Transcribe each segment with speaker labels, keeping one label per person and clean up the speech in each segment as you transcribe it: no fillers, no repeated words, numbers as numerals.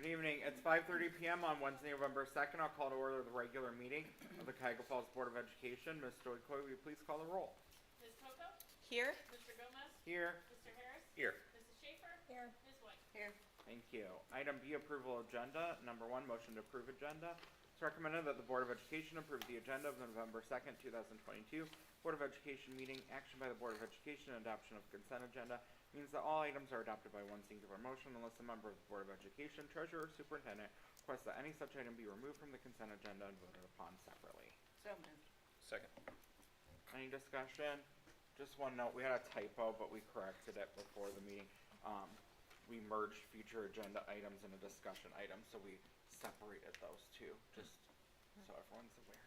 Speaker 1: Good evening. It's 5:30 p.m. on Wednesday, November 2nd. I'll call to order the regular meeting of the Cuyahoga Falls Board of Education. Ms. Joy Coy, will you please call the roll?
Speaker 2: Ms. Coco?
Speaker 3: Here.
Speaker 2: Mr. Gomez?
Speaker 1: Here.
Speaker 2: Mr. Harris?
Speaker 1: Here.
Speaker 2: Mrs. Schaefer?
Speaker 3: Here.
Speaker 2: Ms. White?
Speaker 3: Here.
Speaker 1: Thank you. Item B, approval agenda. Number 1, motion to approve agenda. It's recommended that the Board of Education approve the agenda of the November 2nd, 2022 Board of Education meeting. Action by the Board of Education and adoption of consent agenda means that all items are adopted by one singular motion unless a member of the Board of Education, treasurer, or superintendent requests that any such item be removed from the consent agenda and voted upon separately.
Speaker 3: So moved.
Speaker 4: Second.
Speaker 1: Any discussion? Just one note, we had a typo, but we corrected it before the meeting. We merged future agenda items and a discussion item, so we separated those two, just so everyone's aware.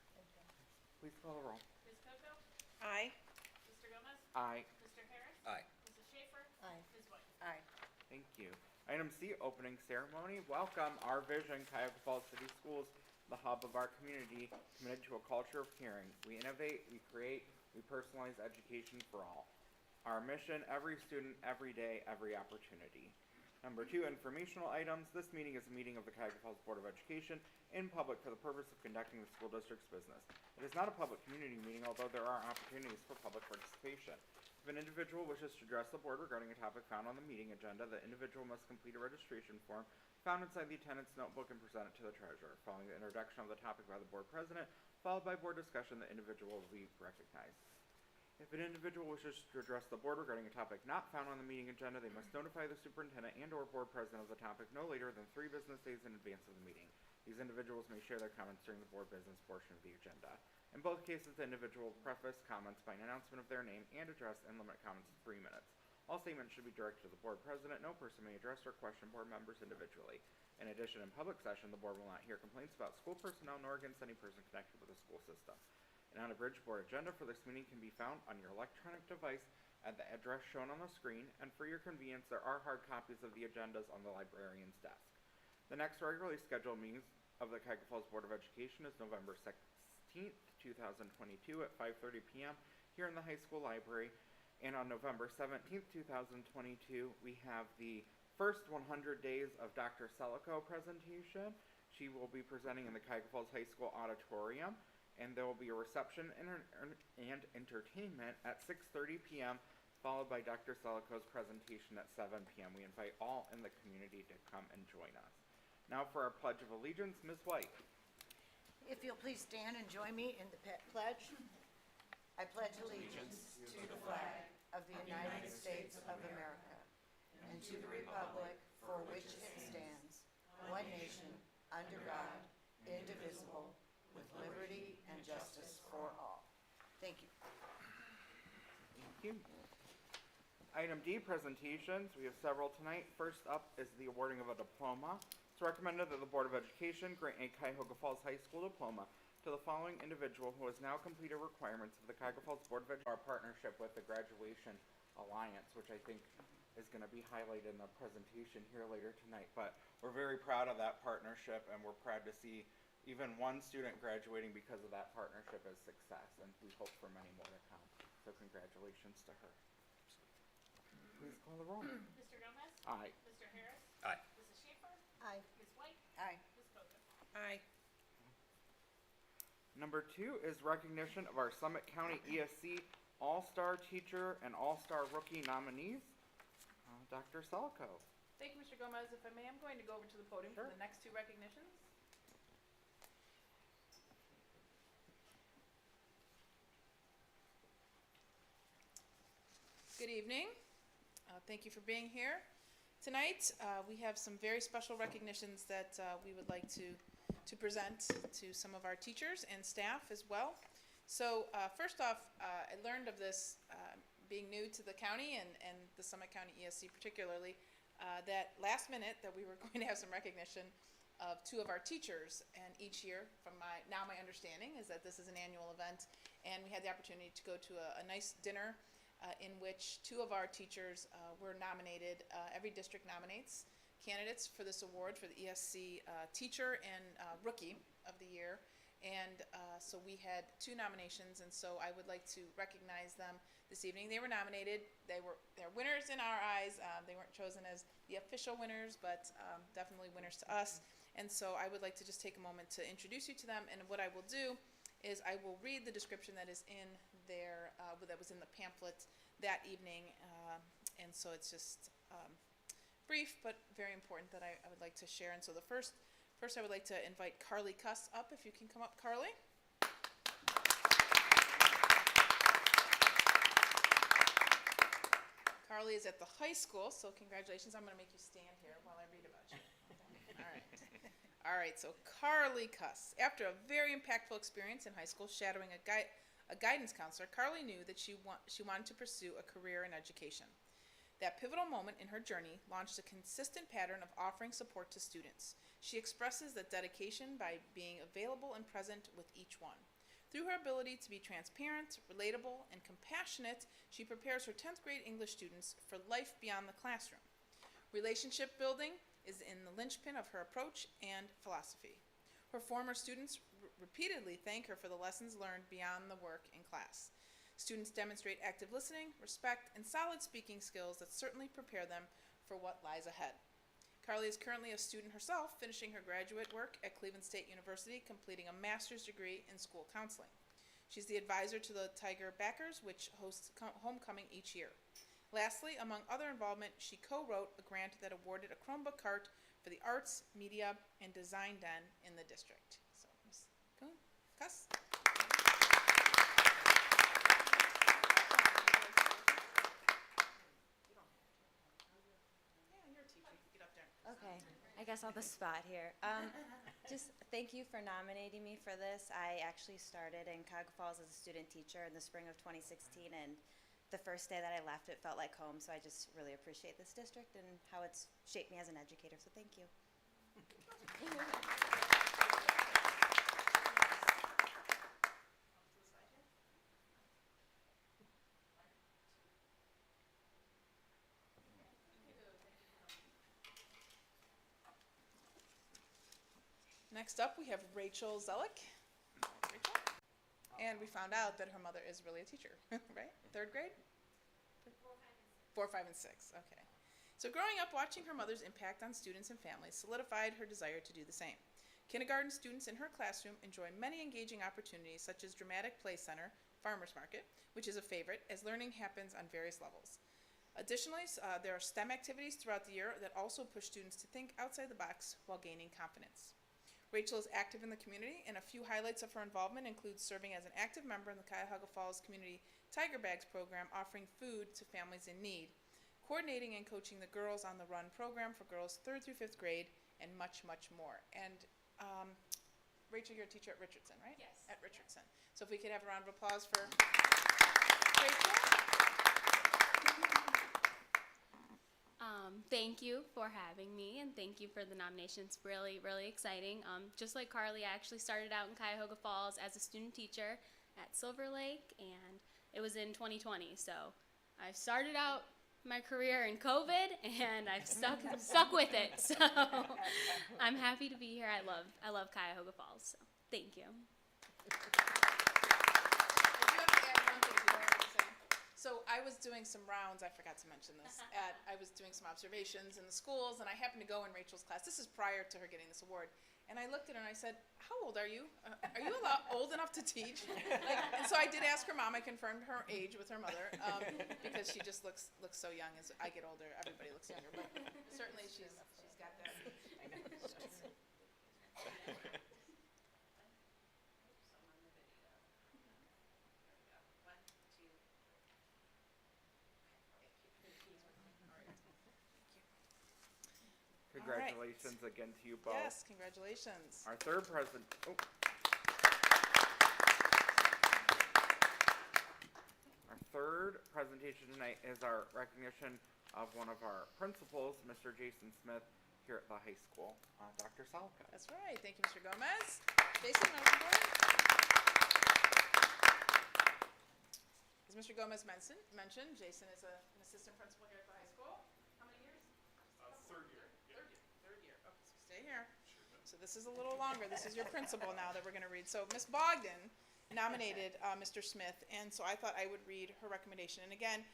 Speaker 1: Please call the roll.
Speaker 2: Ms. Coco?
Speaker 3: Aye.
Speaker 2: Mr. Gomez?
Speaker 1: Aye.
Speaker 2: Mr. Harris?
Speaker 4: Aye.
Speaker 2: Mrs. Schaefer?
Speaker 3: Aye.
Speaker 2: Ms. White?
Speaker 3: Aye.
Speaker 1: Thank you. Item C, opening ceremony. Welcome our vision, Cuyahoga Falls City Schools, the hub of our community, committed to a culture of caring. We innovate, we create, we personalize education for all. Our mission, every student, every day, every opportunity. Number 2, informational items. This meeting is a meeting of the Cuyahoga Falls Board of Education in public for the purpose of conducting the school district's business. It is not a public community meeting, although there are opportunities for public participation. If an individual wishes to address the board regarding a topic found on the meeting agenda, the individual must complete a registration form found inside the attendance notebook and present it to the treasurer. Following the introduction of the topic by the board president, followed by board discussion, the individual will be recognized. If an individual wishes to address the board regarding a topic not found on the meeting agenda, they must notify the superintendent and or board president of the topic no later than 3 business days in advance of the meeting. These individuals may share their comments during the board business portion of the agenda. In both cases, the individual will preface comments by an announcement of their name and address and limit comments to 3 minutes. All statements should be directed to the board president. No person may address or question board members individually. In addition, in public session, the board will not hear complaints about school personnel nor against any person connected with the school system. An unabridged board agenda for this meeting can be found on your electronic device at the address shown on the screen, and for your convenience, there are hard copies of the agendas on the librarian's desk. The next regularly scheduled meeting of the Cuyahoga Falls Board of Education is November 16th, 2022 at 5:30 p.m. here in the high school library. And on November 17th, 2022, we have the first 100 days of Dr. Selico presentation. She will be presenting in the Cuyahoga Falls High School auditorium, and there will be a reception and entertainment at 6:30 p.m., followed by Dr. Selico's presentation at 7 p.m. We invite all in the community to come and join us. Now for our Pledge of Allegiance, Ms. White.
Speaker 3: If you'll please stand and join me in the pledge. I pledge allegiance to the flag of the United States of America and to the republic for which it stands, one nation, under God, indivisible, with liberty and justice for all. Thank you.
Speaker 1: Thank you. Item D, presentations. We have several tonight. First up is the awarding of a diploma. It's recommended that the Board of Education grant a Cuyahoga Falls High School diploma to the following individual who has now completed requirements of the Cuyahoga Falls Board of Education. Our partnership with the Graduation Alliance, which I think is going to be highlighted in the presentation here later tonight. But we're very proud of that partnership, and we're proud to see even one student graduating because of that partnership as success, and we hope for many more to come. So congratulations to her. Please call the roll.
Speaker 2: Mr. Gomez?
Speaker 1: Aye.
Speaker 2: Mr. Harris?
Speaker 4: Aye.
Speaker 2: Mrs. Schaefer?
Speaker 3: Aye.
Speaker 2: Ms. White?
Speaker 3: Aye.
Speaker 2: Ms. Coco?
Speaker 3: Aye.
Speaker 1: Number 2 is recognition of our Summit County ESC All-Star Teacher and All-Star Rookie nominees. Dr. Selico.
Speaker 5: Thank you, Mr. Gomez. If I may, I'm going to go over to the podium
Speaker 1: Sure.
Speaker 5: for the next 2 recognitions. Good evening. Thank you for being here. Tonight, we have some very special recognitions that we would like to present to some of our teachers and staff as well. So first off, I learned of this being new to the county and the Summit County ESC particularly, that last minute that we were going to have some recognition of 2 of our teachers. And each year, from my understanding, is that this is an annual event, and we had the opportunity to go to a nice dinner in which 2 of our teachers were nominated. Every district nominates candidates for this award for the ESC Teacher and Rookie of the Year. And so we had 2 nominations, and so I would like to recognize them this evening. They were nominated. They're winners in our eyes. They weren't chosen as the official winners, but definitely winners to us. And so I would like to just take a moment to introduce you to them. And what I will do is I will read the description that is in there, that was in the pamphlet that evening. And so it's just brief, but very important that I would like to share. And so First, I would like to invite Carly Cuss up, if you can come up, Carly. Carly is at the high school, so congratulations. I'm going to make you stand here while I read about you. All right. All right, so Carly Cuss. After a very impactful experience in high school shadowing a guidance counselor, Carly knew that she wanted to pursue a career in education. That pivotal moment in her journey launched a consistent pattern of offering support to students. She expresses that dedication by being available and present with each one. Through her ability to be transparent, relatable, and compassionate, she prepares her 10th grade English students for life beyond the classroom. Relationship building is in the linchpin of her approach and philosophy. Her former students repeatedly thank her for the lessons learned beyond the work in class. Students demonstrate active listening, respect, and solid speaking skills that certainly prepare them for what lies ahead. Carly is currently a student herself, finishing her graduate work at Cleveland State University, completing a master's degree in school counseling. She's the advisor to the Tiger Backers, which hosts homecoming each year. Lastly, among other involvement, she co-wrote a grant that awarded a Chromebook cart for the Arts, Media, and Design Den in the district. So, Ms. Cuss.
Speaker 4: Okay, I guess I'll the spot here. Just thank you for nominating me for this. I actually started in Cuyahoga Falls as a student teacher in the spring of 2016, and the first day that I left, it felt like home. So I just really appreciate this district and how it's shaped me as an educator. So thank you.
Speaker 5: Next up, we have Rachel Zellick. Rachel. And we found out that her mother is really a teacher, right? 3rd grade? 4, 5, and 6. Okay. So growing up, watching her mother's impact on students and families solidified her desire to do the same. Kindergarten students in her classroom enjoy many engaging opportunities such as Dramatic Play Center, Farmers Market, which is a favorite, as learning happens on various levels. Additionally, there are STEM activities throughout the year that also push students to think outside the box while gaining confidence. Rachel is active in the community, and a few highlights of her involvement include serving as an active member in the Cuyahoga Falls Community Tiger Bags program, offering food to families in need, coordinating and coaching the Girls on the Run program for girls 3rd through 5th grade, and much, much more. And Rachel, you're a teacher at Richardson, right?
Speaker 2: Yes.
Speaker 5: At Richardson. So if we could have a round of applause for Rachel.
Speaker 6: Thank you for having me, and thank you for the nomination. It's really, really exciting. Just like Carly, I actually started out in Cuyahoga Falls as a student teacher at Silver Lake, and it was in 2020. So I started out my career in COVID, and I've stuck with it. So I'm happy to be here. I love Cuyahoga Falls. So thank you.
Speaker 5: So I was doing some rounds, I forgot to mention this, I was doing some observations in the schools, and I happened to go in Rachel's class. This is prior to her getting this award. And I looked at her and I said, how old are you? Are you old enough to teach? And so I did ask her mom. I confirmed her age with her mother, because she just looks so young. As I get older, everybody looks younger. But certainly she's got that.
Speaker 1: Congratulations again to you both.
Speaker 5: Yes, congratulations.
Speaker 1: Our third presentation tonight is our recognition of one of our principals, Mr. Jason Smith, here at the high school. Dr. Salka.
Speaker 5: That's right. Thank you, Mr. Gomez. Jason, welcome aboard. As Mr. Gomez mentioned, Jason is an assistant principal here at the high school. How many years? Third year. Okay, so stay here. So this is a little longer. This is your principal now that we're going to read. So Ms. Bogdan nominated Mr. Smith, and so I thought I would read her recommendation. And again,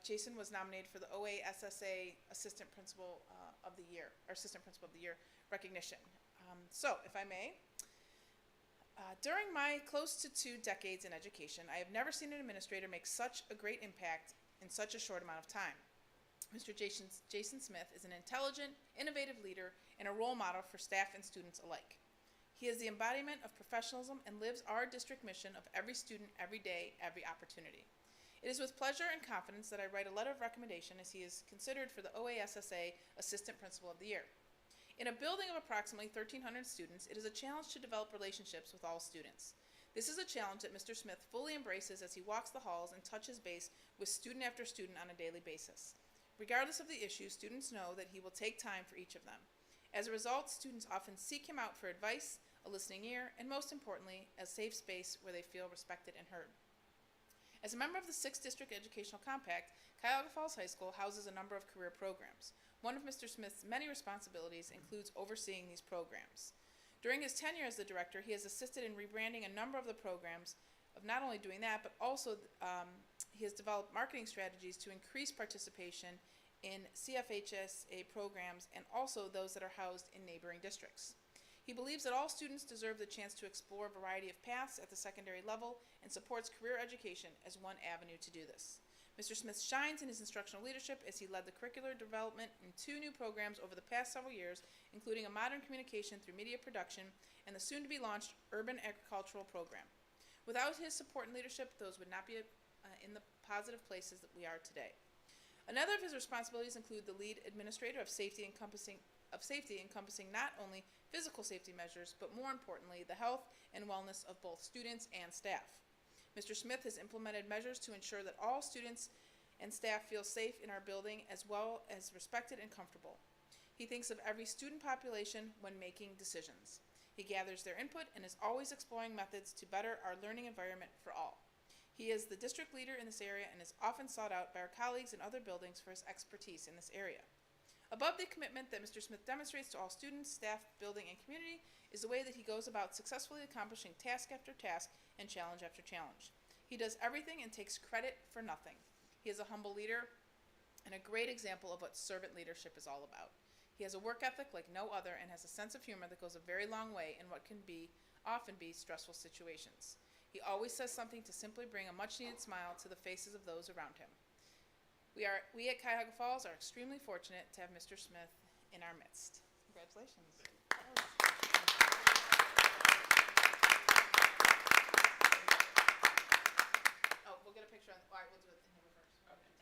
Speaker 5: Jason was nominated for the OASSA Assistant Principal of the Year, or Assistant Principal of the Year recognition. So, if I may, during my close to 2 decades in education, I have never seen an administrator make such a great impact in such a short amount of time. Mr. Jason Smith is an intelligent, innovative leader and a role model for staff and students alike. He is the embodiment of professionalism and lives our district mission of every student, every day, every opportunity. It is with pleasure and confidence that I write a letter of recommendation as he is considered for the OASSA Assistant Principal of the Year. In a building of approximately 1,300 students, it is a challenge to develop relationships with all students. This is a challenge that Mr. Smith fully embraces as he walks the halls and touches base with student after student on a daily basis. Regardless of the issue, students know that he will take time for each of them. As a result, students often seek him out for advice, a listening ear, and most importantly, a safe space where they feel respected and heard. As a member of the 6th District Educational Compact, Cuyahoga Falls High School houses a number of career programs. One of Mr. Smith's many responsibilities includes overseeing these programs. During his tenure as the director, he has assisted in rebranding a number of the programs, of not only doing that, but also he has developed marketing strategies to increase participation in CFHSA programs and also those that are housed in neighboring districts. He believes that all students deserve the chance to explore a variety of paths at the secondary level and supports career education as one avenue to do this. Mr. Smith shines in his instructional leadership as he led the curricular development in 2 new programs over the past several years, including a modern communication through media production and the soon-to-be-launched urban agricultural program. Without his support and leadership, those would not be in the positive places that we are today. Another of his responsibilities include the lead administrator of safety encompassing not only physical safety measures, but more importantly, the health and wellness of both students and staff. Mr. Smith has implemented measures to ensure that all students and staff feel safe in our building as well as respected and comfortable. He thinks of every student population when making decisions. He gathers their input and is always exploring methods to better our learning environment for all. He is the district leader in this area and is often sought out by our colleagues in other buildings for his expertise in this area. Above the commitment that Mr. Smith demonstrates to all students, staff, building, and community is the way that he goes about successfully accomplishing task after task and challenge after challenge. He does everything and takes credit for nothing. He is a humble leader and a great example of what servant leadership is all about. He has a work ethic like no other and has a sense of humor that goes a very long way in what can often be stressful situations. He always says something to simply bring a much-needed smile to the faces of those around him. We at Cuyahoga Falls are extremely fortunate to have Mr. Smith in our midst. Congratulations. Oh, we'll get a picture on, all right, we'll do it in here first. Okay.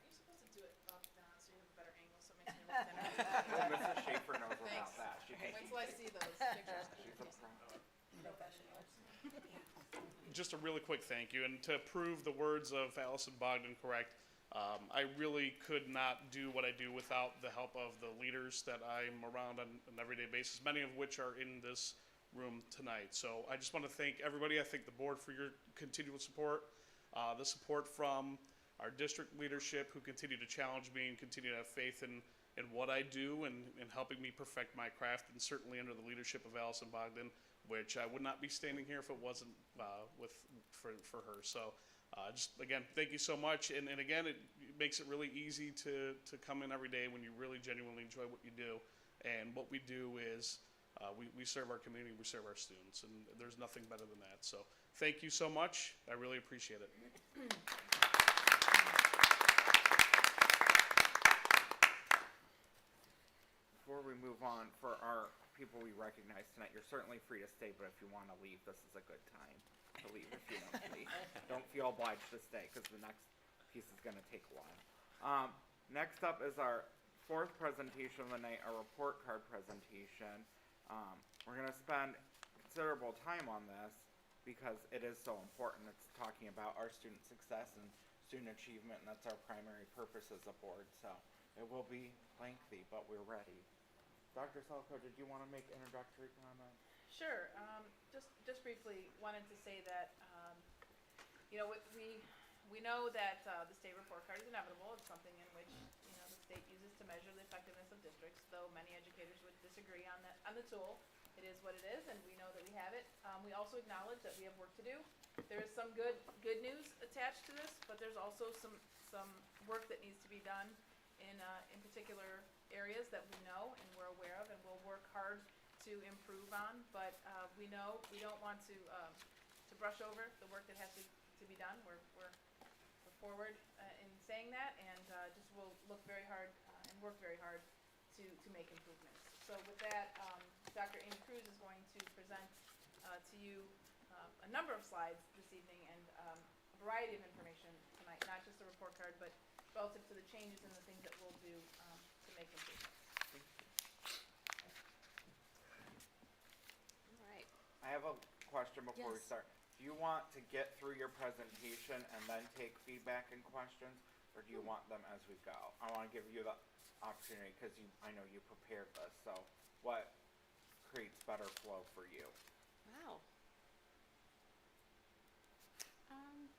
Speaker 5: Are you supposed to do it up, down, so you have a better angle, so it makes me look thinner?
Speaker 1: Oh, Mrs. Schaefer knows about
Speaker 5: Thanks.
Speaker 1: that. She can,
Speaker 5: Wait till I see those pictures.
Speaker 1: she's a pro.
Speaker 7: Just a really quick thank you, and to prove the words of Allison Bogdan correct, I really could not do what I do without the help of the leaders that I'm around on an everyday basis, many of which are in this room tonight. So I just want to thank everybody. I thank the board for your continual support, the support from our district leadership who continue to challenge me and continue to have faith in what I do and helping me perfect my craft, and certainly under the leadership of Allison Bogdan, which I would not be standing here if it wasn't for her. So just again, thank you so much. And again, it makes it really easy to come in every day when you really genuinely enjoy what you do. And what we do is we serve our community, we serve our students, and there's nothing better than that. So thank you so much. I really appreciate it.
Speaker 1: Before we move on, for our people we recognize tonight, you're certainly free to stay, but if you want to leave, this is a good time to leave if you want to leave. Don't feel obliged to stay, because the next piece is going to take a while. Next up is our 4th presentation of the night, our report card presentation. We're going to spend considerable time on this because it is so important. It's talking about our student success and student achievement, and that's our primary purpose as a board. So it will be lengthy, but we're ready. Dr. Selko, did you want to make introductory comments?
Speaker 5: Sure. Just briefly wanted to say that, we know that the state report card is inevitable. It's something in which the state uses to measure the effectiveness of districts. Though many educators would disagree on the tool, it is what it is, and we know that we have it. We also acknowledge that we have work to do. There is some good news attached to this, but there's also some work that needs to be done in particular areas that we know and we're aware of, and we'll work hard to improve on. But we know we don't want to brush over the work that has to be done. We're forward in saying that, and just will look very hard and work very hard to make improvements. So with that, Dr. Amy Cruz is going to present to you a number of slides this evening and a variety of information tonight, not just the report card, but relative to the changes and the things that we'll do to make improvements.
Speaker 4: All right.
Speaker 1: I have a question before we
Speaker 4: Yes.
Speaker 1: start. Do you want to get through your presentation and then take feedback and questions, or do you want them as we go? I want to give you the opportunity because I know you prepared this. So, what creates better flow for you?
Speaker 8: Wow.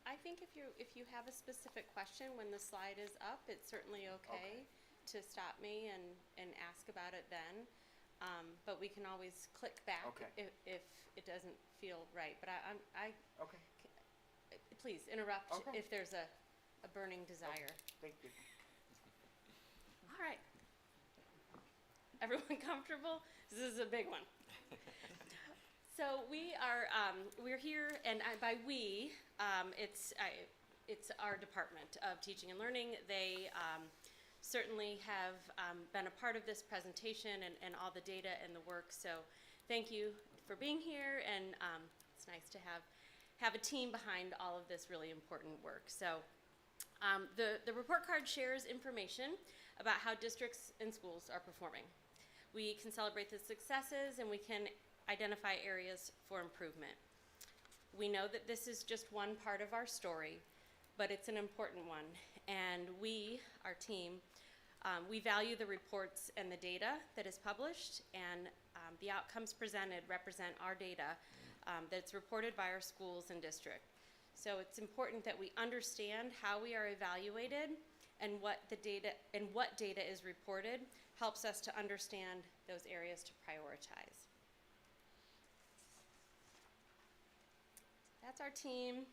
Speaker 8: I think if you have a specific question when the slide is up, it's certainly okay to stop me and ask about it then. But we can always click back
Speaker 1: Okay.
Speaker 8: if it doesn't feel right. But I
Speaker 1: Okay.
Speaker 8: please interrupt
Speaker 1: Okay.
Speaker 8: if there's a burning desire.
Speaker 1: Thank you.
Speaker 8: All right. Everyone comfortable? This is a big one. So we're here, and by we, it's our Department of Teaching and Learning. They certainly have been a part of this presentation and all the data and the work. So thank you for being here, and it's nice to have a team behind all of this really important work. So the report card shares information about how districts and schools are performing. We can celebrate the successes, and we can identify areas for improvement. We know that this is just one part of our story, but it's an important one. And we, our team, we value the reports and the data that is published, and the outcomes presented represent our data that's reported by our schools and district. So it's important that we understand how we are evaluated and what data is reported helps us to understand those areas to prioritize. That's our team.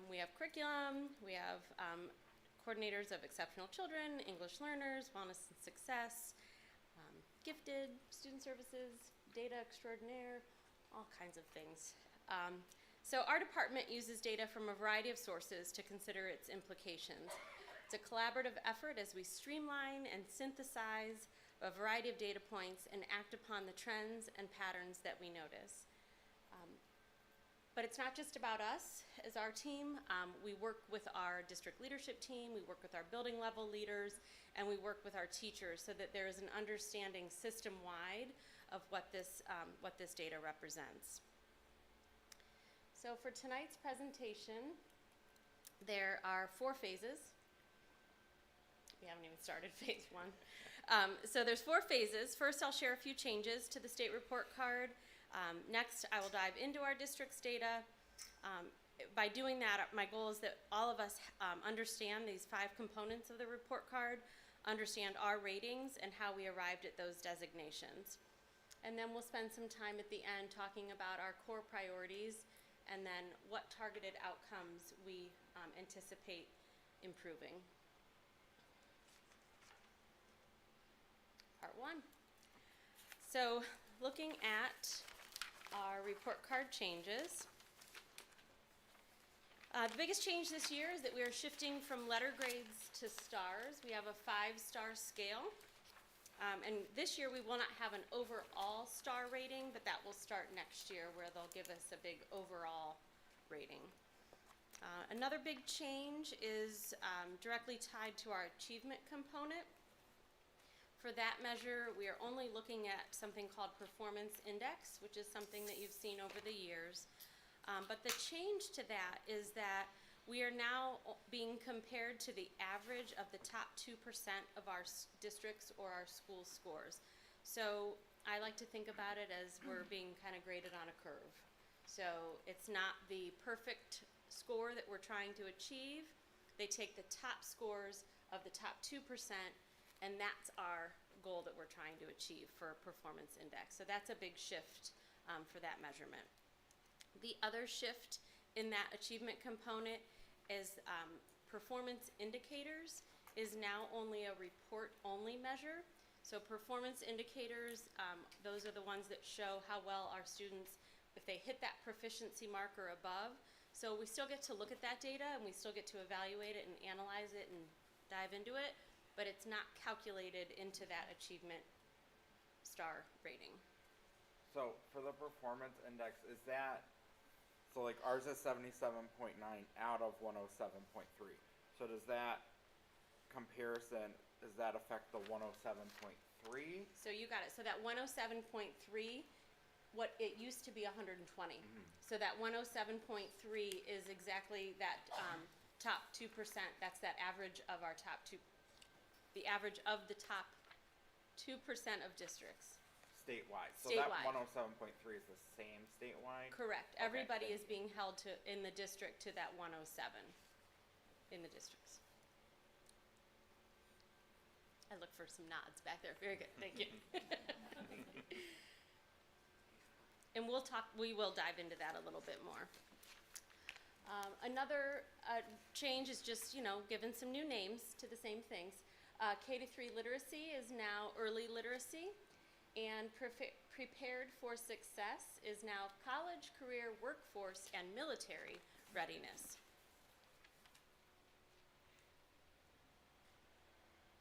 Speaker 8: We have curriculum, we have coordinators of exceptional children, English learners, wellness and success, gifted, student services, data extraordinaire, all kinds of things. So our department uses data from a variety of sources to consider its implications. It's a collaborative effort as we streamline and synthesize a variety of data points and act upon the trends and patterns that we notice. But it's not just about us as our team. We work with our district leadership team, we work with our building level leaders, and we work with our teachers so that there is an understanding system-wide of what this data represents. So for tonight's presentation, there are 4 phases. We haven't even started phase 1. So there's 4 phases. First, I'll share a few changes to the state report card. Next, I will dive into our district's data. By doing that, my goal is that all of us understand these 5 components of the report card, understand our ratings, and how we arrived at those designations. And then we'll spend some time at the end talking about our core priorities and then what targeted outcomes we anticipate improving. Part 1. So looking at our report card changes, the biggest change this year is that we are shifting from letter grades to stars. We have a 5-star scale. And this year we will not have an overall star rating, but that will start next year where they'll give us a big overall rating. Another big change is directly tied to our achievement component. For that measure, we are only looking at something called performance index, which is something that you've seen over the years. But the change to that is that we are now being compared to the average of the top 2% of our districts or our school scores. So I like to think about it as we're being kind of graded on a curve. So it's not the perfect score that we're trying to achieve. They take the top scores of the top 2%, and that's our goal that we're trying to achieve for performance index. So that's a big shift for that measurement. The other shift in that achievement component is performance indicators is now only a report-only measure. So performance indicators, those are the ones that show how well our students, if they hit that proficiency marker above. So we still get to look at that data and we still get to evaluate it and analyze it and dive into it, but it's not calculated into that achievement star rating.
Speaker 1: So for the performance index, is that, so like ours is 77.9 out of 107.3. So does that comparison, does that affect the 107.3?
Speaker 8: So you got it. So that 107.3, what it used to be 120. So that 107.3 is exactly that top 2%. That's that average of our top two, the average of the top 2% of districts.
Speaker 1: Statewide. So
Speaker 8: Statewide.
Speaker 1: that 107.3 is the same statewide?
Speaker 8: Correct.
Speaker 1: Okay,
Speaker 8: Everybody
Speaker 1: thank
Speaker 8: is being held to in the district to that 107 in the districts. I look for some nods back there. Very good. Thank you. And we will dive into that a little bit more. Another change is just, given some new names to the same things. K-3 literacy is now early literacy, and prepared for success is now college, career, workforce, and military readiness.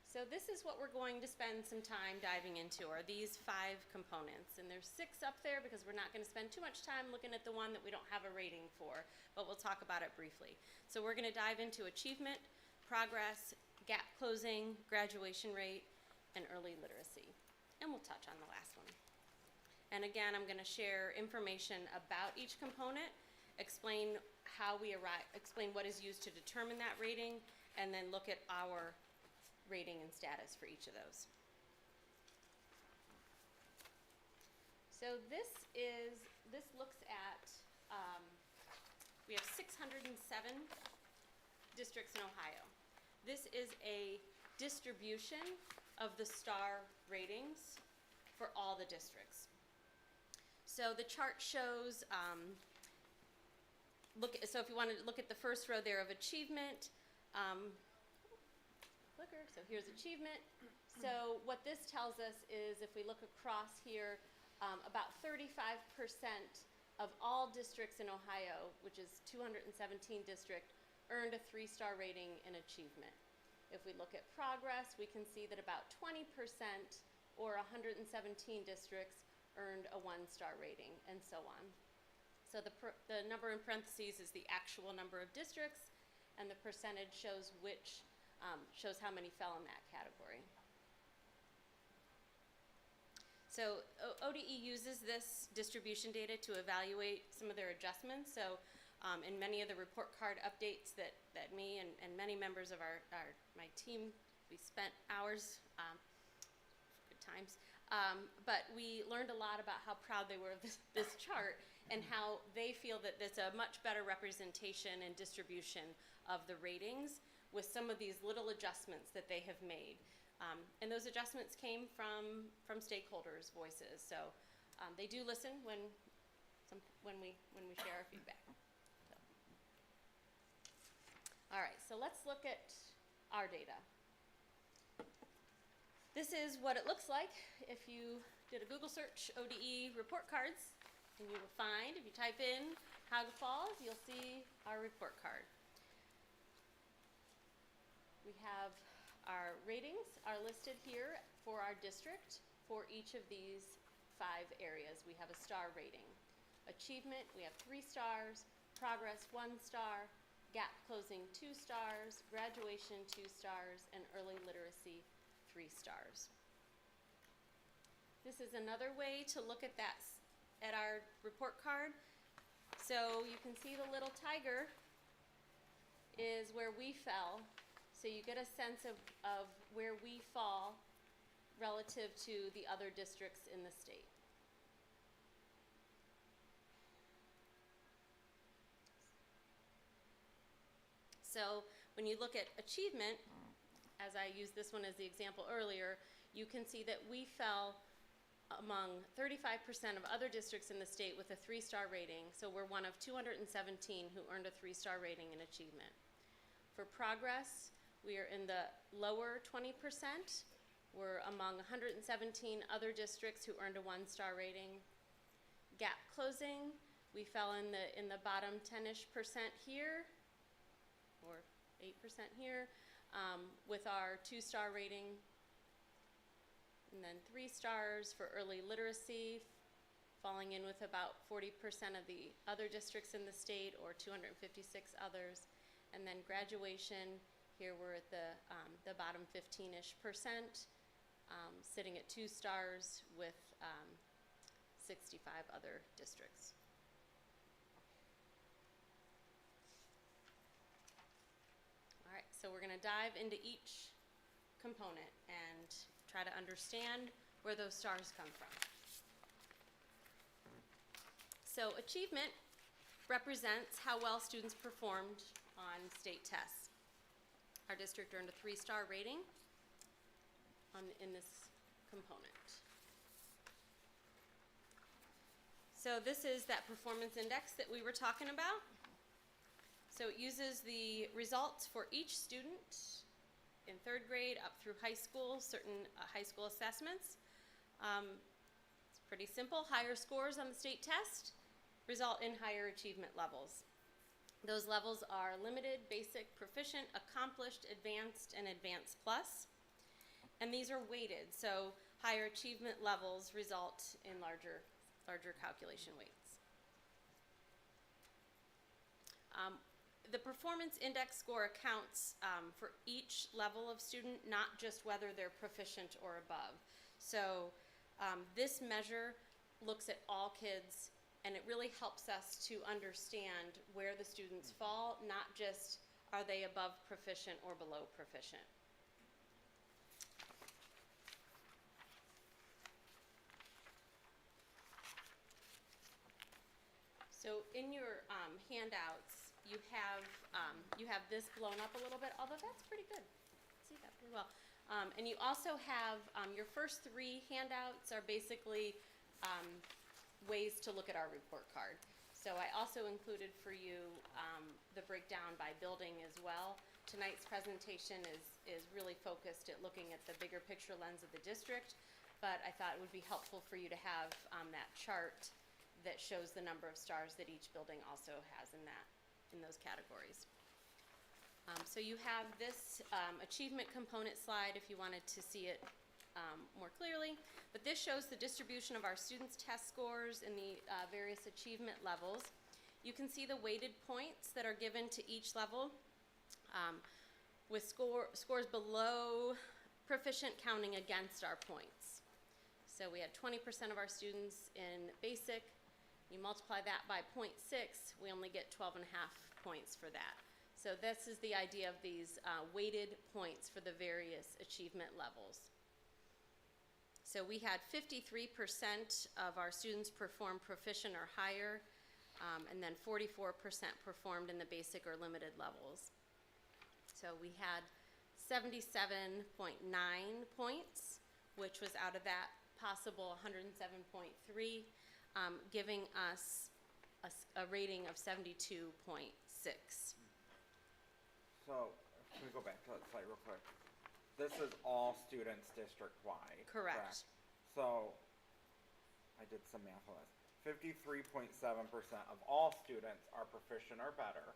Speaker 8: So this is what we're going to spend some time diving into, are these 5 components. And there's 6 up there because we're not going to spend too much time looking at the one that we don't have a rating for, but we'll talk about it briefly. So we're going to dive into achievement, progress, gap closing, graduation rate, and early literacy. And we'll touch on the last one. And again, I'm going to share information about each component, explain explain what is used to determine that rating, and then look at our rating and status for each of those. So this looks at, we have 607 districts in Ohio. This is a distribution of the star ratings for all the districts. So the chart shows, so if you want to look at the first row there of achievement, so here's achievement. So what this tells us is if we look across here, about 35% of all districts in Ohio, which is 217 districts, earned a 3-star rating in achievement. If we look at progress, we can see that about 20% or 117 districts earned a 1-star rating, and so on. So the number in parentheses is the actual number of districts, and the percentage shows shows how many fell in that category. So ODE uses this distribution data to evaluate some of their adjustments. So in many of the report card updates that me and many members of my team, we spent hours, good times, but we learned a lot about how proud they were of this chart and how they feel that it's a much better representation and distribution of the ratings with some of these little adjustments that they have made. And those adjustments came from stakeholders' voices. So they do listen when we share our feedback. So. All right, so let's look at our data. This is what it looks like if you did a Google search, ODE report cards, and you will find, if you type in Cuyahoga Falls, you'll see our report card. We have our ratings are listed here for our district for each of these 5 areas. We have a star rating. Achievement, we have 3 stars. Progress, 1 star. Gap closing, 2 stars. Graduation, 2 stars. And early literacy, 3 stars. This is another way to look at that, at our report card. So you can see the little tiger is where we fell. So you get a sense of where we fall relative to the other districts in the state. So when you look at achievement, as I used this one as the example earlier, you can see that we fell among 35% of other districts in the state with a 3-star rating. So we're one of 217 who earned a 3-star rating in achievement. For progress, we are in the lower 20%. We're among 117 other districts who earned a 1-star rating. Gap closing, we fell in the bottom 10-ish% here, or 8% here, with our 2-star rating. And then 3 stars for early literacy, falling in with about 40% of the other districts in the state, or 256 others. And then graduation, here we're at the bottom 15-ish%, sitting at 2 stars with 65 other districts. All right, so we're gonna dive into each component and try to understand where those stars come from. So achievement represents how well students performed on state tests. Our district earned a 3-star rating in this component. So this is that performance index that we were talking about. So it uses the results for each student in 3rd grade up through high school, certain high school assessments. It's pretty simple. Higher scores on the state test result in higher achievement levels. Those levels are limited, basic, proficient, accomplished, advanced, and advanced plus. And these are weighted, so higher achievement levels result in larger calculation weights. The performance index score accounts for each level of student, not just whether they're proficient or above. So this measure looks at all kids, and it really helps us to understand where the students fall, not just are they above proficient or below proficient. So in your handouts, you have this blown up a little bit, although that's pretty good. See that pretty well. And you also have your first 3 handouts are basically ways to look at our report card. So I also included for you the breakdown by building as well. Tonight's presentation is really focused at looking at the bigger picture lens of the district, but I thought it would be helpful for you to have that chart that shows the number of stars that each building also has in those categories. So you have this achievement component slide if you wanted to see it more clearly, but this shows the distribution of our students' test scores in the various achievement levels. You can see the weighted points that are given to each level, with scores below proficient counting against our points. So we had 20% of our students in basic. You multiply that by 0.6, we only get 12.5 points for that. So this is the idea of these weighted points for the various achievement levels. So we had 53% of our students perform proficient or higher, and then 44% performed in the basic or limited levels. So we had 77.9 points, which was out of that possible 107.3, giving us a rating of 72.6.
Speaker 1: So, can we go back to that slide real quick? This is all students district-wide.
Speaker 8: Correct.
Speaker 1: So, I did some math on this. 53.7% of all students are proficient or better.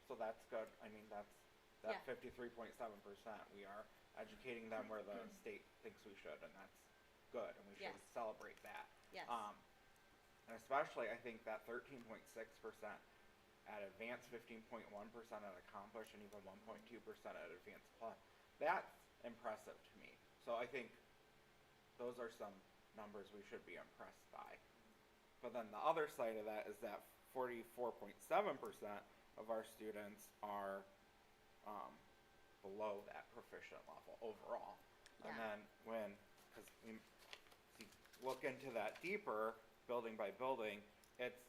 Speaker 1: So that's good. I mean, that
Speaker 8: Yeah.
Speaker 1: 53.7%. We are educating them where the state thinks we should, and that's good, and we should
Speaker 8: Yes.
Speaker 1: celebrate that.
Speaker 8: Yes.
Speaker 1: And especially, I think that 13.6% at advanced, 15.1% at accomplished, and even 1.2% at advanced plus. That's impressive to me. So I think those are some numbers we should be impressed by. But then the other side of that is that 44.7% of our students are below that proficient level overall.
Speaker 8: Yeah.
Speaker 1: And then because we look into that deeper, building by building, it's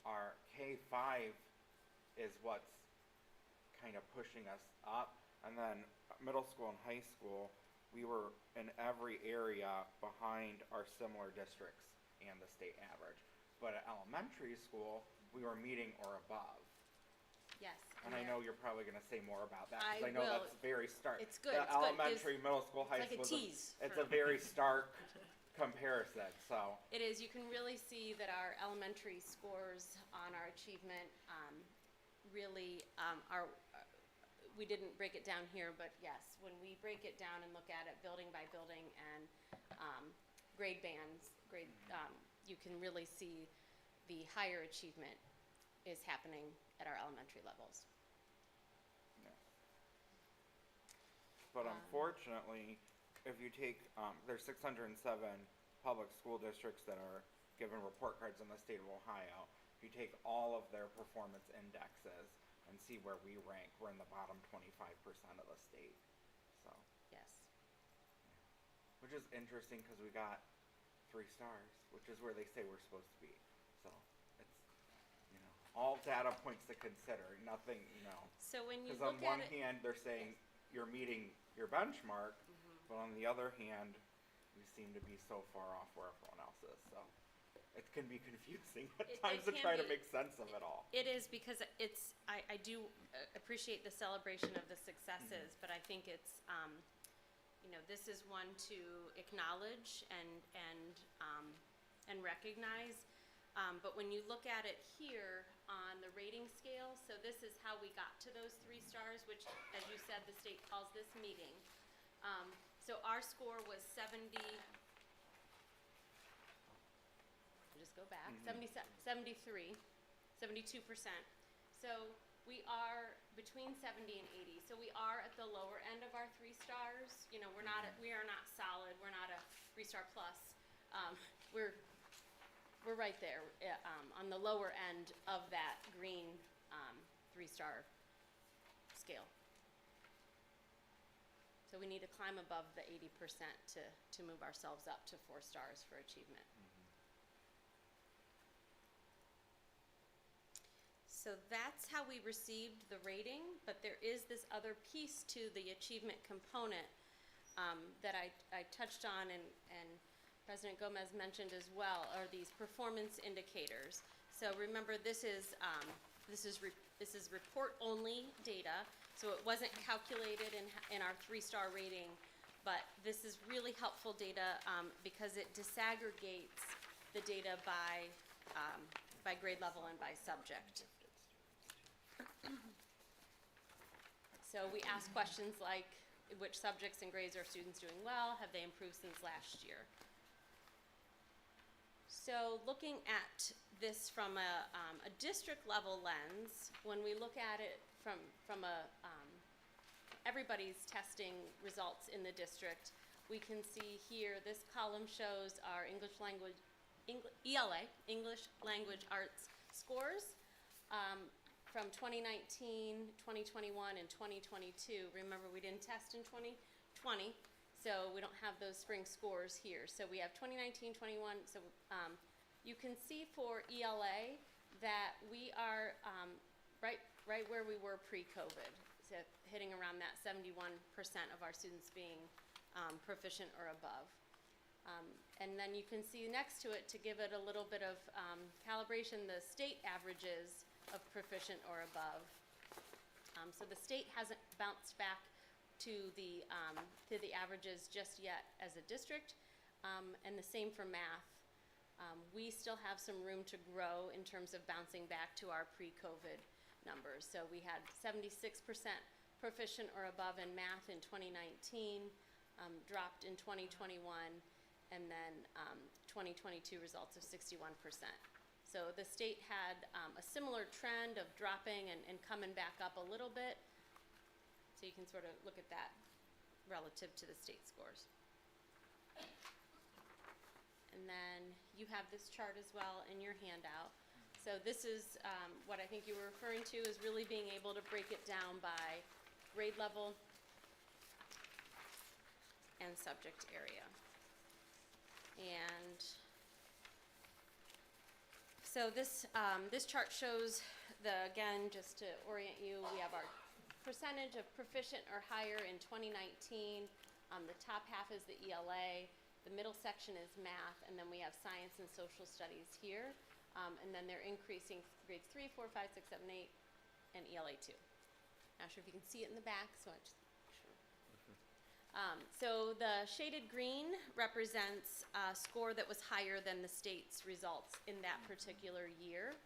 Speaker 1: our K5 is what's kind of pushing us up. And then middle school and high school, we were in every area behind our similar districts and the state average. But at elementary school, we were meeting or above.
Speaker 8: Yes.
Speaker 1: And I know you're probably going to say more about that,
Speaker 8: I
Speaker 1: because I know
Speaker 8: will.
Speaker 1: that's very stark.
Speaker 8: It's good,
Speaker 1: The
Speaker 8: it's good.
Speaker 1: elementary, middle school, high
Speaker 8: like a
Speaker 1: school,
Speaker 8: tease
Speaker 1: it's
Speaker 8: for-
Speaker 1: a very stark comparison. So
Speaker 8: It is. You can really see that our elementary scores on our achievement really are. We didn't break it down here, but yes, when we break it down and look at it building by building and grade bands, you can really see the higher achievement is happening at our elementary levels.
Speaker 1: But unfortunately, if you take, there's 607 public school districts that are given report cards in the state of Ohio. If you take all of their performance indexes and see where we rank, we're in the bottom 25% of the state. So,
Speaker 8: Yes.
Speaker 1: which is interesting because we got 3 stars, which is where they say we're supposed to be. So, it's, all data points to consider, nothing,
Speaker 8: So when you
Speaker 1: because on
Speaker 8: look
Speaker 1: one
Speaker 8: at it,
Speaker 1: hand, they're saying you're meeting your benchmark, but on the other hand, we seem to be so far off where everyone else is. So it can be confusing at
Speaker 8: It
Speaker 1: times to
Speaker 8: can
Speaker 1: try to
Speaker 8: be.
Speaker 1: make sense of it all.
Speaker 8: it is because I do appreciate the celebration of the successes, but I think it's, this is one to acknowledge and recognize. But when you look at it here on the rating scale, so this is how we got to those 3 stars, which, as you said, the state calls this meeting. So our score was 70. Just go back. 73, 72%. So we are between 70 and 80. So we are at the lower end of our 3 stars. We are not solid. We're not a 3-star plus. We're right there on the lower end of that green 3-star scale. So we need to climb above the 80% to move ourselves up to 4 stars for achievement. So that's how we received the rating, but there is this other piece to the achievement component that I touched on and President Gomez mentioned as well, are these performance indicators. So remember, this is report-only data, so it wasn't calculated in our 3-star rating, but this is really helpful data because it disaggregates the data by grade level and by subject. So we ask questions like, which subjects and grades are students doing well? Have they improved since last year? So looking at this from a district level lens, when we look at it from everybody's testing results in the district, we can see here this column shows our ELA, English Language Arts scores from 2019, 2021, and 2022. Remember, we didn't test in 2020. So we don't have those spring scores here. So we have 2019, 21. So you can see for ELA that we are right where we were pre-COVID. So hitting around that 71% of our students being proficient or above. And then you can see next to it, to give it a little bit of calibration, the state averages of proficient or above. So the state hasn't bounced back to the averages just yet as a district, and the same for math. We still have some room to grow in terms of bouncing back to our pre-COVID numbers. So we had 76% proficient or above in math in 2019, dropped in 2021, and then 2022 results of 61%. So the state had a similar trend of dropping and coming back up a little bit. So you can sort of look at that relative to the state scores. And then you have this chart as well in your handout. So this is what I think you were referring to, is really being able to break it down by grade level and subject area. And so this chart shows again, just to orient you, we have our percentage of proficient or higher in 2019. The top half is the ELA, the middle section is math, and then we have science and social studies here. And then they're increasing grades 3, 4, 5, 6, 7, 8, and ELA 2. Not sure if you can see it in the back, so I just sure. So the shaded green represents a score that was higher than the state's results in that particular year.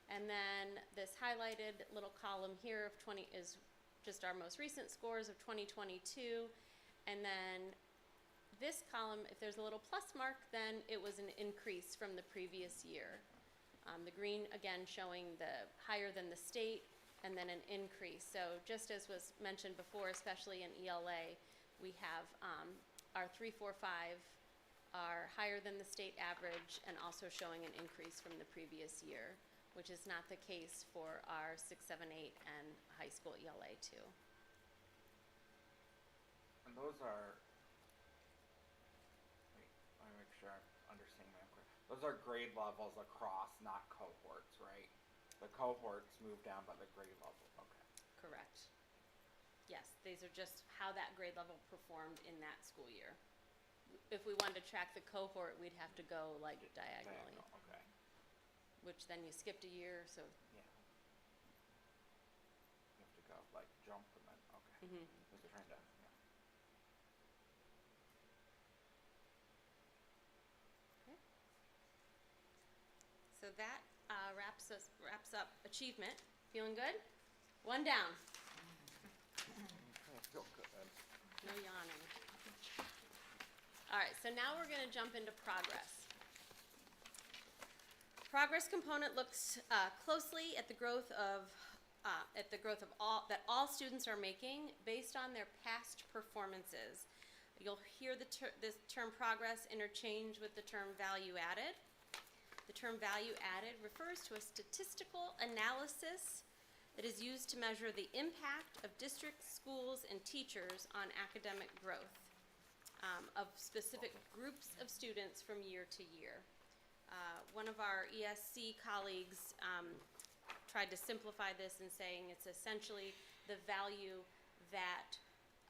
Speaker 8: And then this highlighted little column here of 20 is just our most recent scores of 2022. And then this column, if there's a little plus mark, then it was an increase from the previous year. The green, again, showing the higher than the state, and then an increase. So just as was mentioned before, especially in ELA, we have our 3, 4, 5 are higher than the state average and also showing an increase from the previous year, which is not the case for our 6, 7, 8 and high school ELA 2.
Speaker 1: And those are, wait, let me make sure I'm understanding that correctly. Those are grade levels across, not cohorts, right? The cohorts move down, but the grade level, okay.
Speaker 8: Correct. Yes, these are just how that grade level performed in that school year. If we wanted to track the cohort, we'd have to go like diagonally,
Speaker 1: Diagonal, okay.
Speaker 8: which then you skipped a year, so.
Speaker 1: Yeah. You have to go like jump and then, okay. Because they're trying to, yeah.
Speaker 8: So that wraps up achievement. Feeling good? One down.
Speaker 1: I feel good.
Speaker 8: No yawning. All right, so now we're going to jump into progress. Progress component looks closely at the growth of all students are making based on their past performances. You'll hear this term progress interchange with the term value added. The term value added refers to a statistical analysis that is used to measure the impact of districts, schools, and teachers on academic growth of specific groups of students from year to year. One of our ESC colleagues tried to simplify this in saying it's essentially the value that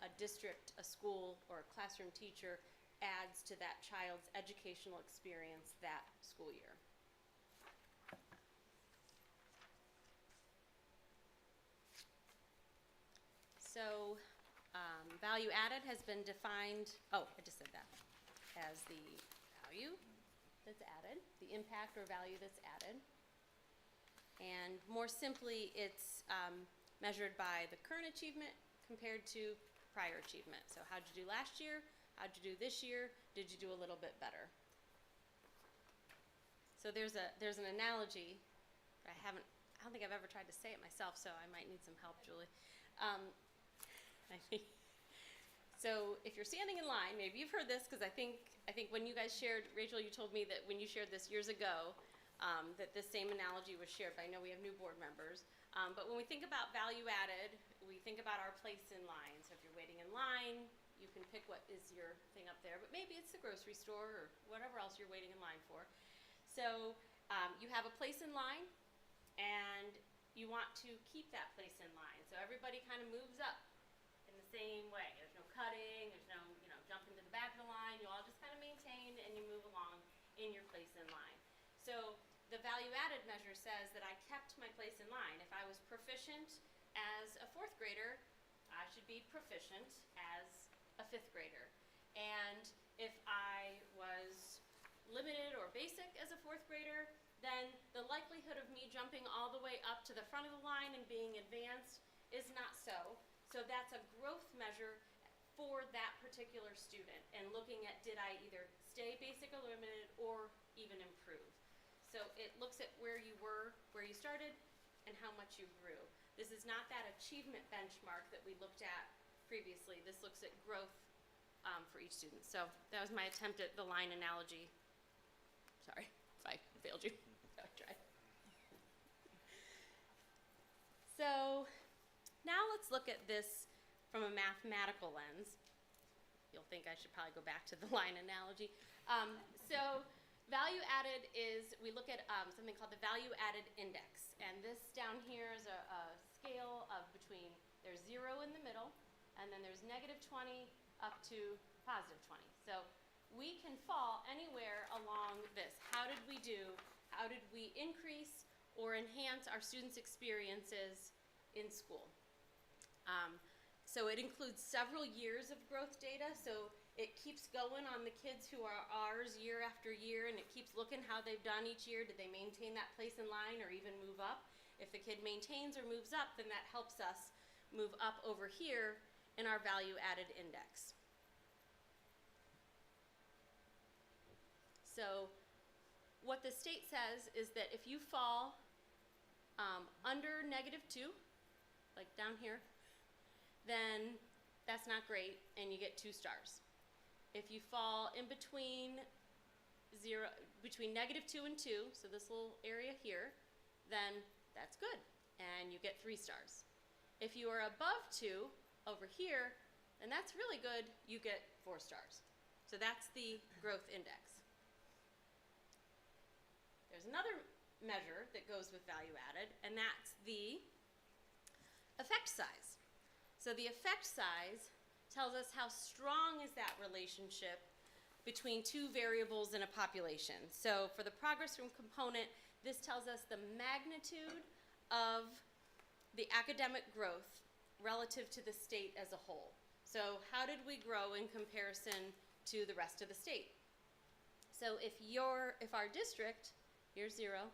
Speaker 8: a district, a school, or a classroom teacher adds to that child's educational experience that school year. So, value added has been defined, I just said that, as the value that's added, the impact or value that's added. And more simply, it's measured by the current achievement compared to prior achievement. So how'd you do last year? How'd you do this year? Did you do a little bit better? So there's an analogy. I don't think I've ever tried to say it myself, so I might need some help, Julie. So if you're standing in line, maybe you've heard this, because I think when you guys shared, Rachel, you told me that when you shared this years ago, that this same analogy was shared, but I know we have new board members. But when we think about value added, we think about our place in line. So if you're waiting in line, you can pick what is your thing up there, but maybe it's the grocery store or whatever else you're waiting in line for. So you have a place in line, and you want to keep that place in line. So everybody kind of moves up in the same way. There's no cutting, there's no, jumping to the back of the line. You all just kind of maintain and you move along in your place in line. So the value added measure says that I kept my place in line. If I was proficient as a 4th grader, I should be proficient as a 5th grader. And if I was limited or basic as a 4th grader, then the likelihood of me jumping all the way up to the front of the line and being advanced is not so. So that's a growth measure for that particular student, and looking at did I either stay basic or limited or even improve. So it looks at where you were, where you started, and how much you grew. This is not that achievement benchmark that we looked at previously. This looks at growth for each student. So that was my attempt at the line analogy. Sorry if I failed you. I tried. So now let's look at this from a mathematical lens. You'll think I should probably go back to the line analogy. So value added is, we look at something called the value added index. And this down here is a scale of between there's 0 in the middle, and then there's -20 up to +20. So we can fall anywhere along this. How did we do? How did we increase or enhance our students' experiences in school? So it includes several years of growth data, so it keeps going on the kids who are ours year after year, and it keeps looking how they've done each year. Did they maintain that place in line or even move up? If the kid maintains or moves up, then that helps us move up over here in our value added index. So what the state says is that if you fall under -2, like down here, then that's not great and you get 2 stars. If you fall in between between -2 and 2, so this little area here, then that's good and you get 3 stars. If you are above 2 over here, then that's really good, you get 4 stars. So that's the growth index. There's another measure that goes with value added, and that's the effect size. So the effect size tells us how strong is that relationship between 2 variables in a population. So for the progress room component, this tells us the magnitude of the academic growth relative to the state as a whole. So how did we grow in comparison to the rest of the state? So if our district, here's 0,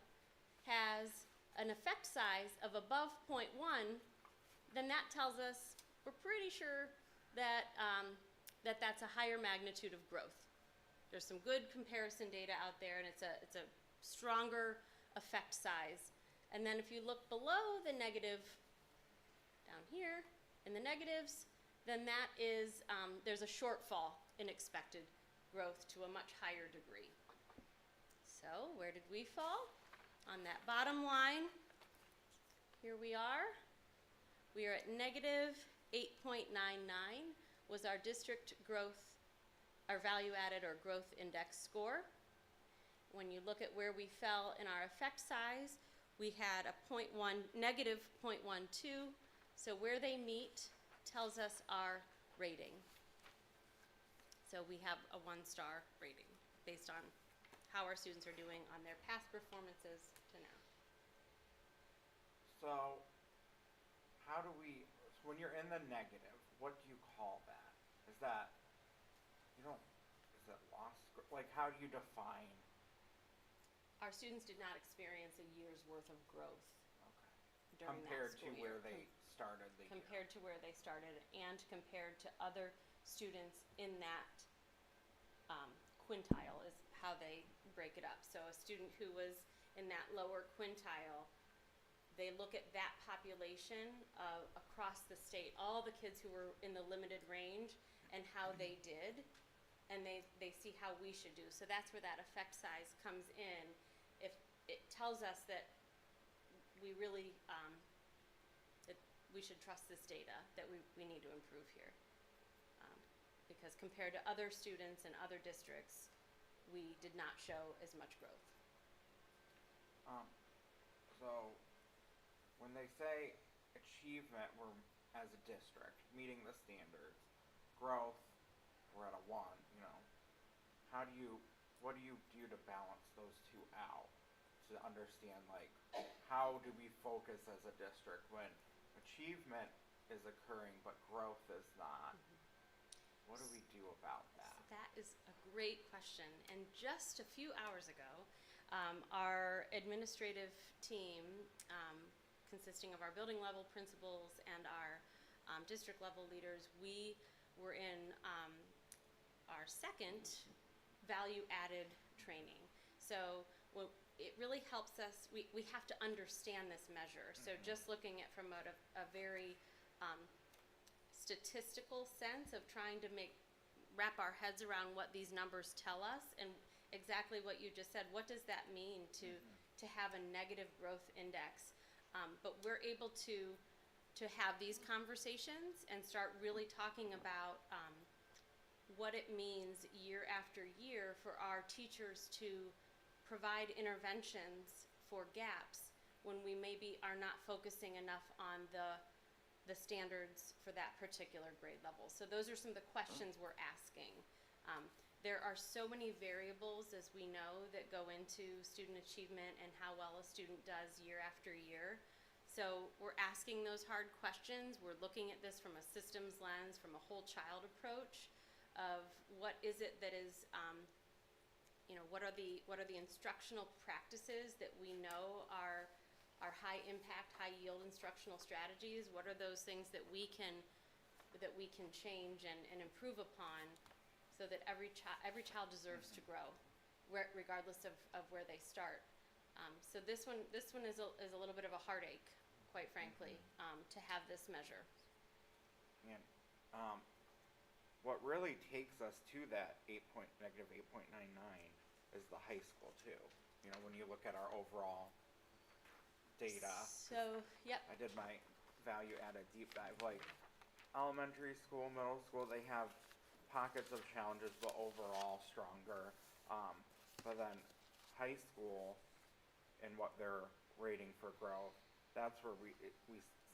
Speaker 8: has an effect size of above 0.1, then that tells us we're pretty sure that that's a higher magnitude of growth. There's some good comparison data out there, and it's a stronger effect size. And then if you look below the negative, down here in the negatives, then that is there's a shortfall in expected growth to a much higher degree. So where did we fall? On that bottom line, here we are. We are at -8.99 was our district growth, our value added or growth index score. When you look at where we fell in our effect size, we had a -0.12. So where they meet tells us our rating. So we have a 1-star rating based on how our students are doing on their past performances to now.
Speaker 1: So, when you're in the negative, what do you call that? Is that lost? Like, how do you define?
Speaker 8: Our students did not experience a year's worth of growth during
Speaker 1: Compared
Speaker 8: that
Speaker 1: to
Speaker 8: school
Speaker 1: where
Speaker 8: year.
Speaker 1: they started the year.
Speaker 8: Compared to where they started and compared to other students in that quintile is how they break it up. So a student who was in that lower quintile, they look at that population across the state, all the kids who were in the limited range and how they did, and they see how we should do. So that's where that effect size comes in. If it tells us that we really that we should trust this data, that we need to improve here. Because compared to other students in other districts, we did not show as much growth.
Speaker 1: So, when they say achievement, we're as a district meeting the standards. Growth, we're at a 1. What do you do to balance those two out? To understand, like, how do we focus as a district when achievement is occurring but growth is not? What do we do about that?
Speaker 8: That is a great question. And just a few hours ago, our administrative team, consisting of our building level principals and our district level leaders, we were in our second value added training. So it really helps us, we have to understand this measure. So just looking at from a very statistical sense of trying to wrap our heads around what these numbers tell us and exactly what you just said. What does that mean to have a negative growth index? But we're able to have these conversations and start really talking about what it means year after year for our teachers to provide interventions for gaps when we maybe are not focusing enough on the the standards for that particular grade level. So those are some of the questions we're asking. There are so many variables, as we know, that go into student achievement and how well a student does year after year. So we're asking those hard questions. We're looking at this from a systems lens, from a whole child approach of what is it that is, what are the instructional practices that we know are high impact, high yield instructional strategies? What are those things that we can change and improve upon, so that every child deserves to grow, regardless of where they start. So this one is a little bit of a heartache, quite frankly, to have this measure.
Speaker 1: And what really takes us to that negative 8.99 is the high school too. You know, when you look at our overall data.
Speaker 8: So, yep.
Speaker 1: I did my value added deep dive. Like elementary school, middle school, they have pockets of challenges, but overall stronger. But then high school and what they're rating for growth, that's where we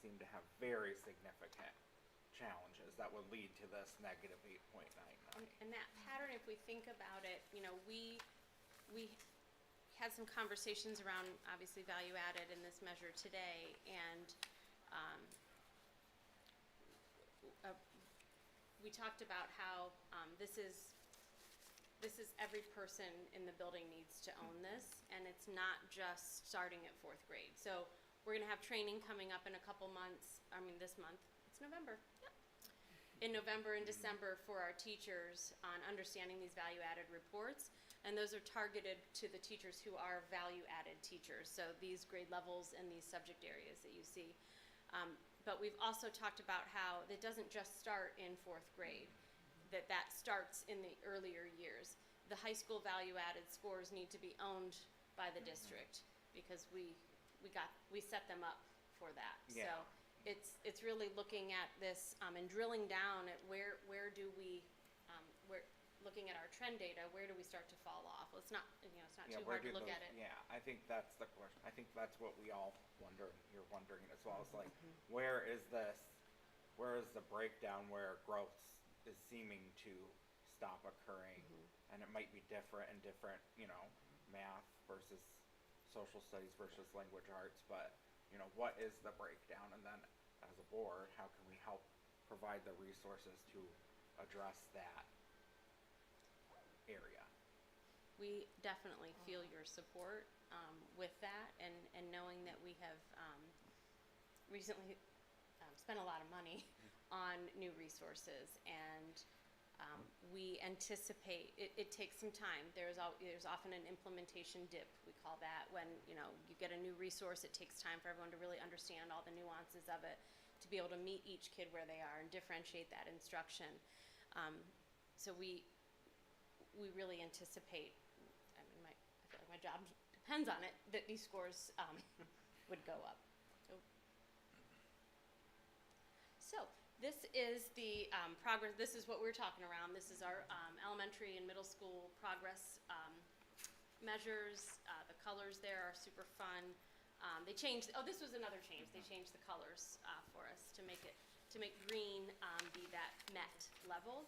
Speaker 1: seem to have very significant challenges that would lead to this negative 8.99.
Speaker 8: And that pattern, if we think about it, we had some conversations around, obviously, value added in this measure today, and we talked about how this is every person in the building needs to own this, and it's not just starting at 4th grade. So we're going to have training coming up in a couple months. This month. It's November. Yep. In November and December for our teachers on understanding these value-added reports, and those are targeted to the teachers who are value-added teachers, so these grade levels and these subject areas that you see. But we've also talked about how it doesn't just start in 4th grade, that starts in the earlier years. The high school value-added scores need to be owned by the district, because we set them up for that.
Speaker 1: Yeah.
Speaker 8: So it's really looking at this and drilling down at where do we, looking at our trend data, where do we start to fall off? Well, it's not too hard to look at it.
Speaker 1: Yeah, I think that's the question. I think that's what we all wonder. You're wondering as well. It's like, where is the breakdown where growth is seeming to stop occurring? And it might be different in different, math versus social studies versus language arts, but what is the breakdown? And then as a board, how can we help provide the resources to address that area?
Speaker 8: We definitely feel your support with that, and knowing that we have recently spent a lot of money on new resources, and we anticipate it takes some time. There's often an implementation dip, we call that, when you get a new resource. It takes time for everyone to really understand all the nuances of it, to be able to meet each kid where they are and differentiate that instruction. So we really anticipate, I feel like my job depends on it, that these scores would go up. So this is the progress. This is what we're talking around. This is our elementary and middle school progress measures. The colors there are super fun. They changed. Oh, this was another change. They changed the colors for us to make green be that MET level.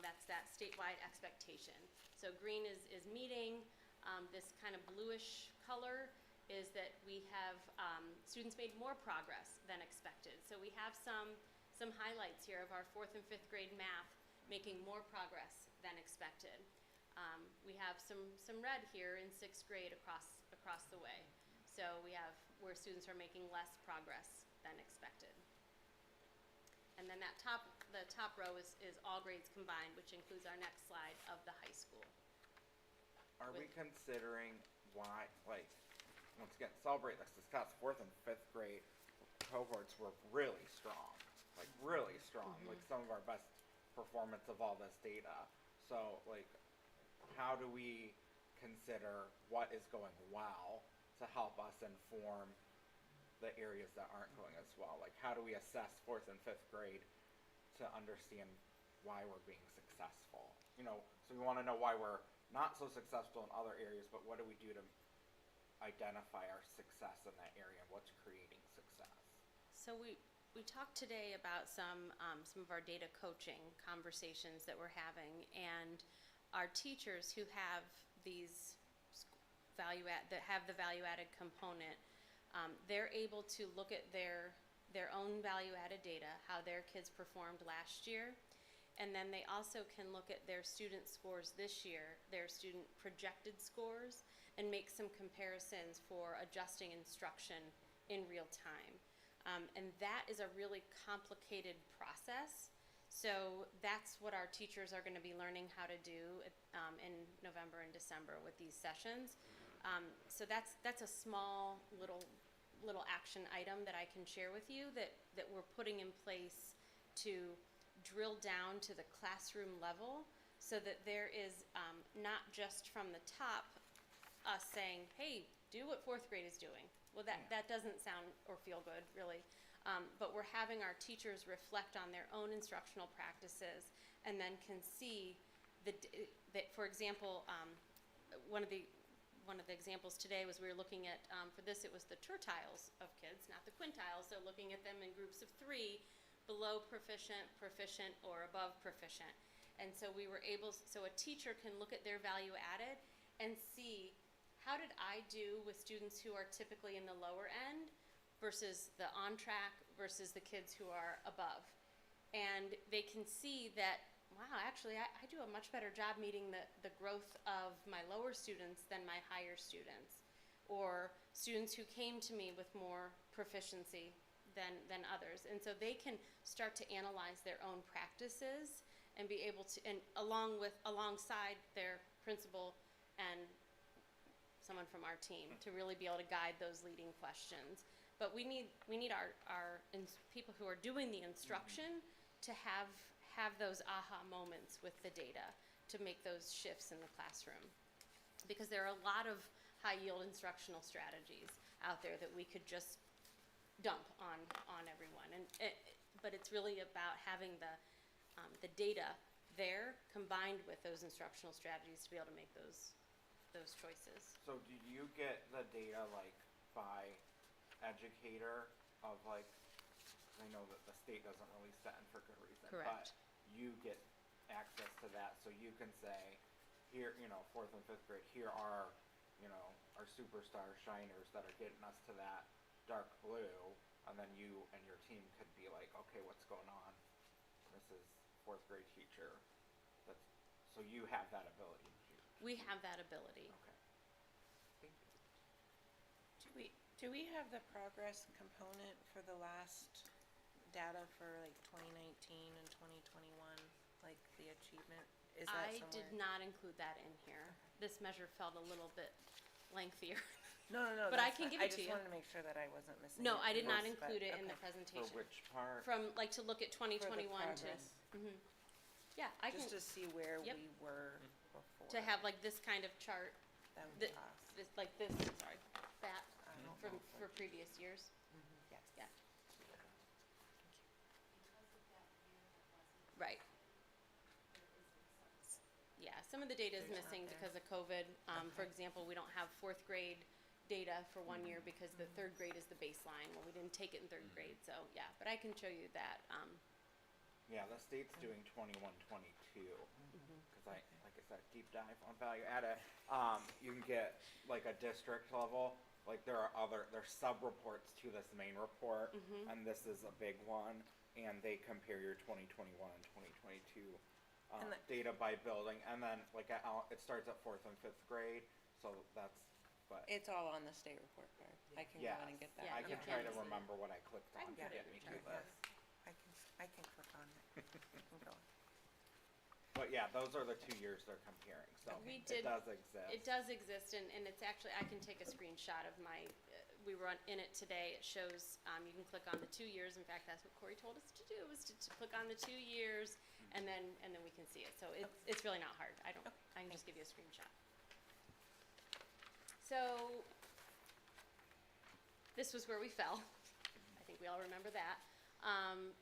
Speaker 8: That's that statewide expectation. So green is meeting. This kind of bluish color is that we have students made more progress than expected. So we have some highlights here of our 4th and 5th grade math making more progress than expected. We have some red here in 6th grade across the way. So we have where students are making less progress than expected. And then the top row is all grades combined, which includes our next slide of the high school.
Speaker 1: Are we considering why, once again, celebrate this? This Scott's 4th and 5th grade cohorts were really strong. Really strong. Some of our best performance of all this data. So, how do we consider what is going well to help us inform the areas that aren't going as well? How do we assess 4th and 5th grade to understand why we're being successful? So we want to know why we're not so successful in other areas, but what do we do to identify our success in that area and what's creating success?
Speaker 8: So we talked today about some of our data coaching conversations that we're having, and our teachers who have these that have the value-added component, they're able to look at their own value-added data, how their kids performed last year, and then they also can look at their student scores this year, their student projected scores, and make some comparisons for adjusting instruction in real time. And that is a really complicated process. So that's what our teachers are going to be learning how to do in November and December with these sessions. So that's a small little action item that I can share with you that we're putting in place to drill down to the classroom level, so that there is not just from the top us saying, hey, do what fourth grade is doing. Well, that doesn't sound or feel good, really. But we're having our teachers reflect on their own instructional practices, and then can see that, for example, one of the examples today was we were looking at, for this it was the tertiles of kids, not the quintiles, so looking at them in groups of 3, below proficient, proficient, or above proficient. And so we were able, so a teacher can look at their value added and see, how did I do with students who are typically in the lower end versus the on track versus the kids who are above? And they can see that, wow, actually I do a much better job meeting the growth of my lower students than my higher students, or students who came to me with more proficiency than others. And so they can start to analyze their own practices and be able to, and alongside their principal and someone from our team, to really be able to guide those leading questions. But we need our people who are doing the instruction to have those aha moments with the data to make those shifts in the classroom. Because there are a lot of high yield instructional strategies out there that we could just dump on everyone. But it's really about having the data there combined with those instructional strategies to be able to make those choices.
Speaker 1: So do you get the data like by educator of like, I know that the state doesn't release that and for good reason.
Speaker 8: Correct.
Speaker 1: But you get access to that, so you can say, here, 4th and 5th grade, here are, our superstar shiners that are getting us to that dark blue, and then you and your team could be like, okay, what's going on? This is 4th grade teacher. So you have that ability.
Speaker 8: We have that ability.
Speaker 1: Okay. Thank you.
Speaker 9: Do we have the progress component for the last data for like 2019 and 2021, like the achievement? Is that
Speaker 8: I
Speaker 9: somewhere?
Speaker 8: did not include that in here. This measure felt a little bit lengthier.
Speaker 9: No.
Speaker 8: But I can give it
Speaker 9: I
Speaker 8: to
Speaker 9: just
Speaker 8: you.
Speaker 9: wanted to make sure that I wasn't missing.
Speaker 8: No, I did not
Speaker 9: this, but
Speaker 8: include it in the
Speaker 9: okay.
Speaker 1: For
Speaker 8: presentation.
Speaker 1: which part?
Speaker 8: From like to look at
Speaker 9: For the
Speaker 8: 2021 to.
Speaker 9: progress.
Speaker 8: Yeah, I can
Speaker 9: Just to see where
Speaker 8: Yep.
Speaker 9: we were before.
Speaker 8: to have like this kind of chart,
Speaker 9: That would be
Speaker 8: th-
Speaker 9: awesome.
Speaker 8: that
Speaker 9: I don't
Speaker 8: from
Speaker 9: know
Speaker 8: for previous years.
Speaker 9: Yes.
Speaker 8: Yeah. Right. Yeah, some of the data is
Speaker 9: It's not
Speaker 8: missing
Speaker 9: there.
Speaker 8: because of COVID. For
Speaker 9: Okay.
Speaker 8: example, we don't have 4th grade data for 1 year because the 3rd grade is the baseline. Well, we didn't take it in 3rd grade, so yeah. But I can show you that.
Speaker 1: Yeah, the state's doing 21, 22. Because like I said, deep dive on value added. You can get like a district level. Like there's sub-reports to this main report, and this is a big one. And they compare your 2021 and 2022
Speaker 9: And
Speaker 1: data by building, and then like it starts at 4th and 5th grade. So that's. But
Speaker 9: It's all on the state report card. I can go in and get that.
Speaker 8: Yeah,
Speaker 1: I
Speaker 8: you
Speaker 1: can
Speaker 8: can
Speaker 1: try to
Speaker 8: see it.
Speaker 1: remember what I clicked
Speaker 8: I
Speaker 1: on
Speaker 8: can
Speaker 1: to
Speaker 8: put
Speaker 1: get
Speaker 8: it in
Speaker 1: me
Speaker 8: the
Speaker 1: to
Speaker 8: chart.
Speaker 1: this.
Speaker 9: I can click on it. I can go.
Speaker 1: But yeah, those are the 2 years they're comparing. So
Speaker 8: We
Speaker 1: it
Speaker 8: did-
Speaker 1: does exist.
Speaker 8: It does exist, and it's actually, I can take a screenshot of my, we were in it today. It shows, you can click on the 2 years. In fact, that's what Corey told us to do, was to click on the 2 years, and then we can see it. So it's really not hard. I can just give you a screenshot. So this was where we fell. I think we all remember that.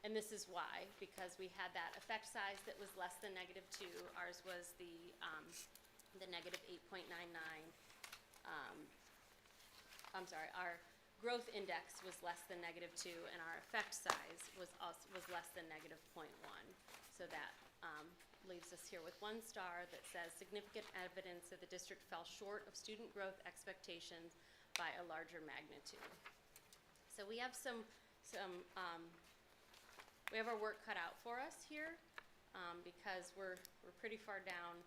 Speaker 8: And this is why, because we had that effect size that was less than -2. Ours was the -8.99. I'm sorry, growth index was less than -2, and our effect size was less than -0.1. So that leaves us here with 1 star that says significant evidence that the district fell short of student growth expectations by a larger magnitude. So we have we have our work cut out for us here because we're pretty far down.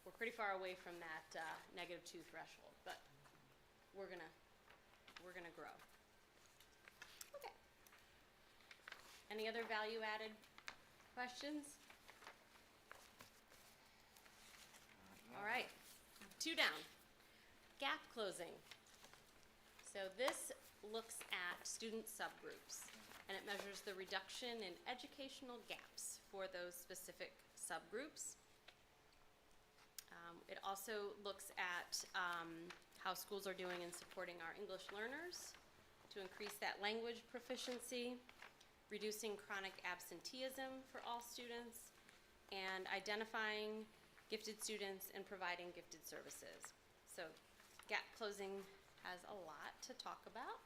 Speaker 8: We're pretty far away from that -2 threshold, but we're gonna grow. Okay. Any other value-added questions? All right, 2 down. Gap closing. So this looks at student subgroups, and it measures the reduction in educational gaps for those specific subgroups. It also looks at how schools are doing in supporting our English learners to increase that language proficiency, reducing chronic absenteeism for all students, and identifying gifted students and providing gifted services. So gap closing has a lot to talk about.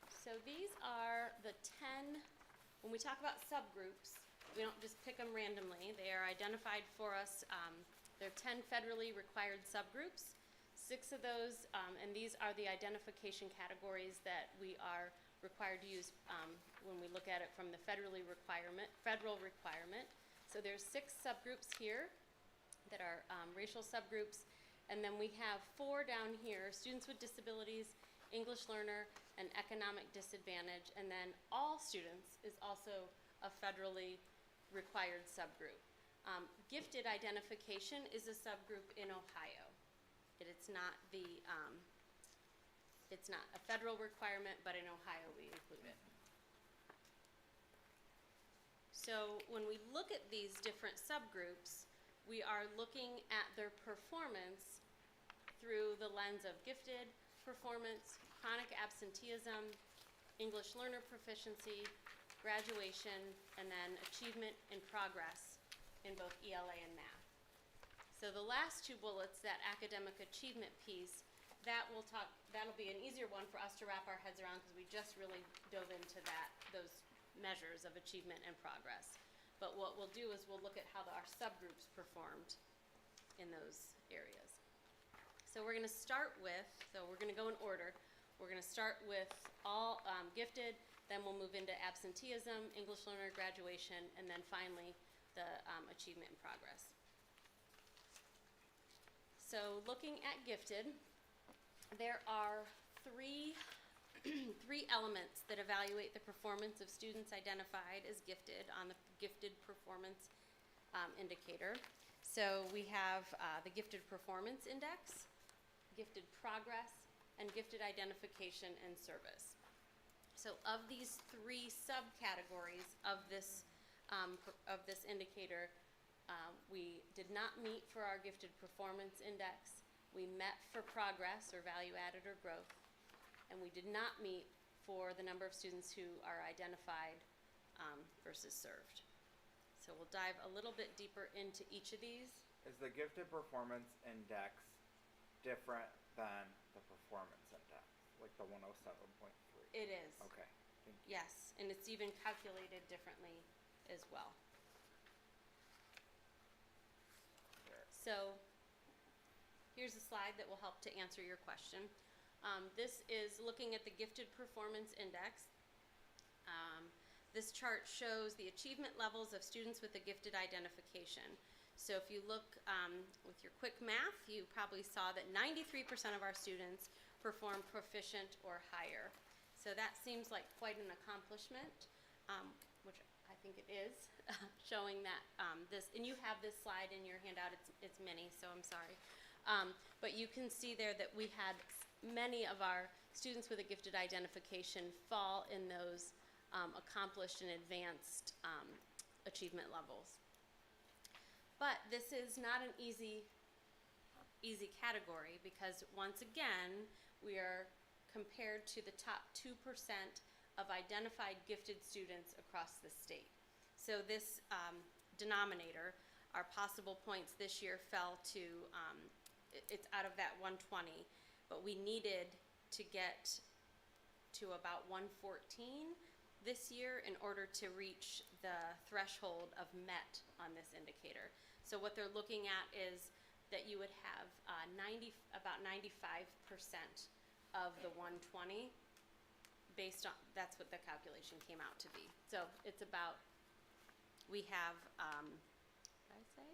Speaker 8: So these are the 10, when we talk about subgroups, we don't just pick them randomly. They are identified for us. There are 10 federally required subgroups. 6 of those, and these are the identification categories that we are required to use when we look at it from the federal requirement. So there's 6 subgroups here that are racial subgroups, and then we have 4 down here: students with disabilities, English learner, and economic disadvantage, and then all students is also a federally required subgroup. Gifted identification is a subgroup in Ohio. It's not a federal requirement, but in Ohio we include it. So when we look at these different subgroups, we are looking at their performance through the lens of gifted performance, chronic absenteeism, English learner proficiency, graduation, and then achievement and progress in both ELA and math. So the last 2 bullets, that academic achievement piece, that'll be an easier one for us to wrap our heads around because we just really dove into those measures of achievement and progress. But what we'll do is we'll look at how our subgroups performed in those areas. So we're going to start with, we're going to go in order. We're going to start with all gifted, then we'll move into absenteeism, English learner, graduation, and then finally the achievement and progress. So looking at gifted, there are 3 elements that evaluate the performance of students identified as gifted on the gifted performance indicator. So we have the gifted performance index, gifted progress, and gifted identification and service. So of these 3 subcategories of this indicator, we did not meet for our gifted performance index. We met for progress or value added or growth, and we did not meet for the number of students who are identified versus served. So we'll dive a little bit deeper into each of these.
Speaker 1: Is the gifted performance index different than the performance index, like the 107.3?
Speaker 8: It is.
Speaker 1: Okay, thank you.
Speaker 8: Yes, and it's even calculated differently as well. So here's a slide that will help to answer your question. This is looking at the gifted performance index. This chart shows the achievement levels of students with a gifted identification. So if you look with your quick math, you probably saw that 93% of our students perform proficient or higher. So that seems like quite an accomplishment, which I think it is, showing that and you have this slide in your handout, it's many, so I'm sorry. But you can see there that we had many of our students with a gifted identification fall in those accomplished and advanced achievement levels. But this is not an easy category because once again, we are compared to the top 2% of identified gifted students across the state. So this denominator, our possible points this year fell to, it's out of that 120, but we needed to get to about 114 this year in order to reach the threshold of met on this indicator. So what they're looking at is that you would have about 95% of the 120 based on, that's what the calculation came out to be. So it's about, we have, what did I say?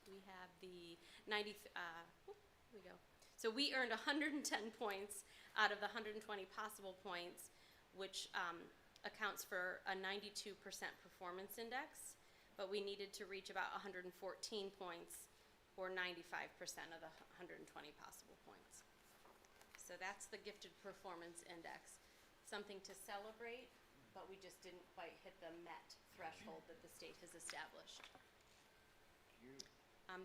Speaker 8: We have the 90, here we go. So we earned 110 points out of the 120 possible points, which accounts for a 92% performance index, but we needed to reach about 114 points, or 95% of the 120 possible points. So that's the gifted performance index. Something to celebrate, but we just didn't quite hit the MET threshold that the state has established.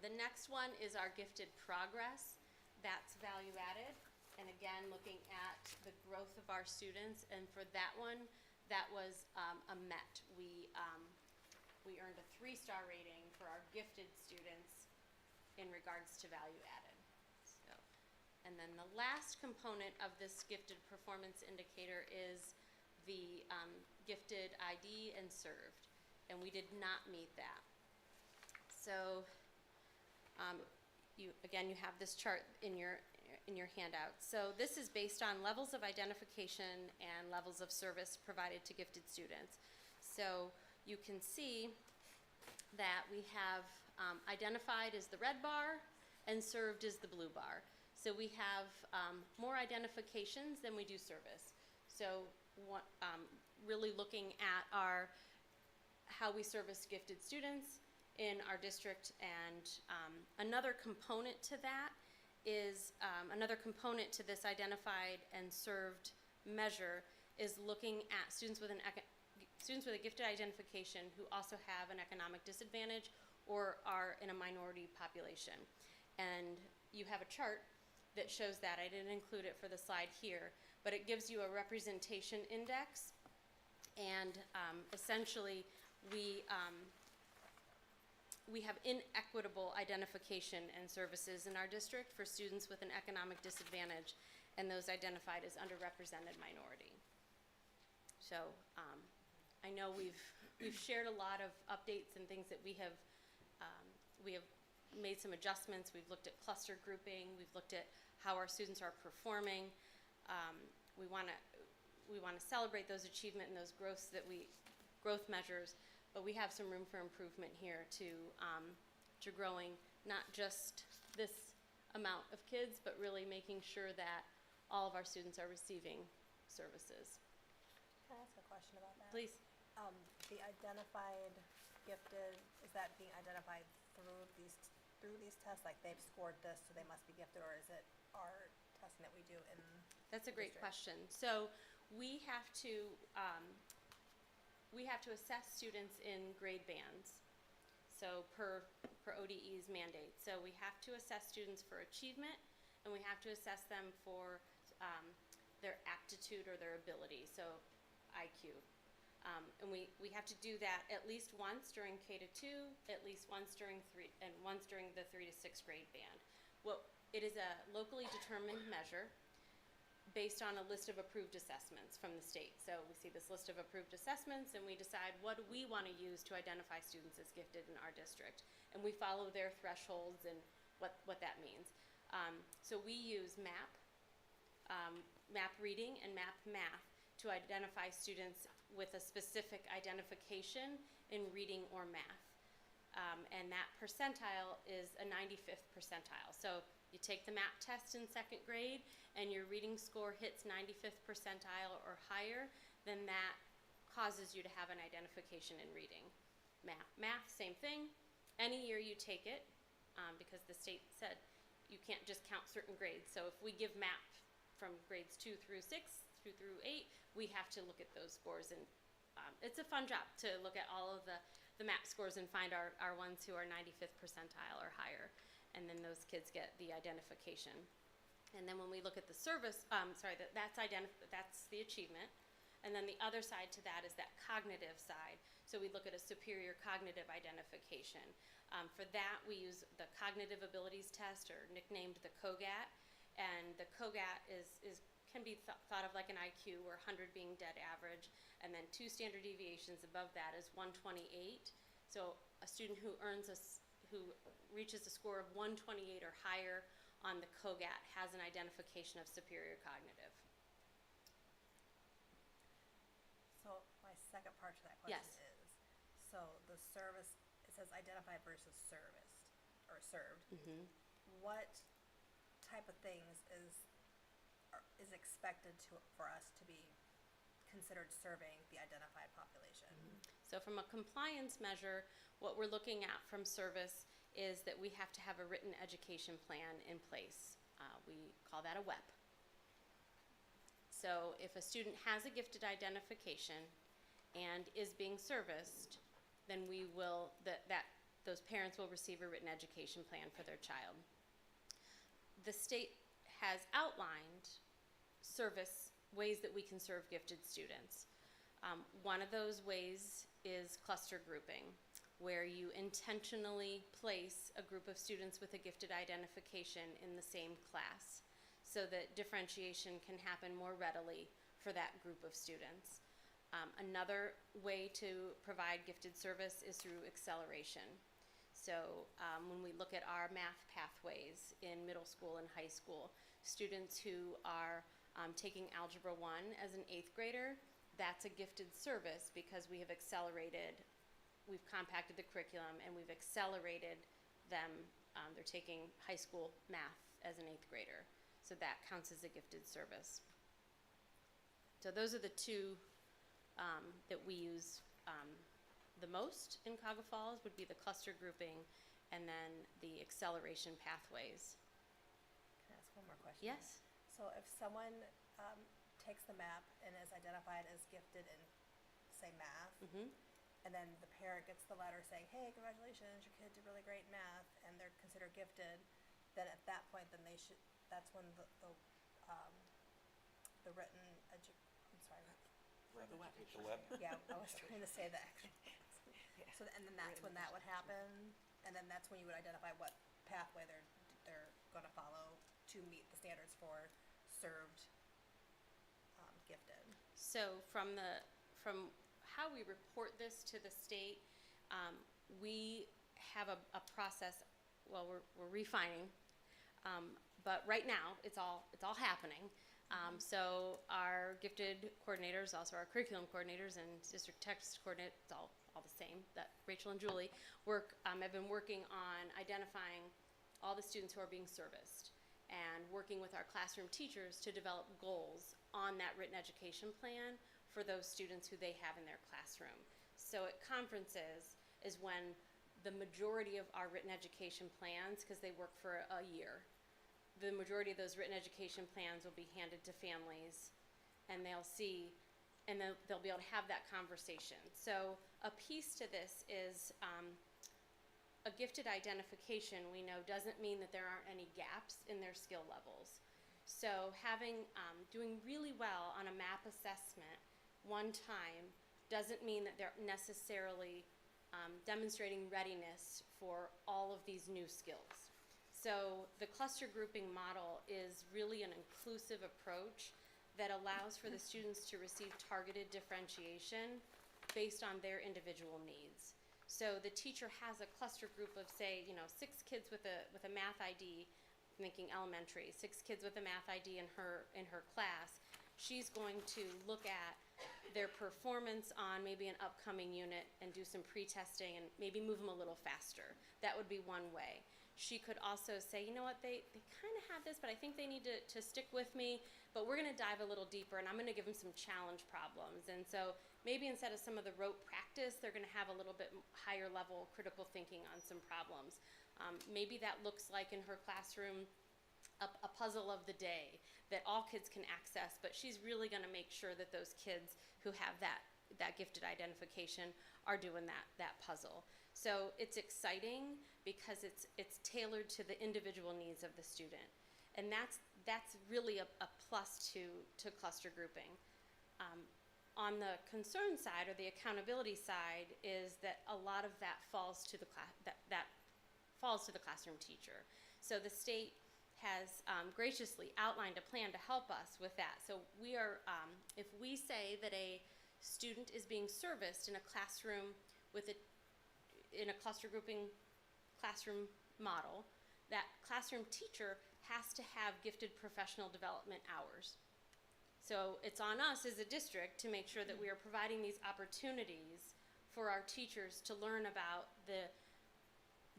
Speaker 8: The next one is our gifted progress. That's value added. And again, looking at the growth of our students, and for that one, that was a MET. We earned a 3-star rating for our gifted students in regards to value added. So, and then the last component of this gifted performance indicator is the gifted ID and served, and we did not meet that. So, you have this chart in your handout. So this is based on levels of identification and levels of service provided to gifted students. So you can see that we have identified as the red bar and served as the blue bar. So we have more identifications than we do service. So really looking at how we service gifted students in our district, and another component to that is another component to this identified and served measure is looking at students with a gifted identification who also have an economic disadvantage or are in a minority population. And you have a chart that shows that. I didn't include it for the slide here, but it gives you a representation index, and essentially we have inequitable identification and services in our district for students with an economic disadvantage and those identified as underrepresented minority. So I know we've shared a lot of updates and things that we have made some adjustments. We've looked at cluster grouping. We've looked at how our students are performing. We want to celebrate those achievement and those growth measures. But we have some room for improvement here to growing not just this amount of kids, but really making sure that all of our students are receiving services.
Speaker 10: Can I ask a question about that?
Speaker 8: Please.
Speaker 10: The identified gifted, is that being identified through these tests? Like they've scored this, so they must be gifted, or is it our testing that we do in?
Speaker 8: That's a great question. So we have to assess students in grade bands, so per ODE's mandate. So we have to assess students for achievement, and we have to assess them for their aptitude or their ability, so IQ. And we have to do that at least once during K-2, at least once during 3, and once during the 3 to 6 grade band. It is a locally determined measure based on a list of approved assessments from the state. So we see this list of approved assessments, and we decide what do we want to use to identify students as gifted in our district. And we follow their thresholds and what that means. So we use MAP reading and MAP math to identify students with a specific identification in reading or math. And that percentile is a 95th percentile. So you take the MAP test in 2nd grade and your reading score hits 95th percentile or higher, then that causes you to have an identification in reading. Math, same thing. Any year you take it, because the state said you can't just count certain grades. So if we give MAP from grades 2 through 6, 2 through 8, we have to look at those scores, and it's a fun job to look at all of the MAP scores and find our ones who are 95th percentile or higher, and then those kids get the identification. And then when we look at the service, that's the achievement, and then the other side to that is that cognitive side. So we look at a superior cognitive identification. For that, we use the cognitive abilities test, or nicknamed the COGAT, and the COGAT is can be thought of like an IQ, where 100 being dead average, and then 2 standard deviations above that is 128. So a student who who reaches a score of 128 or higher on the COGAT has an identification of superior cognitive.
Speaker 10: So my second part to that question
Speaker 8: Yes.
Speaker 10: is, so the service, it says identified versus serviced, or served. What type of things is expected for us to be considered serving the identified population?
Speaker 8: So from a compliance measure, what we're looking at from service is that we have to have a written education plan in place. We call that a WEP. So if a student has a gifted identification and is being serviced, then those parents will receive a written education plan for their child. The state has outlined ways that we can serve gifted students. One of those ways is cluster grouping, where you intentionally place a group of students with a gifted identification in the same class so that differentiation can happen more readily for that group of students. Another way to provide gifted service is through acceleration. So when we look at our math pathways in middle school and high school, students who are taking Algebra 1 as an 8th grader, that's a gifted service because we've compacted the curriculum and we've accelerated them. They're taking high school math as an 8th grader. So that counts as a gifted service. So those are the two that we use the most in Cuyahoga Falls, would be the cluster grouping and then the acceleration pathways.
Speaker 10: Can I ask one more question?
Speaker 8: Yes?
Speaker 10: So if someone takes the map and is identified as gifted in, say, math, and then the parent gets the letter saying, hey, congratulations, your kid did really great in math, and they're considered gifted, then at that point, then that's when the written I'm sorry.
Speaker 11: The web.
Speaker 10: Yeah, I was trying to say the actual. So, and then that's when that would happen, and then that's when you would identify what pathway they're gonna follow to meet the standards for served gifted.
Speaker 8: So from how we report this to the state, we have a process. Well, we're refining, but right now it's all happening. So our gifted coordinators, also our curriculum coordinators and district text coordinators, it's all the same, that Rachel and Julie have been working on identifying all the students who are being serviced and working with our classroom teachers to develop goals on that written education plan for those students who they have in their classroom. So at conferences is when the majority of our written education plans, because they work for a year, the majority of those written education plans will be handed to families, and they'll see, and then they'll be able to have that conversation. So a piece to this is a gifted identification, we know, doesn't mean that there aren't any gaps in their skill levels. So doing really well on a MAP assessment one time doesn't mean that they're necessarily demonstrating readiness for all of these new skills. So the cluster grouping model is really an inclusive approach that allows for the students to receive targeted differentiation based on their individual needs. So the teacher has a cluster group of, say, 6 kids with a math ID, thinking elementary, 6 kids with a math ID in her class. She's going to look at their performance on maybe an upcoming unit and do some pre-testing and maybe move them a little faster. That would be one way. She could also say, you know what, they kind of have this, but I think they need to stick with me, but we're going to dive a little deeper, and I'm going to give them some challenge problems. And so maybe instead of some of the rote practice, they're going to have a little bit higher level critical thinking on some problems. Maybe that looks like in her classroom a puzzle of the day that all kids can access, but she's really going to make sure that those kids who have that gifted identification are doing that puzzle. So it's exciting because it's tailored to the individual needs of the student, and that's really a plus to cluster grouping. On the concern side or the accountability side is that a lot of that falls to the classroom teacher. So the state has graciously outlined a plan to help us with that. So we are, if we say that a student is being serviced in a classroom in a cluster grouping classroom model, that classroom teacher has to have gifted professional development hours. So it's on us as a district to make sure that we are providing these opportunities for our teachers to learn about the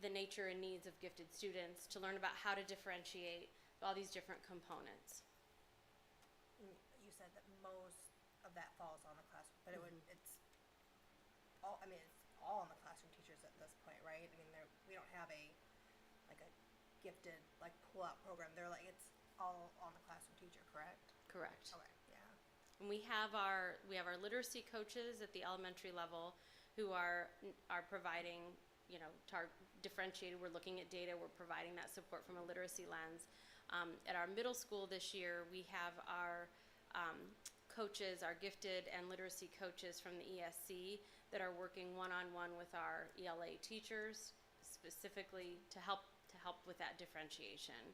Speaker 8: nature and needs of gifted students, to learn about how to differentiate all these different components.
Speaker 10: You said that most of that falls on the classroom, but it's all, I mean, it's all on the classroom teachers at this point, right? I mean, we don't have a gifted, pull-out program. It's all on the classroom teacher, correct?
Speaker 8: Correct.
Speaker 10: Okay, yeah.
Speaker 8: And we have our literacy coaches at the elementary level who are providing, differentiated. We're looking at data. We're providing that support from a literacy lens. At our middle school this year, we have our coaches, our gifted and literacy coaches from the ESC that are working one-on-one with our ELA teachers, specifically to help with that differentiation.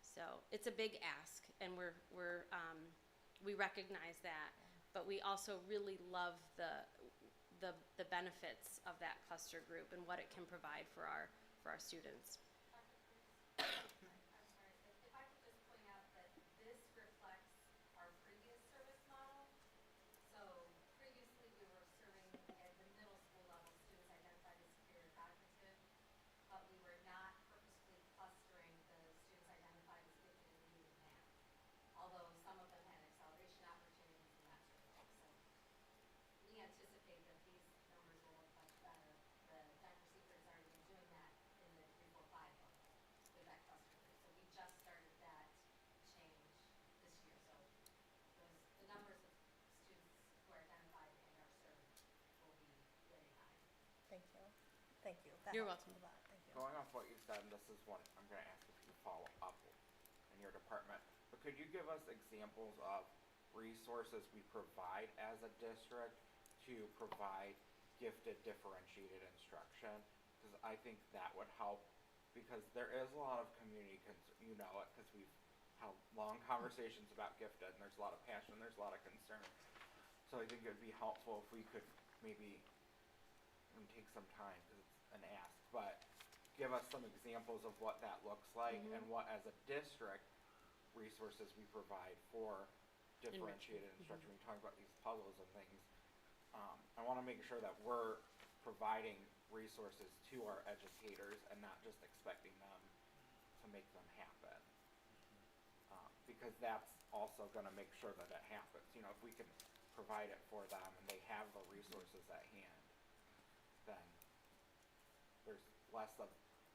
Speaker 8: So it's a big ask, and we recognize that, but we also really love the benefits of that cluster group and what it can provide for our students.
Speaker 12: I'm sorry, if I could just point out that this reflects our previous service model. So previously we were serving at the middle school level students identified as superior cognitive, but we were not purposefully clustering the students identified as gifted and needed math. Although some of them had acceleration opportunities and that sort of thing. So we anticipate that these numbers will look much better. Dr. Seifert has already been doing that in the 3, 4, 5 level with that cluster group. So we just started that change this year. So the numbers of students who are identified and are served will be very high.
Speaker 10: Thank you. Thank you. That
Speaker 8: You're
Speaker 10: helps
Speaker 8: welcome.
Speaker 10: a lot. Thank you.
Speaker 1: Going off what you said, and this is one I'm going to ask if you follow up in your department, but could you give us examples of resources we provide as a district to provide gifted differentiated instruction? Because I think that would help, because there is a lot of community concern, because we've had long conversations about gifted, and there's a lot of passion, there's a lot of concern. So I think it would be helpful if we could maybe take some time, because it's an ask, but give us some examples of what that looks like and what, as a district, resources we provide for differentiated instruction. We talk about these puzzles and things. I want to make sure that we're providing resources to our educators and not just expecting them to make them happen. Because that's also going to make sure that it happens. If we can provide it for them and they have the resources at hand, then there's less of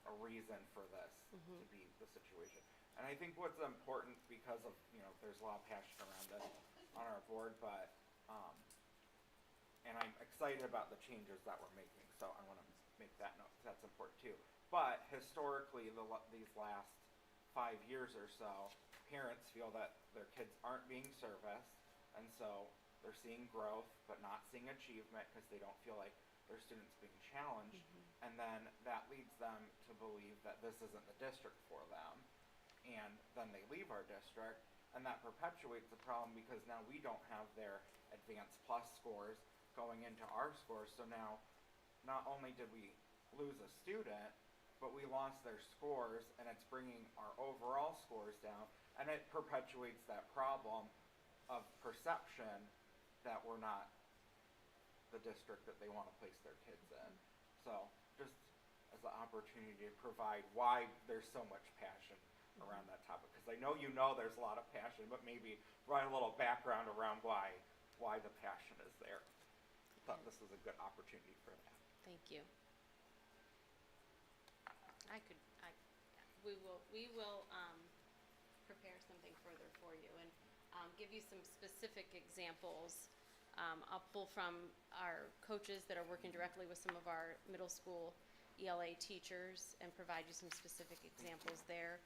Speaker 1: a reason for this to be the situation. And I think what's important, because of, there's a lot of passion around this on our board, but, and I'm excited about the changes that we're making, so I want to make that note, 'cause that's important too. But historically, these last 5 years or so, parents feel that their kids aren't being serviced, and so they're seeing growth, but not seeing achievement, because they don't feel like their students being challenged, and then that leads them to believe that this isn't the district for them, and then they leave our district, and that perpetuates the problem, because now we don't have their advanced plus scores going into our scores. So now, not only did we lose a student, but we lost their scores, and it's bringing our overall scores down, and it perpetuates that problem of perception that we're not the district that they want to place their kids in. So just as an opportunity to provide why there's so much passion around that topic, because I know there's a lot of passion, but maybe provide a little background around why the passion is there. Thought this was a good opportunity for that.
Speaker 8: Thank you. We will prepare something further for you and give you some specific examples. I'll pull from our coaches that are working directly with some of our middle school ELA teachers and provide you some specific examples there.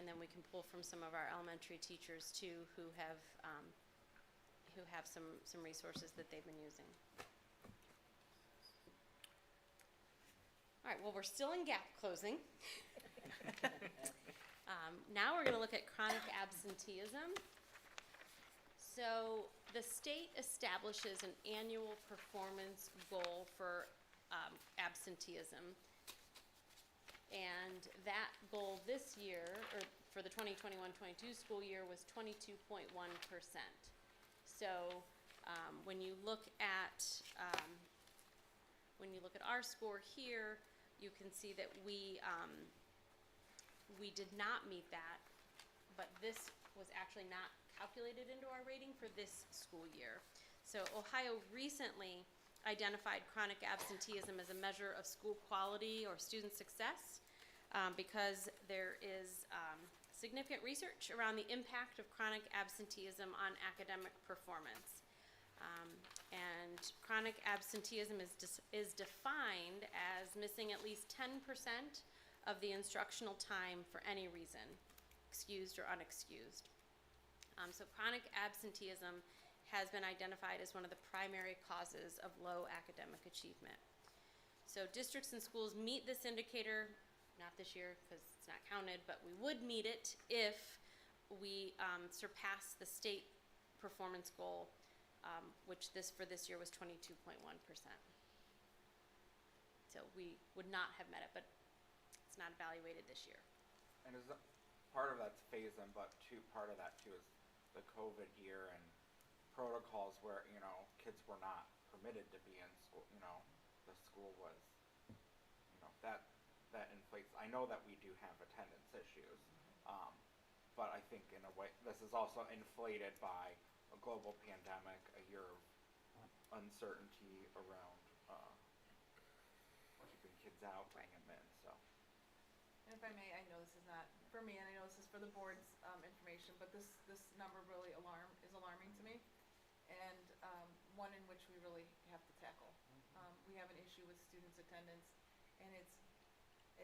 Speaker 8: And then we can pull from some of our elementary teachers too, who have some resources that they've been using. All right, well, we're still in gap closing. Now we're going to look at chronic absenteeism. So the state establishes an annual performance goal for absenteeism. And that goal this year, or for the 2021-22 school year, was 22.1%. So when you look at our score here, you can see that we did not meet that, but this was actually not calculated into our rating for this school year. So Ohio recently identified chronic absenteeism as a measure of school quality or student success because there is significant research around the impact of chronic absenteeism on academic performance. And chronic absenteeism is defined as missing at least 10% of the instructional time for any reason, excused or unexcused. So chronic absenteeism has been identified as one of the primary causes of low academic achievement. So districts and schools meet this indicator, not this year because it's not counted, but we would meet it if we surpass the state performance goal, which for this year was 22.1%. So we would not have met it, but it's not evaluated this year.
Speaker 1: And is that, part of that's phase-in, but part of that too is the COVID year and protocols where, kids were not permitted to be in school, the school was, that inflates. I know that we do have attendance issues, but I think in a way, this is also inflated by a global pandemic, a year of uncertainty around, keeping kids out, bringing them in, so.
Speaker 5: And if I may, I know this is not for me, and I know this is for the board's information, but this number really is alarming to me, and one in which we really have to tackle. We have an issue with students' attendance, and it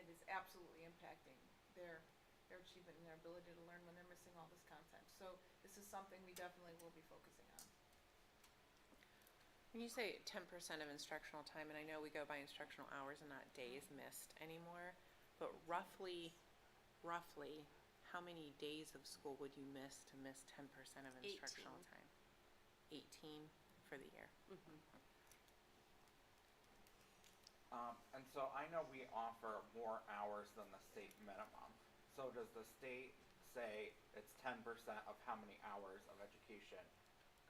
Speaker 5: is absolutely impacting their achievement and their ability to learn when they're missing all this content. So this is something we definitely will be focusing on.
Speaker 9: When you say 10% of instructional time, and I know we go by instructional hours and not days missed anymore, but roughly, how many days of school would you miss to miss 10% of instructional
Speaker 8: 18.
Speaker 9: time? 18 for the year.
Speaker 8: Mm-hmm.
Speaker 1: And so I know we offer more hours than the state minimum. So does the state say it's 10% of how many hours of education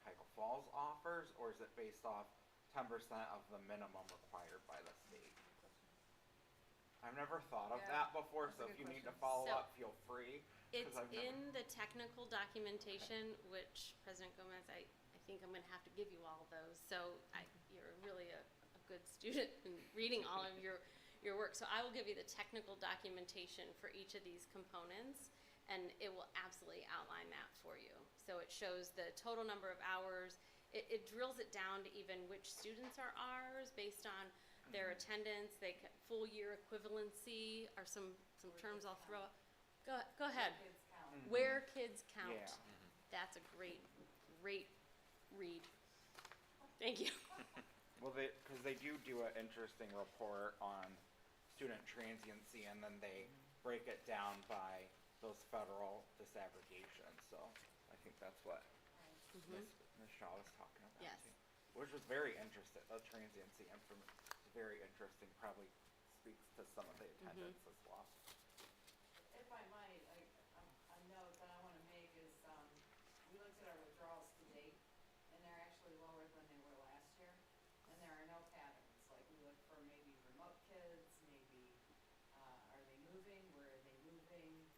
Speaker 1: Cuyahoga Falls offers, or is it based off 10% of the minimum required by the state? I've never thought of
Speaker 5: Yeah,
Speaker 1: that before,
Speaker 5: that's a
Speaker 1: so if
Speaker 5: good
Speaker 1: you need to
Speaker 5: question.
Speaker 1: follow
Speaker 8: So,
Speaker 1: up, feel free.
Speaker 8: It's
Speaker 1: I've never-
Speaker 8: in the technical documentation, which President Gomez, I think I'm going to have to give you all of those. So you're really a good student in reading all of your work. So I will give you the technical documentation for each of these components, and it will absolutely outline that for you. So it shows the total number of hours. It drills it down to even which students are ours based on their attendance. Full year equivalency are some terms I'll throw. Go ahead. Where kids count.
Speaker 1: Yeah.
Speaker 8: That's a great read. Thank you.
Speaker 1: Well, because they do an interesting report on student transiency, and then they break it down by those federal disaggregations. So I think that's what Ms. Shaw was talking about.
Speaker 8: Yes.
Speaker 1: Too. Which was very interesting. The transiency information is very interesting. Probably speaks to some of the attendance as well.
Speaker 13: If I might, a note that I want to make is, we looked at our withdrawals to date, and they're actually lower than they were last year, and there are no patterns. Like, we look for maybe remote kids, maybe, are they moving, where are they moving,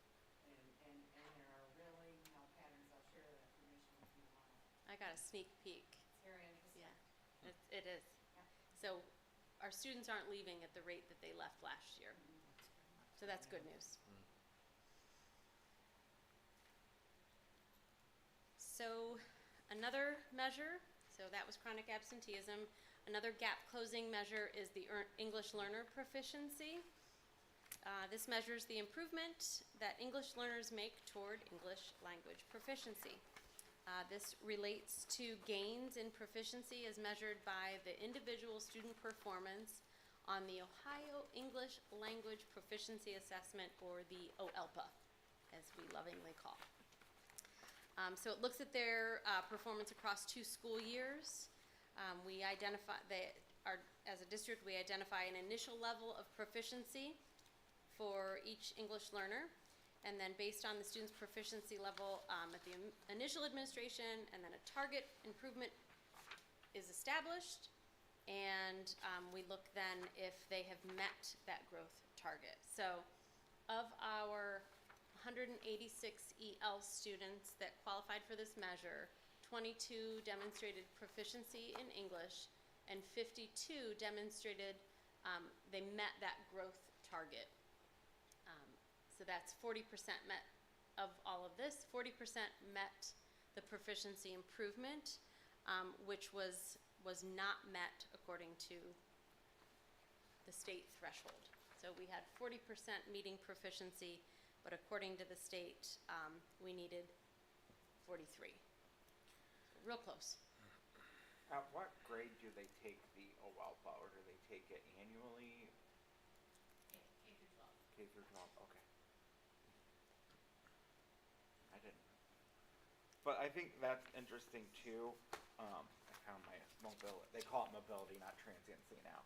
Speaker 13: and there are really no patterns. I'll share that information with you tomorrow.
Speaker 8: I got a sneak peek.
Speaker 13: It's very interesting.
Speaker 8: Yeah, it is. So our students aren't leaving at the rate that they left last year. So that's good news. So another measure, so that was chronic absenteeism. Another gap closing measure is the English learner proficiency. This measures the improvement that English learners make toward English language proficiency. This relates to gains in proficiency as measured by the individual student performance on the Ohio English Language Proficiency Assessment, or the OELPA, as we lovingly call. So it looks at their performance across 2 school years. We identify, as a district, we identify an initial level of proficiency for each English learner, and then based on the student's proficiency level at the initial administration, and then a target improvement is established, and we look then if they have met that growth target. So of our 186 EL students that qualified for this measure, 22 demonstrated proficiency in English, and 52 demonstrated they met that growth target. So that's 40% met of all of this. 40% met the proficiency improvement, which was not met according to the state threshold. So we had 40% meeting proficiency, but according to the state, we needed 43. So real close.
Speaker 1: At what grade do they take the OELPA, or do they take it annually?
Speaker 8: K through 12.
Speaker 1: K through 12, okay. I didn't. But I think that's interesting too. I found my mobility. They call it mobility, not transiency now.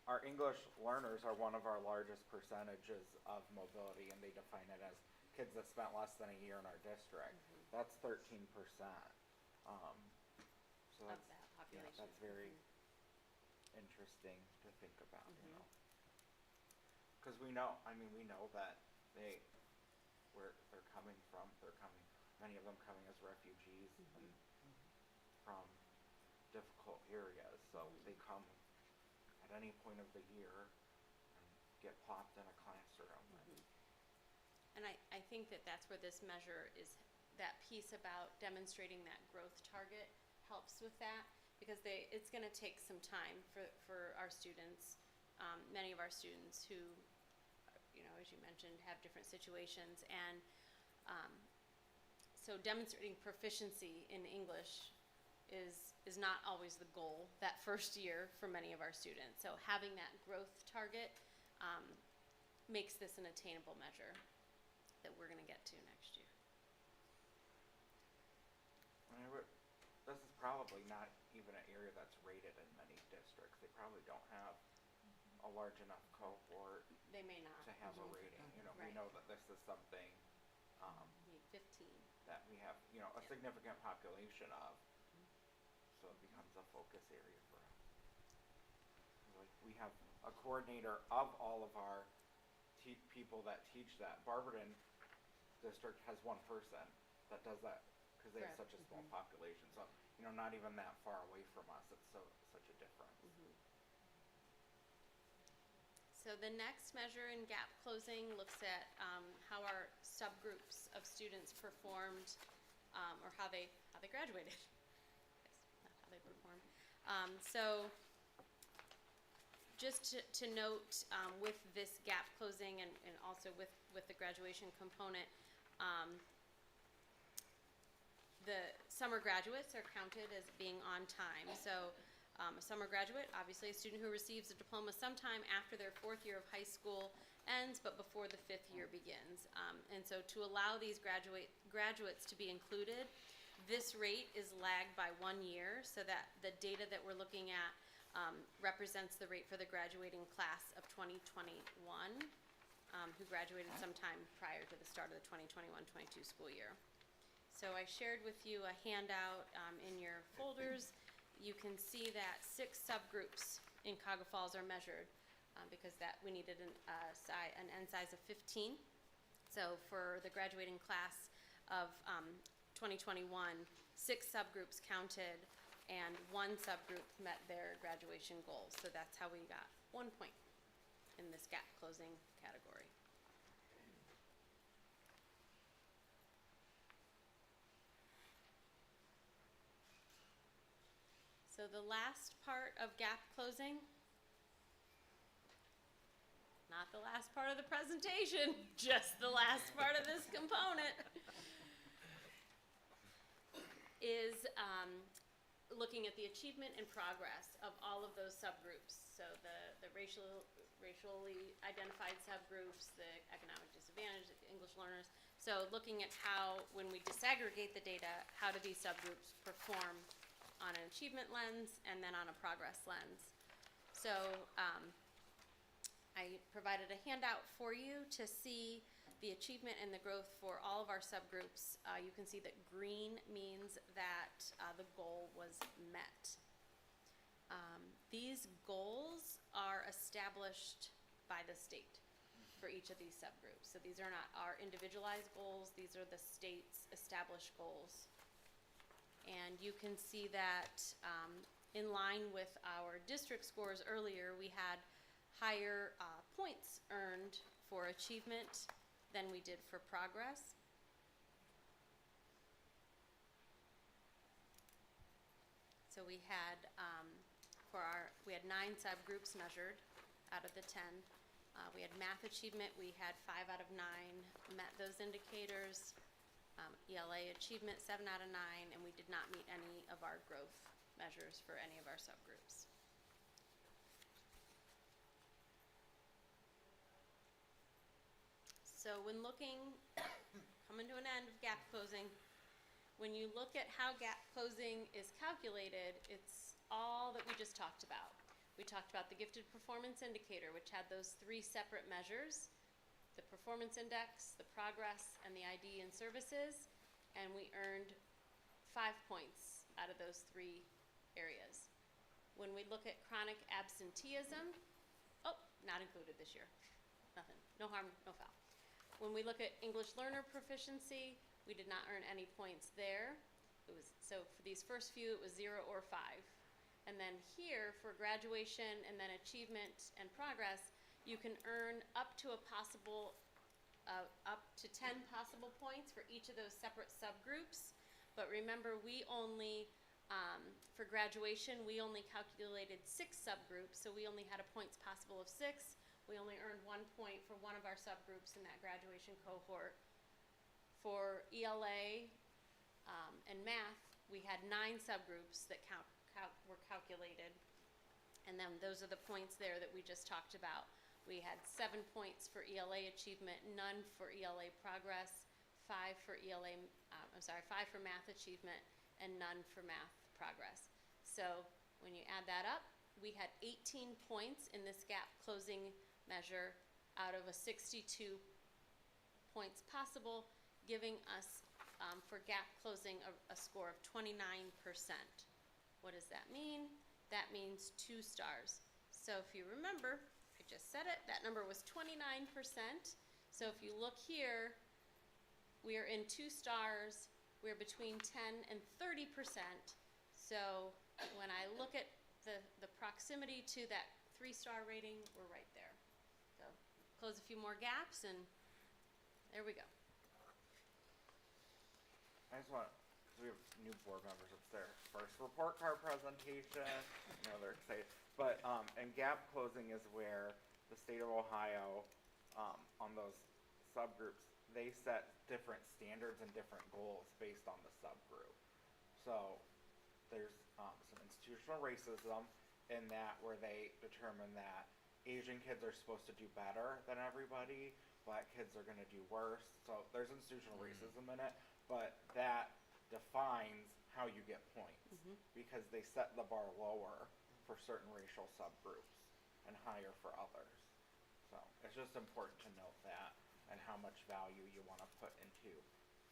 Speaker 1: Our English learners are one of our largest percentages of mobility, and they define it as kids that spent less than a year in our district. That's 13%. So
Speaker 8: Of
Speaker 1: that's,
Speaker 8: that
Speaker 1: yeah,
Speaker 8: population.
Speaker 1: that's very interesting to think about, you know. Because we know that where they're coming from, many of them coming as refugees and from difficult areas, so they come at any point of the year and get plopped in a classroom.
Speaker 8: And I think that that's where this measure is, that piece about demonstrating that growth target helps with that, because it's going to take some time for our students, many of our students who, you know, as you mentioned, have different situations, and so demonstrating proficiency in English is not always the goal that first year for many of our students. So having that growth target makes this an attainable measure that we're going to get to next year.
Speaker 1: This is probably not even an area that's rated in many districts. They probably don't have a large enough cohort
Speaker 8: They may not.
Speaker 1: to have a rating. You know, we
Speaker 8: Right.
Speaker 1: know that this is something
Speaker 8: We need 15.
Speaker 1: that we have, you know, a significant population of, so it becomes a focus area for us. Like, we have a coordinator of all of our people that teach that. Barberton district has one person that does that because they have
Speaker 8: Correct.
Speaker 1: such a small population. So, you know, not even that far away from us, it's such a difference.
Speaker 8: So the next measure in gap closing looks at how our subgroups of students performed, or how they graduated. Yes, not how they performed. So just to note, with this gap closing and also with the graduation component, the summer graduates are counted as being on time. So a summer graduate, obviously a student who receives a diploma sometime after their 4th year of high school ends, but before the 5th year begins. And so to allow these graduates to be included, this rate is lagged by 1 year, so that the data that we're looking at represents the rate for the graduating class of 2021, who graduated sometime prior to the start of the 2021-22 school year. So I shared with you a handout in your folders. You can see that 6 subgroups in Cuyahoga Falls are measured because we needed an N size of 15. So for the graduating class of 2021, 6 subgroups counted and 1 subgroup met their graduation goals. So that's how we got 1 point in this gap closing category. So the last part of gap closing, not the last part of the presentation, just the last part of this component, is looking at the achievement and progress of all of those subgroups. So the racially identified subgroups, the economic disadvantaged, the English learners. So looking at how, when we disaggregate the data, how do these subgroups perform on an achievement lens and then on a progress lens. So I provided a handout for you to see the achievement and the growth for all of our subgroups. You can see that green means that the goal was met. These goals are established by the state for each of these subgroups. So these are not our individualized goals, these are the state's established goals. And you can see that in line with our district scores earlier, we had higher points earned for achievement than we did for progress. So we had we had 9 subgroups measured out of the 10. We had math achievement, we had 5 out of 9 met those indicators. ELA achievement, 7 out of 9, and we did not meet any of our growth measures for any of our subgroups. So when coming to an end of gap closing, when you look at how gap closing is calculated, it's all that we just talked about. We talked about the gifted performance indicator, which had those 3 separate measures, the performance index, the progress, and the ID and services, and we earned 5 points out of those 3 areas. When we look at chronic absenteeism, not included this year. Nothing, no harm, no foul. When we look at English learner proficiency, we did not earn any points there. So for these first few, it was 0 or 5. And then here, for graduation and then achievement and progress, you can earn up to up to 10 possible points for each of those separate subgroups. But remember, we only, for graduation, we only calculated 6 subgroups, so we only had a points possible of 6. We only earned 1 point for one of our subgroups in that graduation cohort. For ELA and math, we had 9 subgroups that were calculated, and then those are the points there that we just talked about. We had 7 points for ELA achievement, none for ELA progress, 5 for 5 for math achievement, and none for math progress. So when you add that up, we had 18 points in this gap closing measure out of a 62 points possible, giving us for gap closing a score of 29%. What does that mean? That means 2 stars. So if you remember, I just said it, that number was 29%. So if you look here, we are in 2 stars, we're between 10 and 30%. So when I look at the proximity to that 3-star rating, we're right there. So close a few more gaps, and there we go.
Speaker 1: I just want, because we have new board members upstairs. First report card presentation, I know they're excited. But, and gap closing is where the state of Ohio, on those subgroups, they set different standards and different goals based on the subgroup. So there's some institutional racism in that, where they determine that Asian kids are supposed to do better than everybody, Black kids are going to do worse. So there's institutional racism in it, but that defines how you get points, because they set the bar lower for certain racial subgroups and higher for others. So it's just important to note that, and how much value you want to put into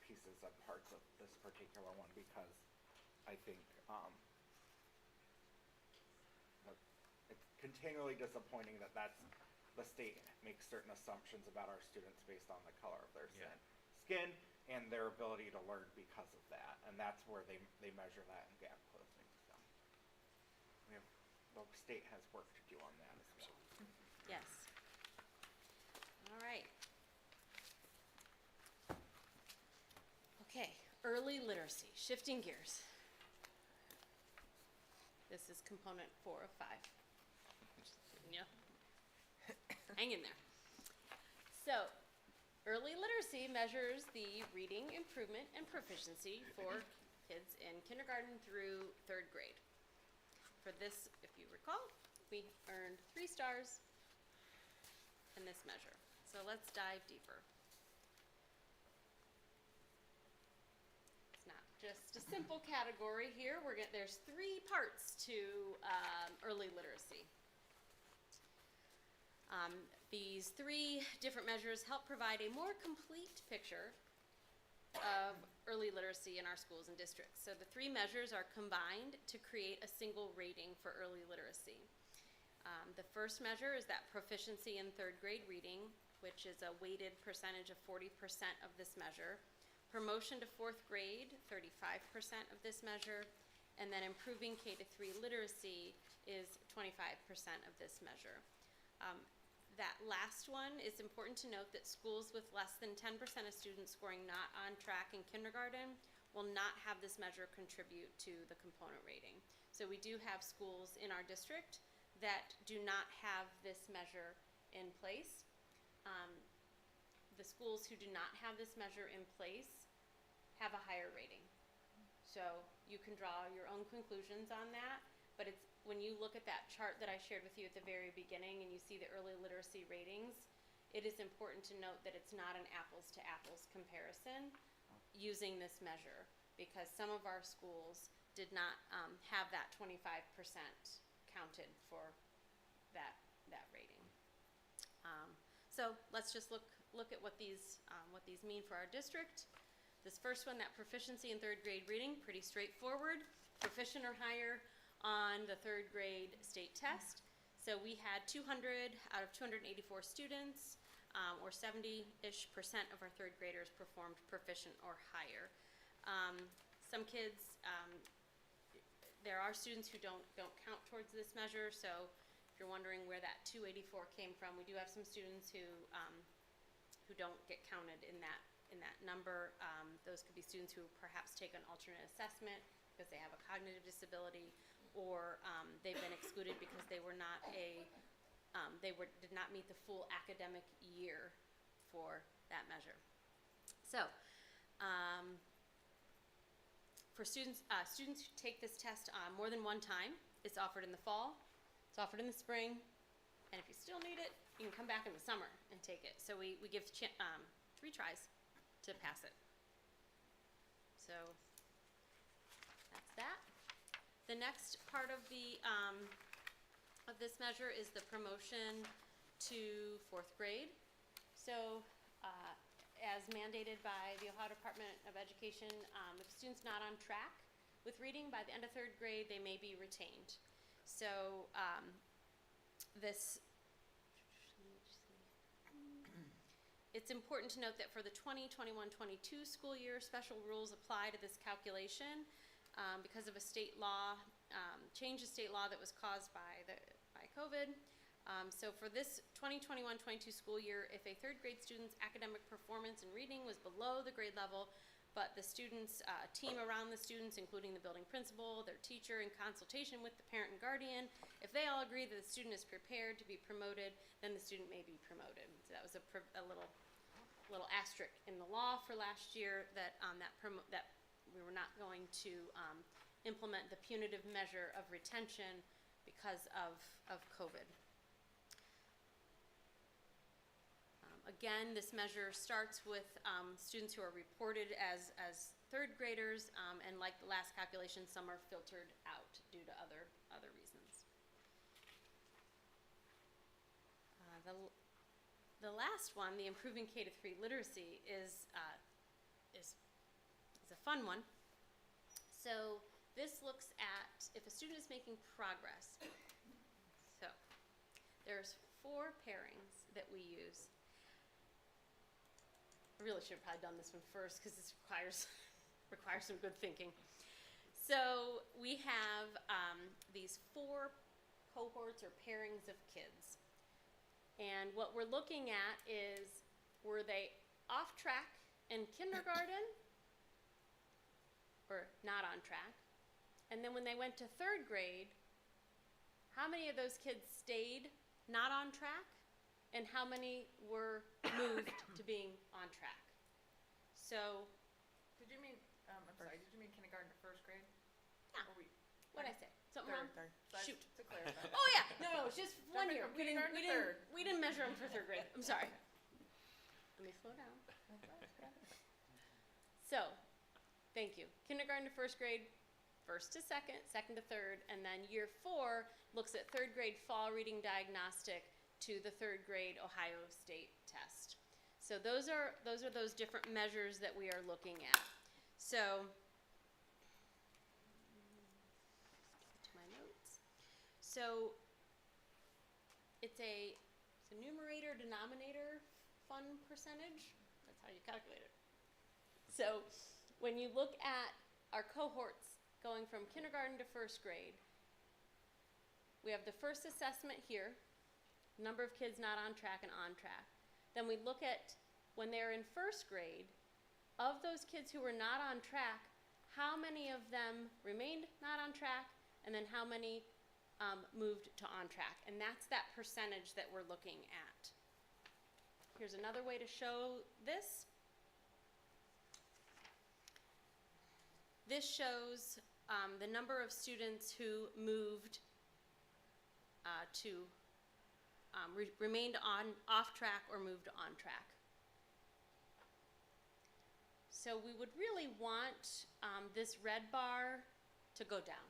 Speaker 1: pieces and parts of this particular one, because I think it's continually disappointing that the state makes certain assumptions about our students based on the color of their skin and their ability to learn because of that, and that's where they measure that in gap closing. So the state has work to do on that as well.
Speaker 8: Yes. All right. Okay, early literacy, shifting gears. This is component 4 of 5. Yeah. Hang in there. So, early literacy measures the reading improvement and proficiency for kids in kindergarten through 3rd grade. For this, if you recall, we earned 3 stars in this measure. So let's dive deeper. It's not just a simple category here. There's 3 parts to early literacy. These 3 different measures help provide a more complete picture of early literacy in our schools and districts. So the 3 measures are combined to create a single rating for early literacy. The first measure is that proficiency in 3rd grade reading, which is a weighted percentage of 40% of this measure. Promotion to 4th grade, 35% of this measure. And then improving K-3 literacy is 25% of this measure. That last one, it's important to note that schools with less than 10% of students scoring not on track in kindergarten will not have this measure contribute to the component rating. So we do have schools in our district that do not have this measure in place. The schools who do not have this measure in place have a higher rating. So you can draw your own conclusions on that, but it's when you look at that chart that I shared with you at the very beginning and you see the early literacy ratings, it is important to note that it's not an apples to apples comparison using this measure, because some of our schools did not have that 25% counted for that rating. So let's just look at what these mean for our district. This first one, that proficiency in 3rd grade reading, pretty straightforward. Proficient or higher on the 3rd grade state test. So we had 200 out of 284 students, or 70-ish% of our 3rd graders performed proficient or higher. Some kids, there are students who don't count towards this measure, so if you're wondering where that 284 came from, we do have some students who don't get counted in that number. Those could be students who perhaps take an alternate assessment because they have a cognitive disability, or they've been excluded because they were not did not meet the full academic year for that measure. So, for students who take this test more than one time, it's offered in the fall, it's offered in the spring, and if you still need it, you can come back in the summer and take it. So we give 3 tries to pass it. So that's that. The next part of this measure is the promotion to 4th grade. So as mandated by the Ohio Department of Education, if a student's not on track with reading by the end of 3rd grade, they may be retained. So it's important to note that for the 2021-22 school year, special rules apply to this calculation because of a state law, change of state law that was caused by COVID. So for this 2021-22 school year, if a 3rd grade student's academic performance in reading was below the grade level, but the student's team around the students, including the building principal, their teacher, in consultation with the parent and guardian, if they all agree that the student is prepared to be promoted, then the student may be promoted. So that was a little asterisk in the law for last year that that we were not going to implement the punitive measure of retention because of COVID. Again, this measure starts with students who are reported as 3rd graders, and like the last calculation, some are filtered out due to other reasons. The last one, the improving K-3 literacy, is a fun one. So this looks at if a student is making progress. So there's 4 pairings that we use. I really should have probably done this one first because this requires some good thinking. So we have these 4 cohorts or pairings of kids. And what we're looking at is, were they off track in kindergarten or not on track? And then when they went to 3rd grade, how many of those kids stayed not on track? And how many were moved to being on track? So,
Speaker 1: Did you mean kindergarten to
Speaker 8: What'd I say? Something wrong?
Speaker 9: Third.
Speaker 8: Shoot.
Speaker 9: To clarify.
Speaker 8: Oh yeah, no, it's just one
Speaker 9: Jumping
Speaker 8: year.
Speaker 9: from kindergarten to third.
Speaker 8: We didn't measure them for third grade. I'm sorry. Let me slow down. So, thank you. Kindergarten to first grade, first to second, second to third, and then year 4 looks at third grade fall reading diagnostic to the third grade Ohio State test. So those are those different measures that we are looking at. So, to my notes. So it's a numerator denominator fun percentage. That's how you calculate it. So when you look at our cohorts going from kindergarten to first grade, we have the first assessment here, number of kids not on track and on track. Then we look at when they're in first grade, of those kids who were not on track, how many of them remained not on track, and then how many moved to on track. And that's that percentage that we're looking at. Here's another way to show this. This shows the number of students who moved remained off track or moved on track. So we would really want this red bar to go down.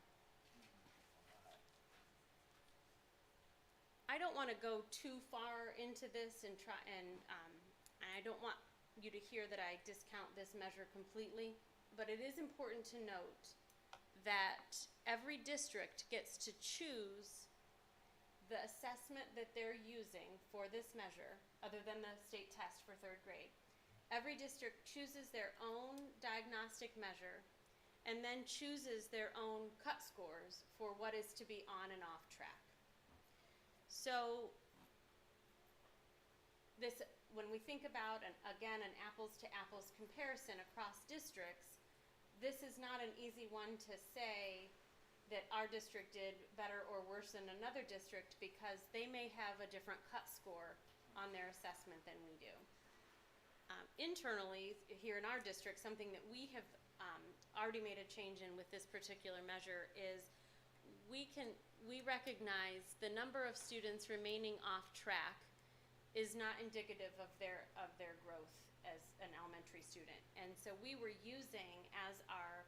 Speaker 8: I don't want to go too far into this and I don't want you to hear that I discount this measure completely, but it is important to note that every district gets to choose the assessment that they're using for this measure, other than the state test for third grade. Every district chooses their own diagnostic measure and then chooses their own cut scores for what is to be on and off track. So this, when we think about, an apples to apples comparison across districts, this is not an easy one to say that our district did better or worse than another district because they may have a different cut score on their assessment than we do. Internally, here in our district, something that we have already made a change in with this particular measure is we recognize the number of students remaining off track is not indicative of their growth as an elementary student. And so we were using, as our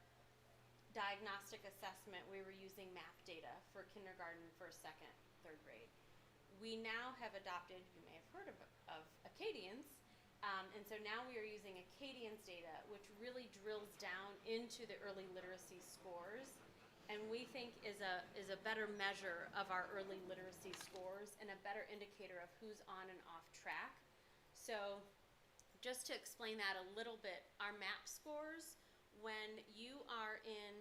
Speaker 8: diagnostic assessment, we were using MAP data for kindergarten, first, second, third grade. We now have adopted, you may have heard of Acadians, and so now we are using Acadians data, which really drills down into the early literacy scores, and we think is a better measure of our early literacy scores and a better indicator of who's on and off track. So just to explain that a little bit, our MAP scores, when you are in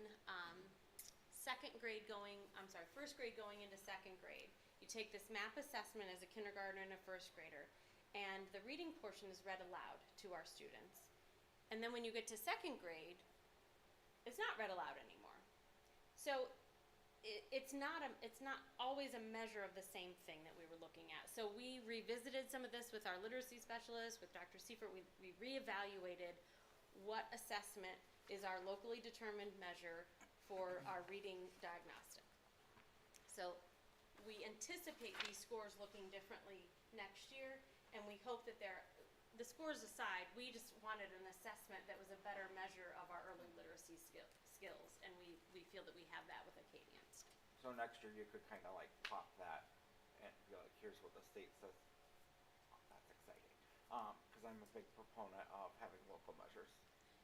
Speaker 8: first grade going into second grade, you take this MAP assessment as a kindergartner and a first grader, and the reading portion is read aloud to our students. And then when you get to second grade, it's not read aloud anymore. So it's not always a measure of the same thing that we were looking at. So we revisited some of this with our literacy specialist, with Dr. Seifert. We reevaluated what assessment is our locally determined measure for our reading diagnostic. So we anticipate these scores looking differently next year, and we hope that the scores aside, we just wanted an assessment that was a better measure of our early literacy skills, and we feel that we have that with Acadians.
Speaker 1: So next year you could kind of like pop that and be like, here's what the state says. Oh, that's exciting. Because I'm a big proponent of having local measures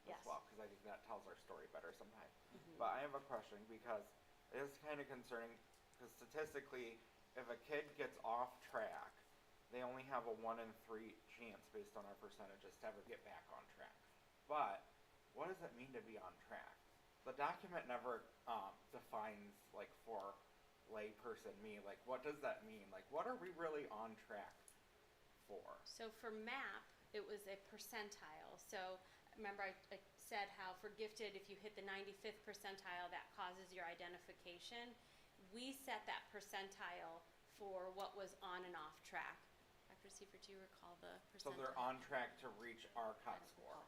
Speaker 1: as well, because I think that tells our story better sometimes. But I have a question, because it is kind of concerning, because statistically, if a kid gets off track, they only have a 1 in 3 chance based on our percentages to ever get back on track. But what does it mean to be on track? The document never defines, like, for layperson me, like, what does that mean? Like, what are we really on track for?
Speaker 8: So for MAP, it was a percentile. So remember I said how for gifted, if you hit the 95th percentile, that causes your identification. We set that percentile for what was on and off track. Dr. Seifert, do you recall the percentile?
Speaker 1: So they're on track to reach our cut score.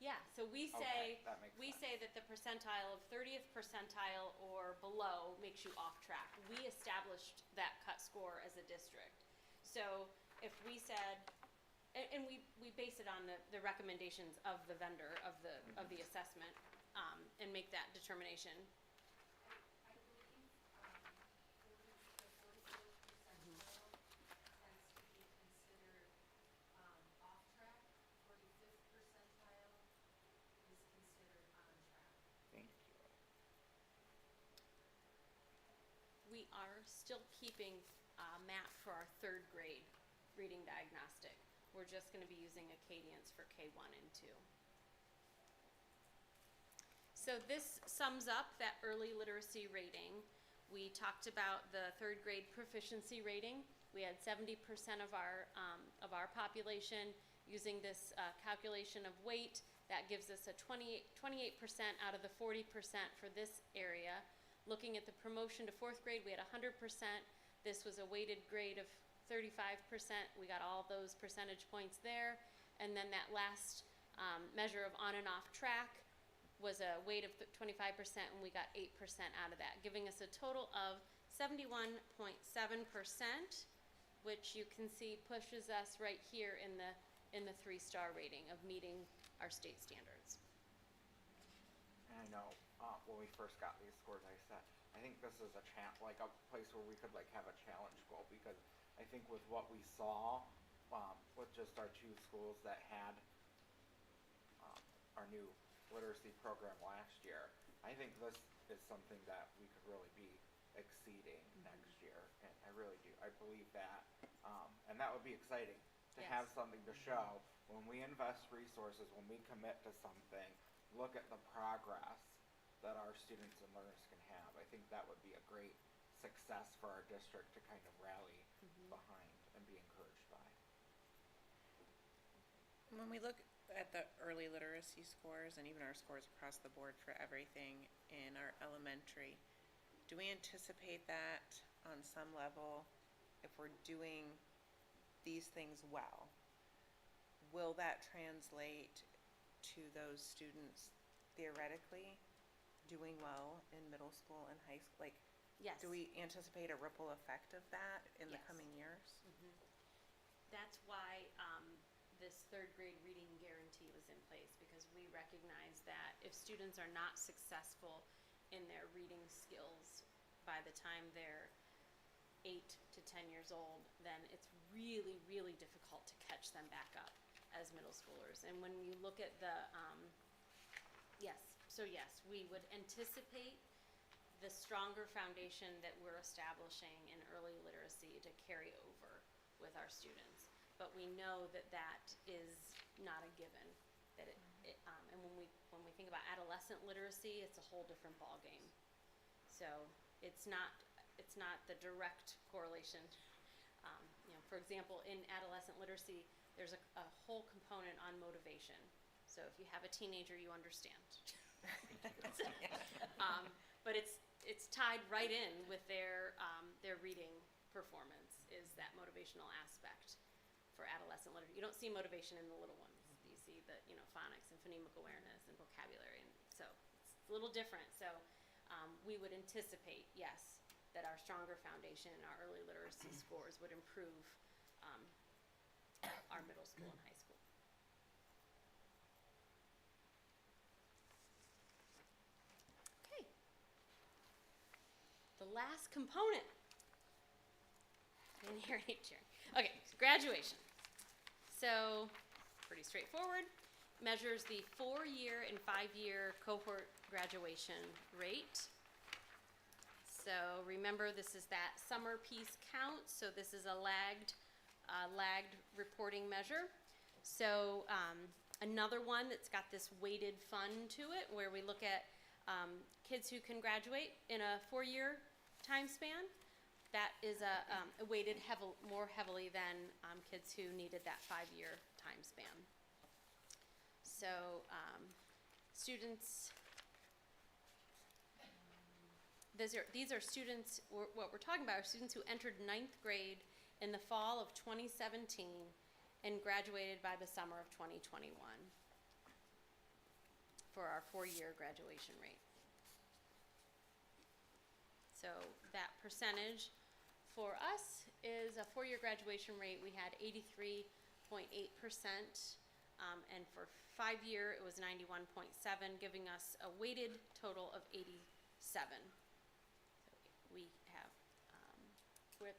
Speaker 8: Yeah, so we
Speaker 1: Okay,
Speaker 8: say,
Speaker 1: that makes
Speaker 8: we
Speaker 1: sense.
Speaker 8: say that the percentile of 30th percentile or below makes you off track. We established that cut score as a district. So if we said, and we base it on the recommendations of the vendor, of the assessment, and make that determination.
Speaker 12: I believe, 44th percentile tends to be considered, off track. 45th percentile is considered on track.
Speaker 1: Thank you.
Speaker 8: We are still keeping a map for our 3rd grade reading diagnostic. We're just gonna be using Acadians for K1 and 2. So this sums up that early literacy rating. We talked about the 3rd grade proficiency rating. We had 70% of our population using this calculation of weight. That gives us a 28% out of the 40% for this area. Looking at the promotion to 4th grade, we had 100%. This was a weighted grade of 35%. We got all those percentage points there. And then that last measure of on and off track was a weight of 25%, and we got 8% out of that, giving us a total of 71.7%, which you can see pushes us right here in the 3-star rating of meeting our state standards.
Speaker 1: And I know, when we first got these scores, I said, I think this is a like a place where we could like have a challenge goal, because I think with what we saw, with just our 2 schools that had, our new literacy program last year, I think this is something that we could really be exceeding next year, and I really do, I believe that, and that would be exciting to
Speaker 8: Yes.
Speaker 1: have something to show when we invest resources, when we commit to something, look at the progress that our students and learners can have. I think that would be a great success for our district to kind of rally behind and be encouraged by.
Speaker 9: When we look at the early literacy scores and even our scores across the board for everything in our elementary, do we anticipate that on some level, if we're doing these things well, will that translate to those students theoretically doing well in middle school and high school? Like,
Speaker 8: Yes.
Speaker 9: do we anticipate a ripple effect of that in the
Speaker 8: Yes.
Speaker 9: coming years?
Speaker 8: That's why this 3rd grade reading guarantee was in place, because we recognize that if students are not successful in their reading skills by the time they're 8 to 10 years old, then it's really, really difficult to catch them back up as middle schoolers. And when you look at the, yes, we would anticipate the stronger foundation that we're establishing in early literacy to carry over with our students. But we know that that is not a given. That and when we think about adolescent literacy, it's a whole different ballgame. So it's not the direct correlation. For example, in adolescent literacy, there's a whole component on motivation. So if you have a teenager, you understand. But it's tied right in with their reading performance, is that motivational aspect for adolescent literacy. You don't see motivation in the little ones. You see the phonics and phonemic awareness and vocabulary, and so it's a little different. So we would anticipate, yes, that our stronger foundation, our early literacy scores would improve our middle school and high school. Okay. The last component. In here, okay, so graduation. So, pretty straightforward. Measures the 4-year and 5-year cohort graduation rate. So remember, this is that summer piece count. So this is a lagged reporting measure. So another one that's got this weighted fun to it, where we look at kids who can graduate in a 4-year time span. That is weighted more heavily than kids who needed that 5-year time span. So students, these are students, what we're talking about are students who entered 9th grade in the fall of 2017 and graduated by the summer of 2021. for our 4-year graduation rate. So that percentage for us is a 4-year graduation rate. We had 83.8%, and for 5-year it was 91.7, giving us a weighted total of 87. So we have,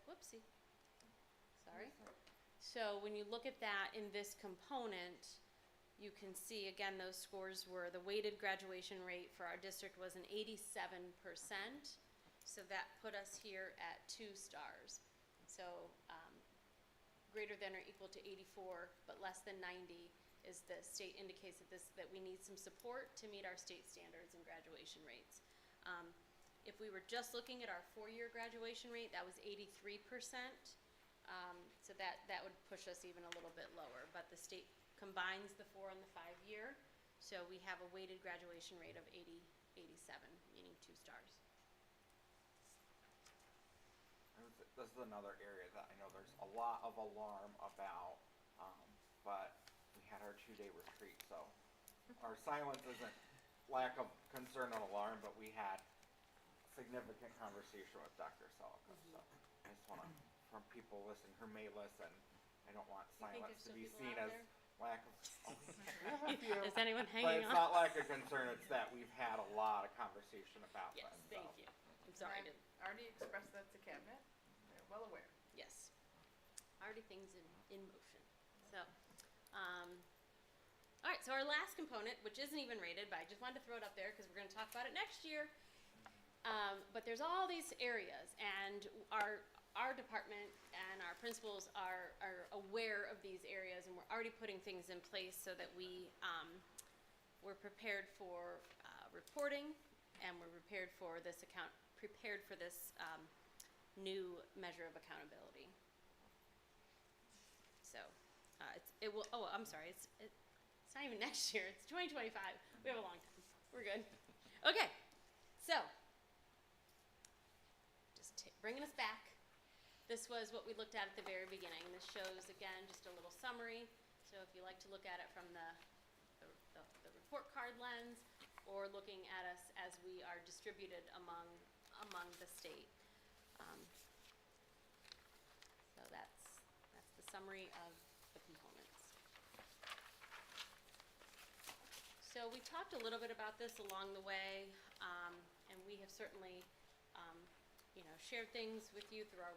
Speaker 8: whoopsie, sorry. So when you look at that in this component, you can see again those scores were, the weighted graduation rate for our district was an 87%. So that put us here at 2 stars. So greater than or equal to 84, but less than 90 is the state indicates that we need some support to meet our state standards and graduation rates. If we were just looking at our 4-year graduation rate, that was 83%. So that would push us even a little bit lower. But the state combines the 4 and the 5-year, so we have a weighted graduation rate of 87, meaning 2 stars.
Speaker 1: This is another area that I know there's a lot of alarm about, but we had our 2-day retreat, so our silence isn't lack of concern and alarm, but we had significant conversation with Dr. Selika. So I just want to, from people listening who may listen, I don't want silence to be seen as lack of.
Speaker 8: Is anyone
Speaker 1: But
Speaker 8: hanging
Speaker 1: it's
Speaker 8: on?
Speaker 1: not lack of concern, it's that we've had a lot of conversation about
Speaker 8: Yes,
Speaker 1: this.
Speaker 8: thank you. I'm sorry.
Speaker 5: I've already expressed that to cabinet. They're well aware.
Speaker 8: Yes. Already things in motion. So, all right, so our last component, which isn't even rated, but I just wanted to throw it up there because we're going to talk about it next year. But there's all these areas, and our department and our principals are aware of these areas, and we're already putting things in place so that we're prepared for reporting, and we're prepared for this new measure of accountability. So I'm sorry, it's not even next year, it's 2025. We have a long time. We're good. Okay, so just bringing us back. This was what we looked at the very beginning. This shows, again, just a little summary. So if you like to look at it from the report card lens, or looking at us as we are distributed among the state. So that's the summary of the components. So we talked a little bit about this along the way, and we have certainly shared things with you through our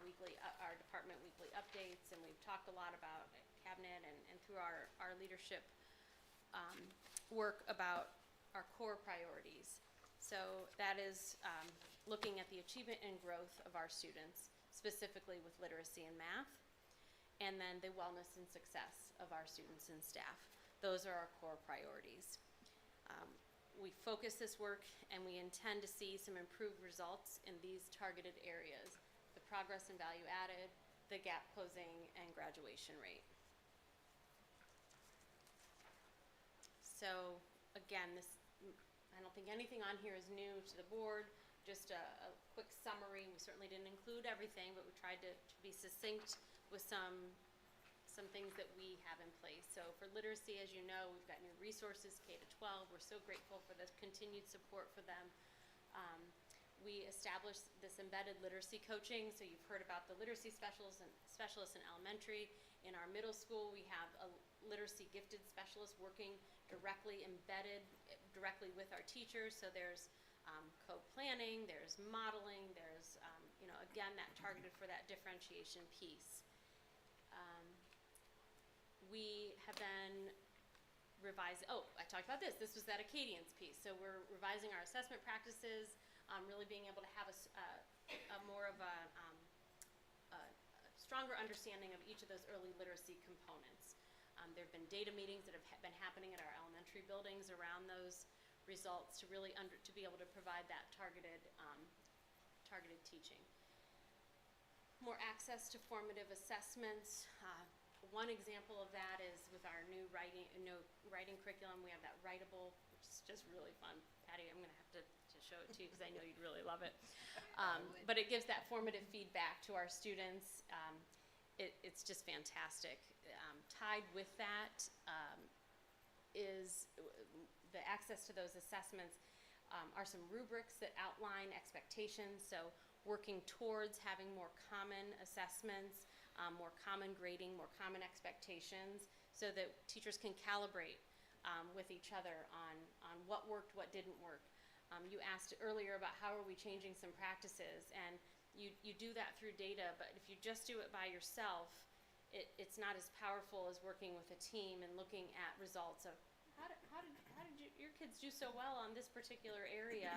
Speaker 8: department weekly updates, and we've talked a lot about cabinet and through our leadership work about our core priorities. So that is looking at the achievement and growth of our students, specifically with literacy and math, and then the wellness and success of our students and staff. Those are our core priorities. We focus this work, and we intend to see some improved results in these targeted areas: the progress and value added, the gap closing, and graduation rate. So again, I don't think anything on here is new to the board, just a quick summary. We certainly didn't include everything, but we tried to be succinct with some things that we have in place. So for literacy, as you know, we've got new resources, K-12. We're so grateful for the continued support for them. We established this embedded literacy coaching. So you've heard about the literacy specialists in elementary. In our middle school, we have a literacy gifted specialist working embedded directly with our teachers. So there's co-planning, there's modeling, there's, again, that targeted for that differentiation piece. We have been revising, I talked about this. This was that Acadians piece. So we're revising our assessment practices, really being able to have a more of a stronger understanding of each of those early literacy components. There have been data meetings that have been happening at our elementary buildings around those results to really to be able to provide that targeted teaching. More access to formative assessments. One example of that is with our new writing curriculum. We have that writable, which is just really fun. Patty, I'm going to have to show it to you because I know you'd really love it. But it gives that formative feedback to our students. It's just fantastic. Tied with that is the access to those assessments are some rubrics that outline expectations. So working towards having more common assessments, more common grading, more common expectations, so that teachers can calibrate with each other on what worked, what didn't work. You asked earlier about how are we changing some practices, and you do that through data, but if you just do it by yourself, it's not as powerful as working with a team and looking at results of how did your kids do so well on this particular area?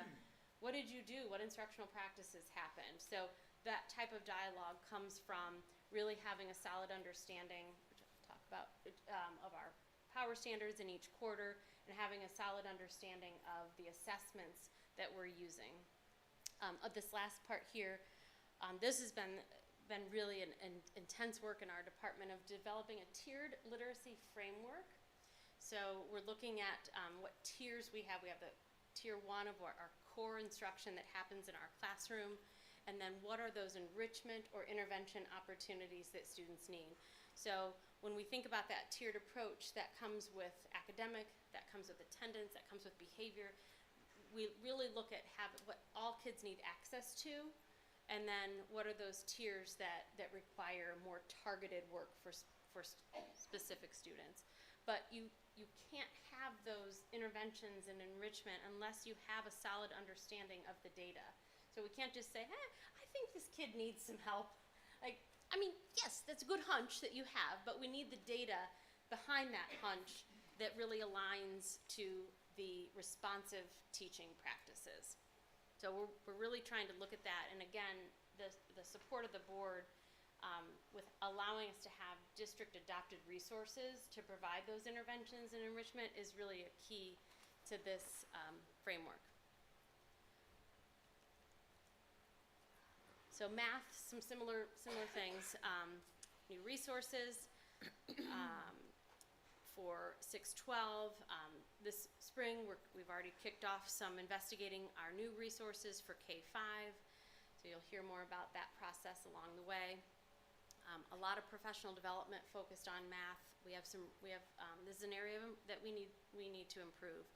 Speaker 8: What did you do? What instructional practices happened? So that type of dialogue comes from really having a solid understanding, which I'll talk about, of our power standards in each quarter, and having a solid understanding of the assessments that we're using. Of this last part here, this has been really an intense work in our department of developing a tiered literacy framework. So we're looking at what tiers we have. We have the tier 1 of our core instruction that happens in our classroom, and then what are those enrichment or intervention opportunities that students need. So when we think about that tiered approach, that comes with academic, that comes with attendance, that comes with behavior. We really look at what all kids need access to, and then what are those tiers that require more targeted work for specific students. But you can't have those interventions and enrichment unless you have a solid understanding of the data. So we can't just say, I think this kid needs some help. Yes, that's a good hunch that you have, but we need the data behind that hunch that really aligns to the responsive teaching practices. So we're really trying to look at that, and again, the support of the board with allowing us to have district adopted resources to provide those interventions and enrichment is really a key to this framework. So math, some similar things, new resources for 612. This spring we've already kicked off some investigating our new resources for K-5, so you'll hear more about that process along the way. A lot of professional development focused on math. This is an area that we need to improve.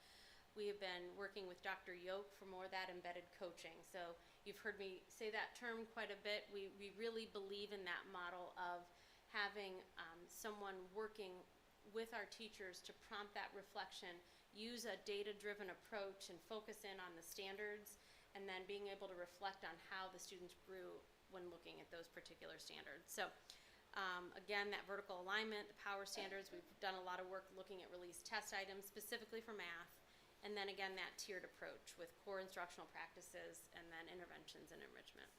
Speaker 8: We have been working with Dr. Yoke for more of that embedded coaching. So you've heard me say that term quite a bit. We really believe in that model of having someone working with our teachers to prompt that reflection, use a data-driven approach and focus in on the standards, and then being able to reflect on how the students grew when looking at those particular standards. So again, that vertical alignment, the power standards, we've done a lot of work looking at released test items specifically for math, and then again that tiered approach with core instructional practices and then interventions and enrichment.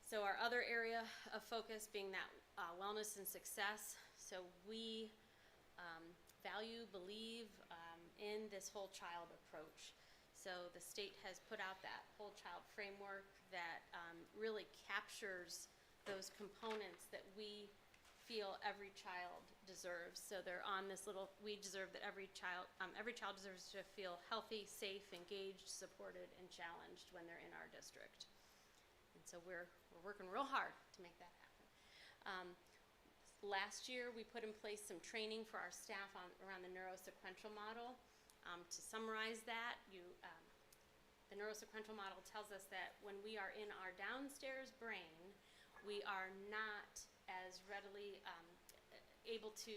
Speaker 8: So our other area of focus being that wellness and success. So we believe in this whole child approach. So the state has put out that whole child framework that really captures those components that we feel every child deserves. So they're on this little, we deserve that every child deserves to feel healthy, safe, engaged, supported, and challenged when they're in our district. And so we're working real hard to make that happen. Last year, we put in place some training for our staff around the neurosequential model. To summarize that, the neurosequential model tells us that when we are in our downstairs brain, we are not as readily able to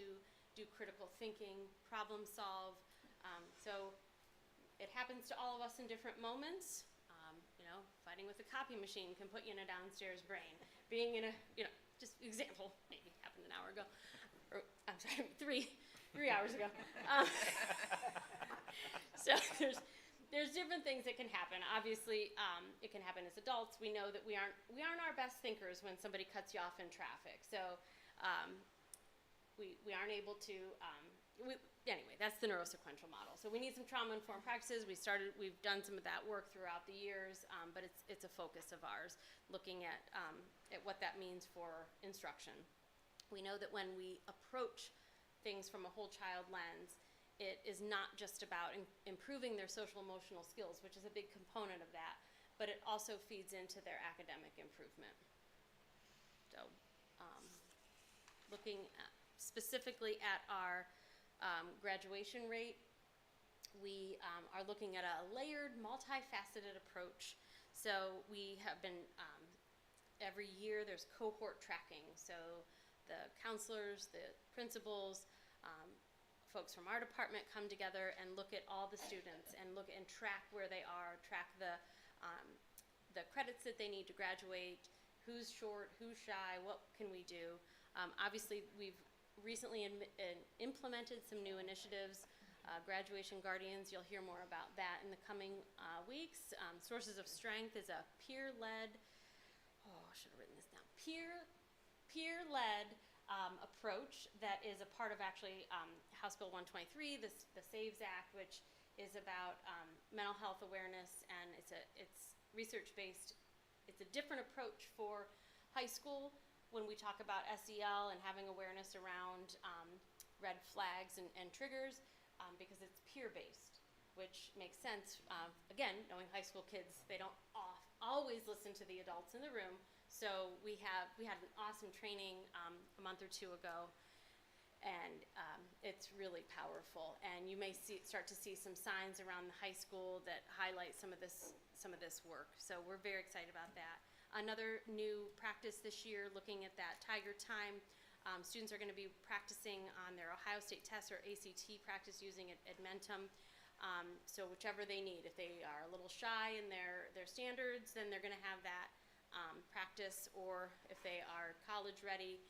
Speaker 8: do critical thinking, problem solve. So it happens to all of us in different moments. Fighting with a copy machine can put you in a downstairs brain. Being in a, just example, maybe happened an hour ago, or I'm sorry, three hours ago. So there's different things that can happen. Obviously, it can happen as adults. We know that we aren't our best thinkers when somebody cuts you off in traffic. So we aren't able to. Anyway, that's the neurosequential model. So we need some trauma-informed practices. We've done some of that work throughout the years, but it's a focus of ours, looking at what that means for instruction. We know that when we approach things from a whole child lens, it is not just about improving their social emotional skills, which is a big component of that, but it also feeds into their academic improvement. So looking specifically at our graduation rate, we are looking at a layered, multifaceted approach. So we have been, every year there's cohort tracking. So the counselors, the principals, folks from our department come together and look at all the students and look and track where they are, track the credits that they need to graduate, who's short, who's shy, what can we do. Obviously, we've recently implemented some new initiatives. Graduation Guardians, you'll hear more about that in the coming weeks. Sources of Strength is a peer-led, I should have written this down, peer-led approach that is a part of actually House Bill 123, the SAVES Act, which is about mental health awareness, and it's research-based. It's a different approach for high school when we talk about SEL and having awareness around red flags and triggers. Because it's peer-based, which makes sense. Again, knowing high school kids, they don't always listen to the adults in the room. So we had an awesome training a month or two ago, and it's really powerful. And you may start to see some signs around the high school that highlight some of this work. So we're very excited about that. Another new practice this year, looking at that Tiger Time. Students are going to be practicing on their Ohio State test or ACT practice using Edmentum. So whichever they need. If they are a little shy in their standards, then they're going to have that practice. Or if they are college ready,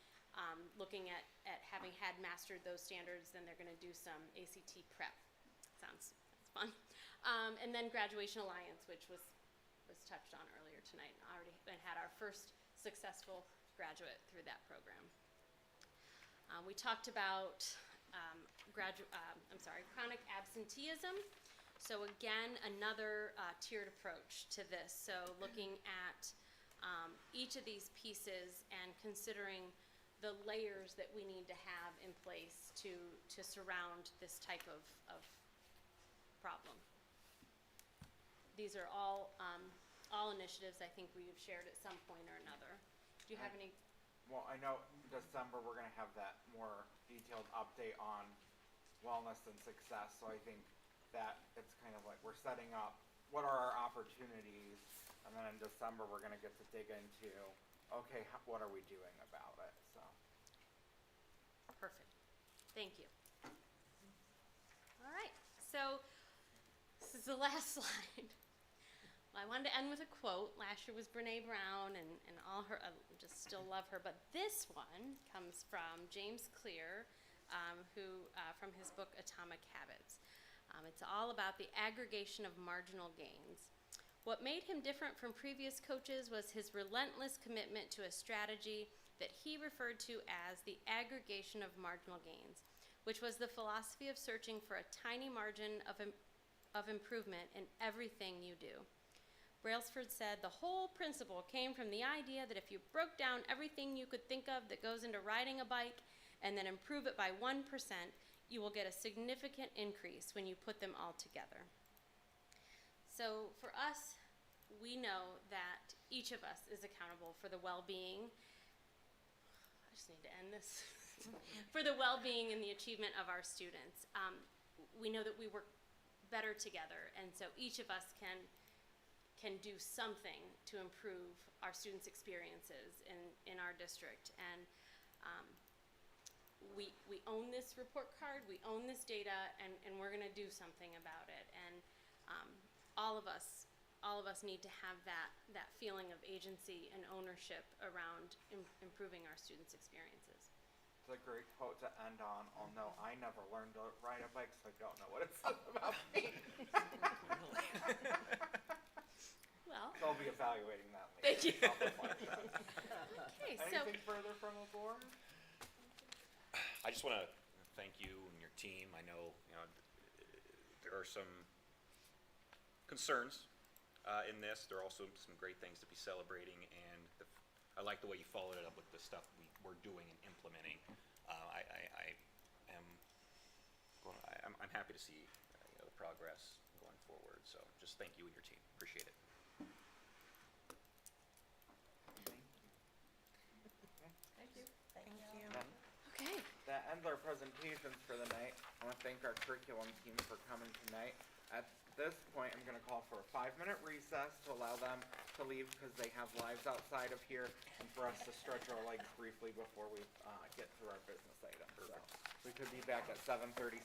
Speaker 8: looking at having had mastered those standards, then they're going to do some ACT prep. That's fun. And then Graduation Alliance, which was touched on earlier tonight. Already had our first successful graduate through that program. We talked about chronic absenteeism. So again, another tiered approach to this. So looking at each of these pieces and considering the layers that we need to have in place to surround this type of problem. These are all initiatives I think we have shared at some point or another. Do you have any?
Speaker 1: Well, I know December we're going to have that more detailed update on wellness and success. So I think that it's kind of like we're setting up what are our opportunities, and then in December we're going to get to dig into, okay, what are we doing about it? So.
Speaker 8: Perfect. Thank you. All right. So this is the last slide. I wanted to end with a quote. Last year was Brene Brown and all her, I just still love her, but this one comes from James Clear, who from his book Atomic Habits. It's all about the aggregation of marginal gains. What made him different from previous coaches was his relentless commitment to a strategy that he referred to as the aggregation of marginal gains, which was the philosophy of searching for a tiny margin of improvement in everything you do. Brailsford said the whole principle came from the idea that if you broke down everything you could think of that goes into riding a bike and then improve it by 1%, you will get a significant increase when you put them all together. So for us, we know that each of us is accountable for the well-being. I just need to end this. For the well-being and the achievement of our students. We know that we work better together, and so each of us can do something to improve our students' experiences in our district. And we own this report card, we own this data, and we're going to do something about it. And all of us need to have that feeling of agency and ownership around improving our students' experiences.
Speaker 1: It's a great quote to end on. Although I never learned to ride a bike, so I don't know what it says about me.
Speaker 8: Well,
Speaker 1: so I'll be evaluating that later.
Speaker 8: Thank you.
Speaker 1: Okay, anything further from the board?
Speaker 11: I just want to thank you and your team. I know, there are some concerns in this. There are also some great things to be celebrating, and I like the way you followed it up with the stuff we're doing and implementing. I'm happy to see the progress going forward. So just thank you and your team. Appreciate it.
Speaker 1: Thank you.
Speaker 10: Thank you.
Speaker 1: Then
Speaker 8: Okay.
Speaker 1: that ends our presentations for the night. I want to thank our curriculum team for coming tonight. At this point, I'm going to call for a 5-minute recess to allow them to leave because they have lives outside of here, and for us to stretch our legs briefly before we get through our business items. So we could be back at 7:36.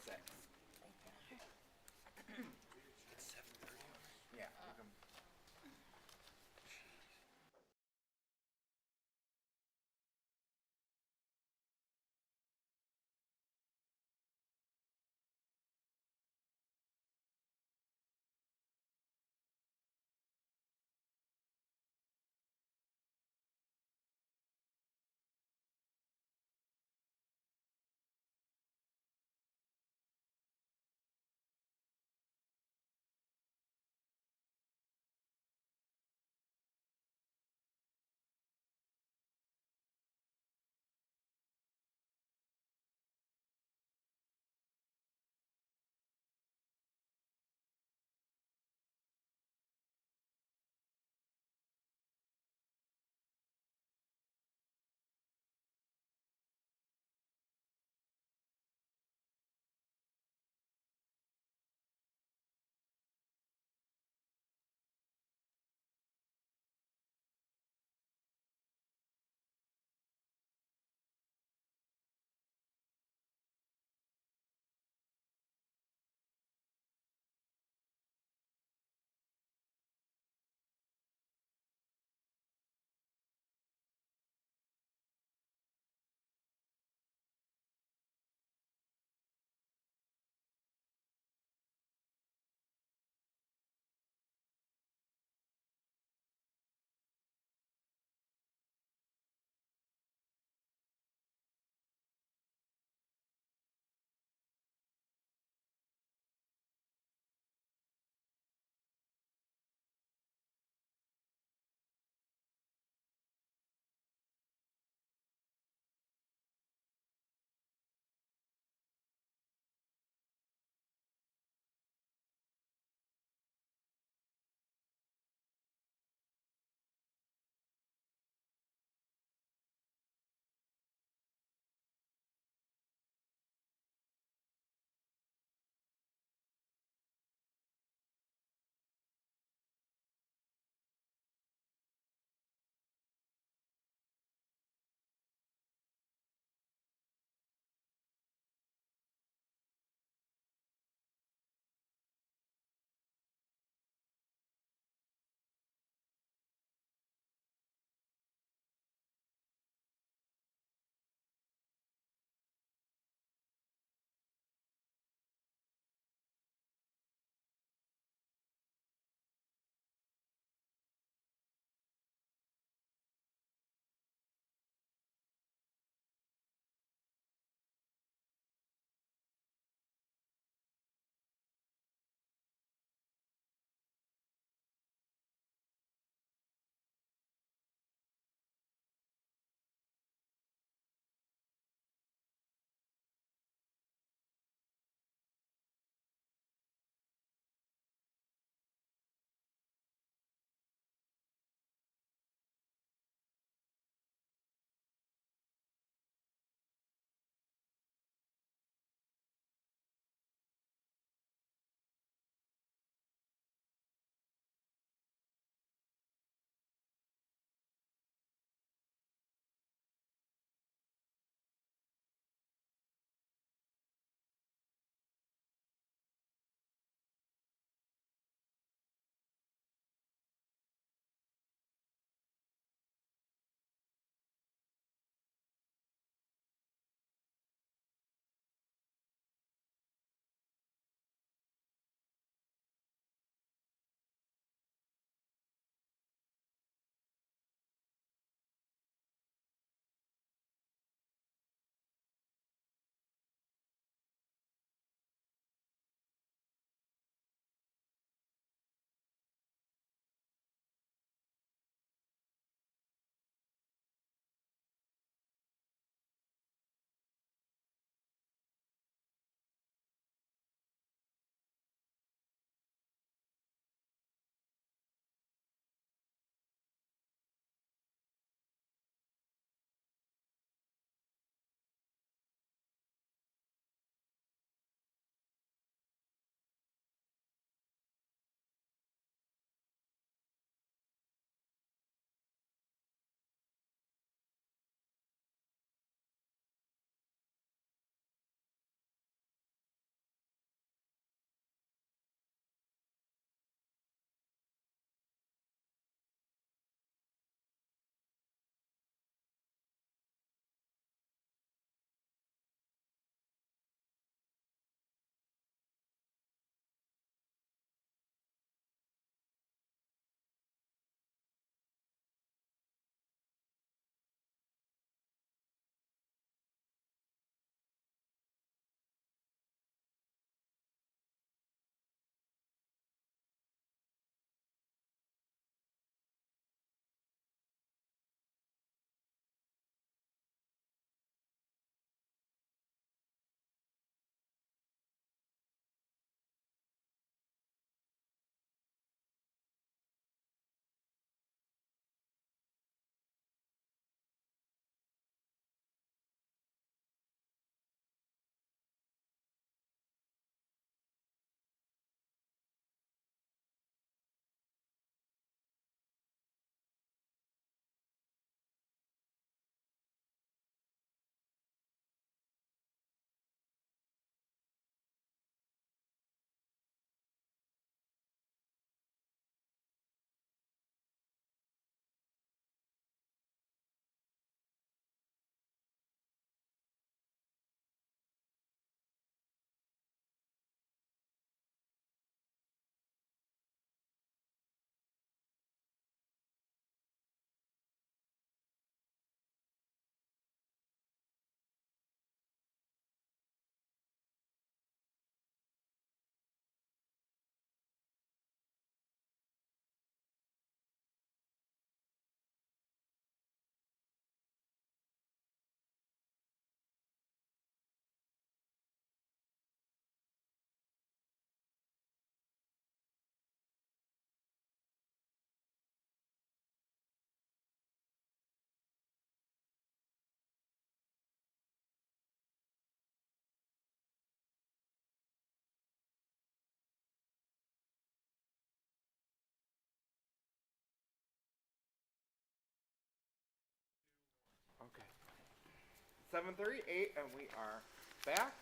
Speaker 1: 7:38, and we are back.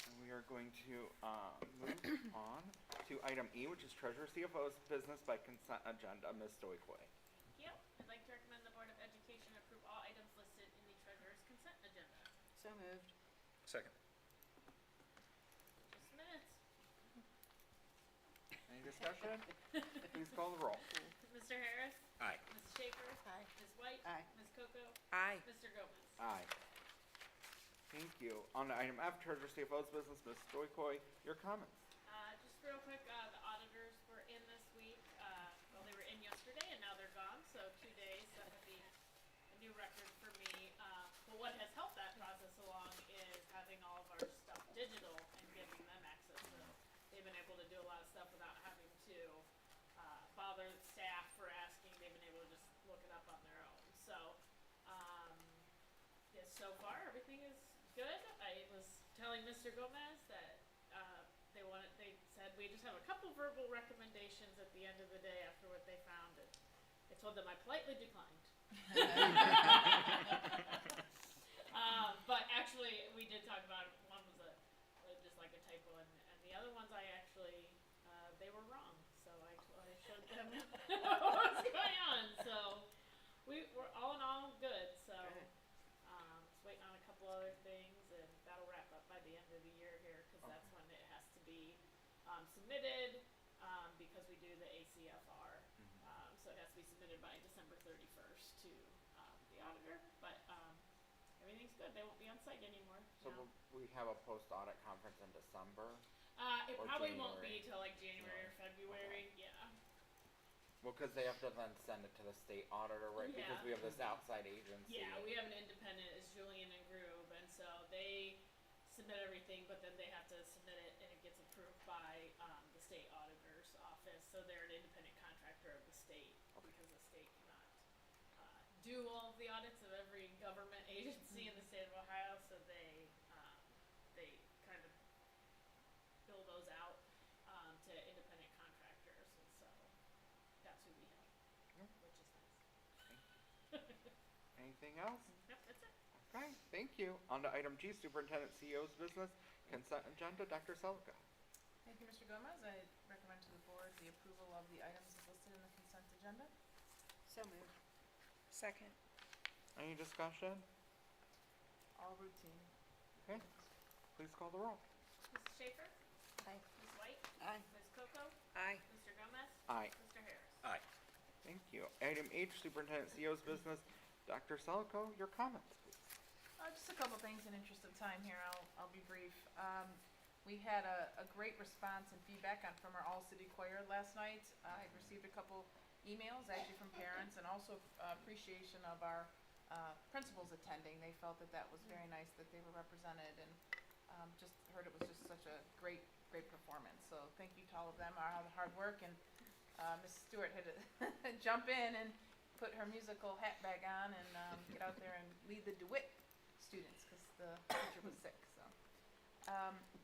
Speaker 1: And we are going to move on to item E, which is Treasurer CFO's business by consent agenda. Ms. Stoikoi.
Speaker 2: Thank you. I'd like to recommend the Board of Education approve all items listed in the treasurer's consent agenda.
Speaker 3: So moved.
Speaker 11: Second.
Speaker 2: Just minutes.
Speaker 1: Any discussion? Please call the roll.
Speaker 2: Mr. Harris?
Speaker 11: Aye.
Speaker 2: Mrs. Schaefer?
Speaker 3: Aye.
Speaker 2: Ms. White?
Speaker 3: Aye.
Speaker 2: Ms. Coco?
Speaker 9: Aye.
Speaker 2: Mr. Gomez?
Speaker 1: Aye. Thank you. On to item F, Treasurer CFO's business. Ms. Stoikoi, your comments.
Speaker 2: Just real quick, the auditors were in this week. Well, they were in yesterday and now they're gone, so 2 days. That would be a new record for me. But what has helped that process along is having all of our stuff digital and giving them access. So they've been able to do a lot of stuff without having to bother staff for asking. They've been able to just look it up on their own. So, yes, so far everything is good. I was telling Mr. Gomez that they said we just have a couple verbal recommendations at the end of the day after what they found, and I told them I politely declined. But actually, we did talk about it. One was just like a typo, and the other ones I actually they were wrong. So I showed them what was going on. So we're all in all good. So just waiting on a couple other things, and that'll wrap up by the end of the year here, because that's when it has to be submitted, because we do the ACFR. So it has to be submitted by December 31st to the auditor. But everything's good. They won't be on site anymore.
Speaker 1: So
Speaker 2: No.
Speaker 1: will we have a post-audit conference in December?
Speaker 2: It
Speaker 1: or
Speaker 2: probably won't
Speaker 1: January?
Speaker 2: be till like January or February. Yeah.
Speaker 1: Well, because they have to then send it to the state auditor, right? Because
Speaker 2: Yeah.
Speaker 1: we have this outside agency.
Speaker 2: Yeah, we have an independent, it's Julian and Groove, and so they submit everything, but then they have to submit it and it gets approved by the state auditor's office. So they're an independent contractor of the state, because the state cannot do all of the audits of every government agency in the state of Ohio. So they kind of bill those out to independent contractors, and so that's who we have, which is nice.
Speaker 1: Anything else?
Speaker 2: Yep, that's it.
Speaker 1: Okay, thank you. On to item G, Superintendent CEO's business, consent agenda. Dr. Selka.
Speaker 5: Thank you, Mr. Gomez. I recommend to the board the approval of the items listed in the consent agenda.
Speaker 3: So moved.
Speaker 9: Second.
Speaker 1: Any discussion?
Speaker 5: All routine.
Speaker 1: Okay, please call the roll.
Speaker 2: Mrs. Schaefer?
Speaker 3: Aye.
Speaker 2: Ms. White?
Speaker 3: Aye.
Speaker 2: Ms. Coco?
Speaker 9: Aye.
Speaker 2: Mr. Gomez?
Speaker 1: Aye.
Speaker 2: Mr. Harris?
Speaker 11: Aye.
Speaker 1: Thank you. Item H, Superintendent CEO's business. Dr. Selko, your comments, please.
Speaker 5: Just a couple things in interest of time here. I'll be brief. We had a great response and feedback from our all city choir last night. I received a couple emails actually from parents, and also appreciation of our principals attending. They felt that was very nice that they were represented, and just heard it was just such a great performance. So thank you to all of them, all the hard work, and Mrs. Stewart had to jump in and put her musical hat bag on and get out there and lead the DeWitt students, because the teacher was sick. So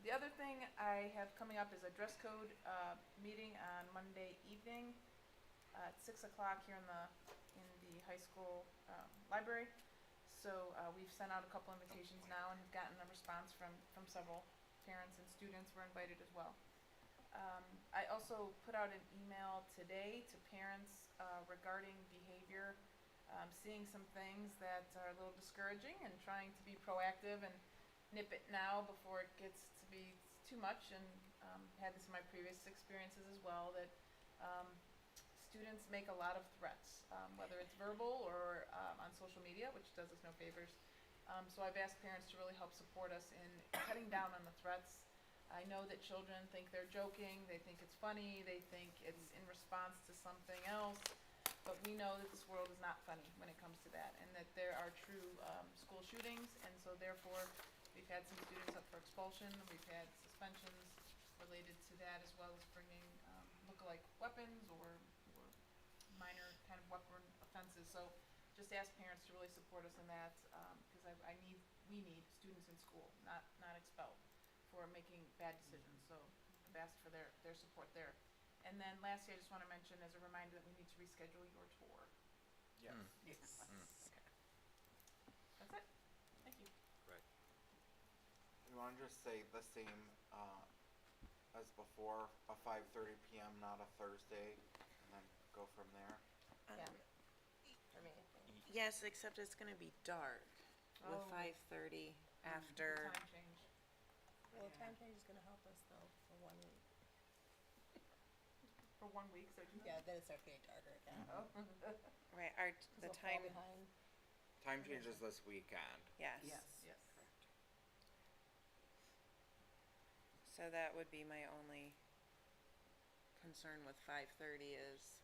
Speaker 5: the other thing I have coming up is a dress code meeting on Monday evening at 6 o'clock here in the high school library. So we've sent out a couple invitations now and have gotten a response from several parents and students were invited as well. I also put out an email today to parents regarding behavior, seeing some things that are a little discouraging, and trying to be proactive and nip it now before it gets to be too much. And had this in my previous experiences as well, that students make a lot of threats, whether it's verbal or on social media, which does us no favors. So I've asked parents to really help support us in cutting down on the threats. I know that children think they're joking, they think it's funny, they think it's in response to something else, but we know that this world is not funny when it comes to that, and that there are true school shootings, and so therefore we've had some students up for expulsion, we've had suspensions related to that, as well as bringing look-alike weapons or minor kind of weapon offenses. So just ask parents to really support us in that, because we need students in school, not expelled, for making bad decisions. So I've asked for their support there. And then lastly, I just want to mention as a reminder that we need to reschedule your tour.
Speaker 1: Yes.
Speaker 5: That's it. Thank you.
Speaker 1: You wanna just say the same, as before, a 5:30 PM, not a Thursday, and then go from there?
Speaker 10: Yeah. For me.
Speaker 9: Yes, except it's gonna be dark with
Speaker 5: Oh.
Speaker 9: 5:30
Speaker 5: The
Speaker 9: after.
Speaker 5: time change.
Speaker 10: Well, the time change is gonna help us though for 1 week.
Speaker 5: For 1 week, so do
Speaker 10: Yeah, then it starts getting darker again.
Speaker 5: Oh.
Speaker 9: Right, the
Speaker 10: We'll fall
Speaker 9: time,
Speaker 10: behind.
Speaker 1: Time changes this weekend.
Speaker 9: yes.
Speaker 5: Yes.
Speaker 9: So that would be my only concern with 5:30 is,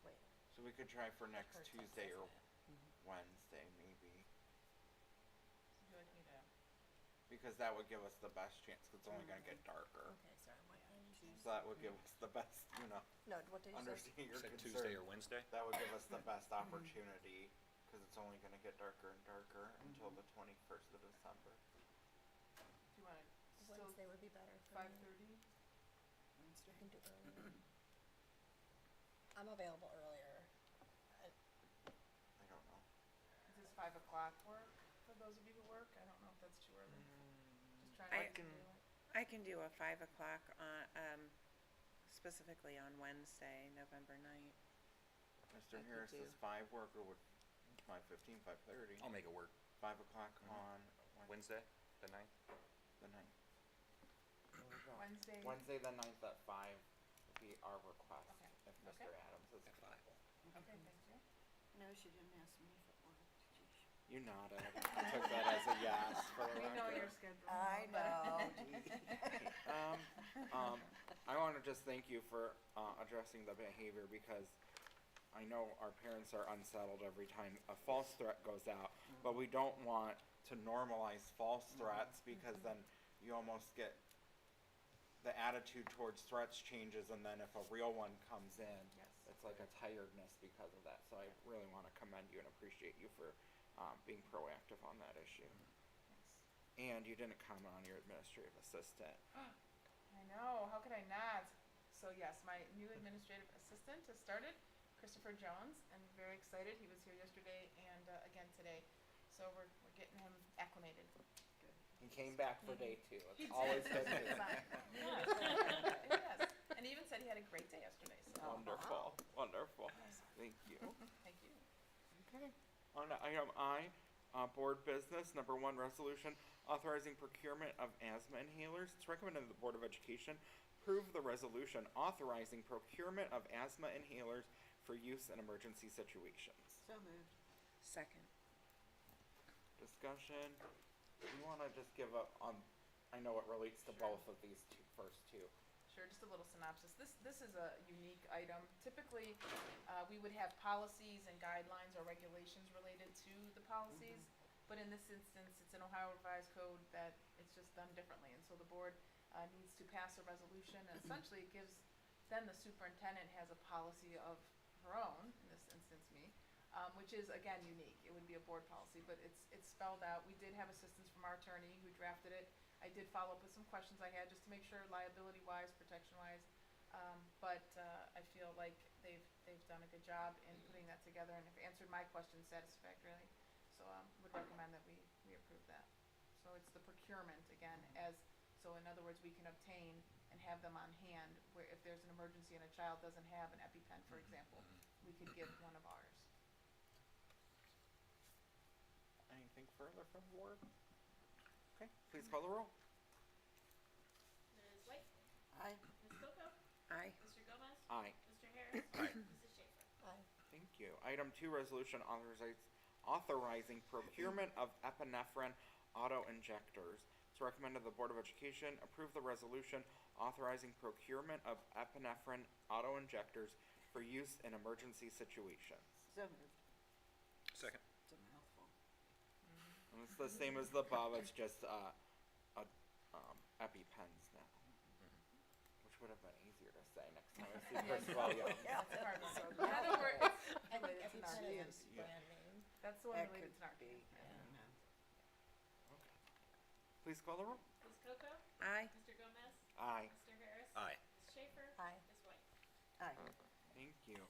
Speaker 10: Wait.
Speaker 1: So we could try for next
Speaker 10: Her text
Speaker 1: Tuesday or
Speaker 10: says
Speaker 1: Wednesday, maybe,
Speaker 5: Would you like me to?
Speaker 1: because that would give us the best chance, 'cause it's only gonna get darker.
Speaker 10: Okay, sorry, my
Speaker 1: So that would give us the best,
Speaker 10: No, what did you say?
Speaker 1: understand your
Speaker 11: Said
Speaker 1: concern.
Speaker 11: Tuesday or Wednesday?
Speaker 1: That would give us the best opportunity, 'cause it's only gonna get darker and darker until the 21st of December.
Speaker 5: Do you wanna still
Speaker 10: Wednesday would be better for me.
Speaker 5: 5:30?
Speaker 10: We can do earlier. I'm available earlier.
Speaker 1: I don't know.
Speaker 5: Does 5 o'clock work for those of you who work? I don't know if that's too early. Just trying
Speaker 9: I
Speaker 5: to
Speaker 9: can-
Speaker 5: do it.
Speaker 9: I can do a 5 o'clock on, specifically on Wednesday, November 9th.
Speaker 1: Mr.
Speaker 9: I could
Speaker 1: Harris,
Speaker 9: do.
Speaker 1: does 5 work, or would 5:15, 5:30?
Speaker 11: I'll make it work.
Speaker 1: 5 o'clock on
Speaker 11: Wednesday, the 9th?
Speaker 1: the 9th. There we go.
Speaker 5: Wednesday.
Speaker 1: Wednesday the 9th at 5 would be our request,
Speaker 5: Okay.
Speaker 1: if Mr.
Speaker 5: Okay.
Speaker 1: Adams is
Speaker 11: At 5.
Speaker 1: available.
Speaker 5: Okay, thank you.
Speaker 3: No, she didn't ask me for work.
Speaker 1: You nodded. I took that as a yes for the
Speaker 5: We know
Speaker 1: record.
Speaker 5: your schedule.
Speaker 3: I know.
Speaker 1: I want to just thank you for addressing the behavior, because I know our parents are unsettled every time a false threat goes out, but we don't want to normalize false threats, because then you almost get the attitude towards threats changes, and then if a real one comes in,
Speaker 5: Yes.
Speaker 1: it's like a tiredness because of that. So I really want to commend you and appreciate you for being proactive on that issue. And you didn't comment on your administrative assistant.
Speaker 5: I know, how could I not? So yes, my new administrative assistant has started, Christopher Jones, and very excited. He was here yesterday and again today. So we're getting him acclimated.
Speaker 1: He came back for day 2.
Speaker 5: He
Speaker 1: It's always
Speaker 5: did.
Speaker 1: good to
Speaker 5: Yes. Yes. And he even said he had a great day yesterday, so.
Speaker 1: Wonderful, wonderful. Thank you.
Speaker 5: Thank you.
Speaker 1: Okay. On to item I, board business, number 1, resolution authorizing procurement of asthma inhalers. It's recommended that the Board of Education approve the resolution authorizing procurement of asthma inhalers for use in emergency situations.
Speaker 3: So moved.
Speaker 9: Second.
Speaker 1: Discussion. You wanna just give up on, I know it relates to both of these first two.
Speaker 5: Sure, just a little synopsis. This is a unique item. Typically, we would have policies and guidelines or regulations related to the policies, but in this instance, it's an Ohio Revised Code that it's just done differently, and so the board needs to pass a resolution, and essentially it gives, then the superintendent has a policy of her own, in this instance me, which is again unique. It would be a board policy, but it's spelled out. We did have assistance from our attorney who drafted it. I did follow up with some questions I had just to make sure liability-wise, protection-wise, but I feel like they've done a good job in putting that together and have answered my questions satisfactorily. So would recommend that we approve that. So it's the procurement again, so in other words, we can obtain and have them on hand where if there's an emergency and a child doesn't have an EpiPen, for example, we could give one of ours.
Speaker 1: Anything further from the board? Okay, please call the roll.
Speaker 2: Ms. White?
Speaker 3: Aye.
Speaker 2: Ms. Coco?
Speaker 9: Aye.
Speaker 2: Mr. Gomez?
Speaker 1: Aye.
Speaker 2: Mr. Harris?
Speaker 11: Aye.
Speaker 2: Mrs. Schaefer?
Speaker 10: Aye.
Speaker 1: Thank you. Item 2, resolution authorizing procurement of epinephrine auto-injectors. It's recommended the Board of Education approve the resolution authorizing procurement of epinephrine auto-injectors for use in emergency situations.
Speaker 3: So moved.
Speaker 11: Second.
Speaker 3: It's a mouthful.
Speaker 1: And it's the same as the above, it's just EpiPens now. Which would have been easier to say next time I see Chris Williams.
Speaker 5: That's a hard one. In other words,
Speaker 10: I think
Speaker 5: related to
Speaker 10: EpiPen
Speaker 5: Narcan.
Speaker 10: is
Speaker 1: Yeah.
Speaker 10: brand name.
Speaker 5: That's the one
Speaker 3: That
Speaker 5: related to
Speaker 3: could
Speaker 5: Narcan.
Speaker 3: be.
Speaker 1: Please call the roll.
Speaker 2: Ms. Coco?
Speaker 9: Aye.
Speaker 2: Mr. Gomez?
Speaker 1: Aye.
Speaker 2: Mr. Harris?
Speaker 11: Aye.
Speaker 2: Ms. Schaefer?
Speaker 10: Aye.
Speaker 2: Ms. White?
Speaker 3: Aye.
Speaker 1: Thank you.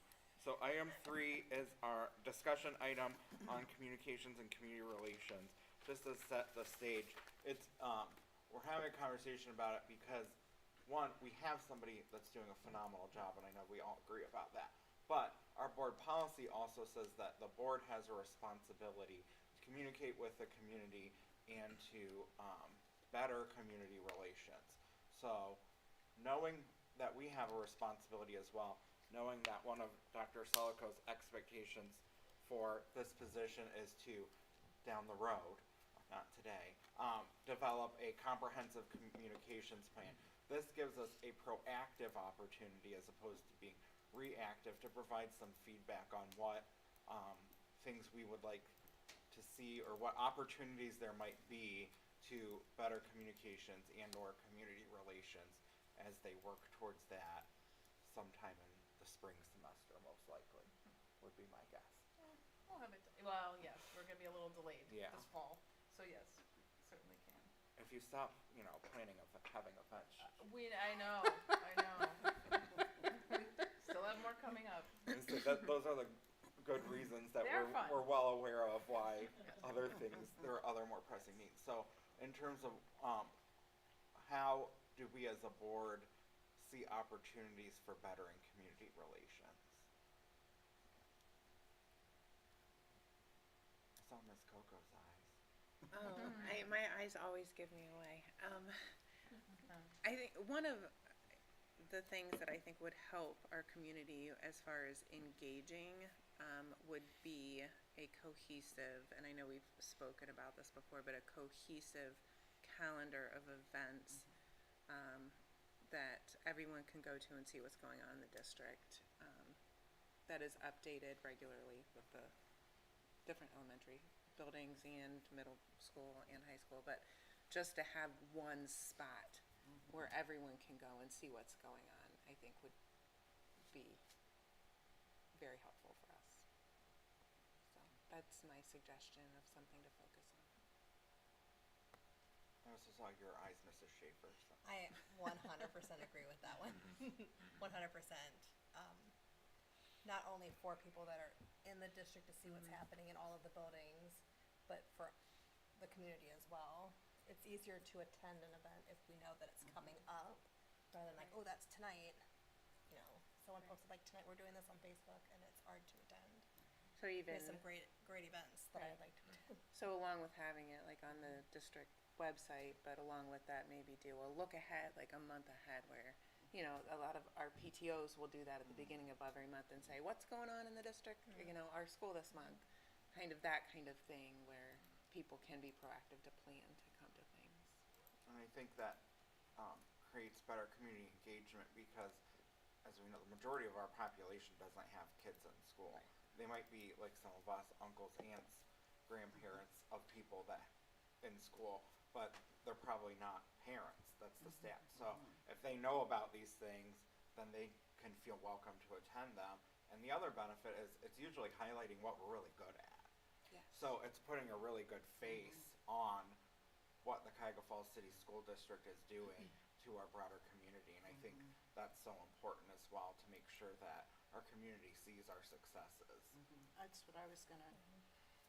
Speaker 1: So item 3 is our discussion item on communications and community relations. Just to set the stage, it's we're having a conversation about it because one, we have somebody that's doing a phenomenal job, and I know we all agree about that. But our board policy also says that the board has a responsibility to communicate with the community and to better community relations. So knowing that we have a responsibility as well, knowing that one of Dr. Seliko's expectations for this position is to, down the road, not today, develop a comprehensive communications plan. This gives us a proactive opportunity as opposed to being reactive to provide some feedback on what things we would like to see or what opportunities there might be to better communications and or community relations as they work towards that sometime in the spring semester, most likely, would be my guess.
Speaker 5: We'll have it, well, yes, we're gonna be a little delayed
Speaker 1: Yeah.
Speaker 5: this fall, so yes, certainly can.
Speaker 1: If you stop, planning of having events.
Speaker 5: I know. Still have more coming up.
Speaker 1: Those are the good reasons that
Speaker 5: They're fun.
Speaker 1: we're well aware of why other things, there are other more pressing needs. So in terms of how do we as a board see opportunities for bettering community relations? I saw Miss Coco's eyes.
Speaker 9: Oh, my eyes always give me away. I think one of the things that I think would help our community as far as engaging would be a cohesive, and I know we've spoken about this before, but a cohesive calendar of events that everyone can go to and see what's going on in the district, that is updated regularly with the different elementary buildings and middle school and high school, but just to have one spot where everyone can go and see what's going on, I think would be very helpful for us. So that's my suggestion of something to focus on.
Speaker 1: I also saw your eyes, Mrs. Schaefer. So.
Speaker 10: I 100% agree with that one. 100%. Not only for people that are in the district to see what's happening in all of the buildings, but for the community as well. It's easier to attend an event if we know that it's coming up, rather than like, oh, that's tonight. Someone posted like tonight we're doing this on Facebook, and it's hard to attend.
Speaker 9: So even
Speaker 10: There's some great events that I'd like to attend.
Speaker 9: So along with having it like on the district website, but along with that maybe do a look ahead, like a month ahead, where a lot of our PTOs will do that at the beginning of every month and say, what's going on in the district, our school this month, that kind of thing where people can be proactive to plan to come to things.
Speaker 1: And I think that creates better community engagement because, as we know, the majority of our population doesn't have kids in school. Right. They might be like some of us, uncles, aunts, grandparents of people that in school, but they're probably not parents. That's the stat. So if they know about these things, then they can feel welcome to attend them. And the other benefit is it's usually highlighting what we're really good at.
Speaker 9: Yes.
Speaker 1: So it's putting a really good face on what the Cuyahoga Falls City School District is doing to our broader community. And I think that's so important as well to make sure that our community sees our successes.
Speaker 3: That's what I was gonna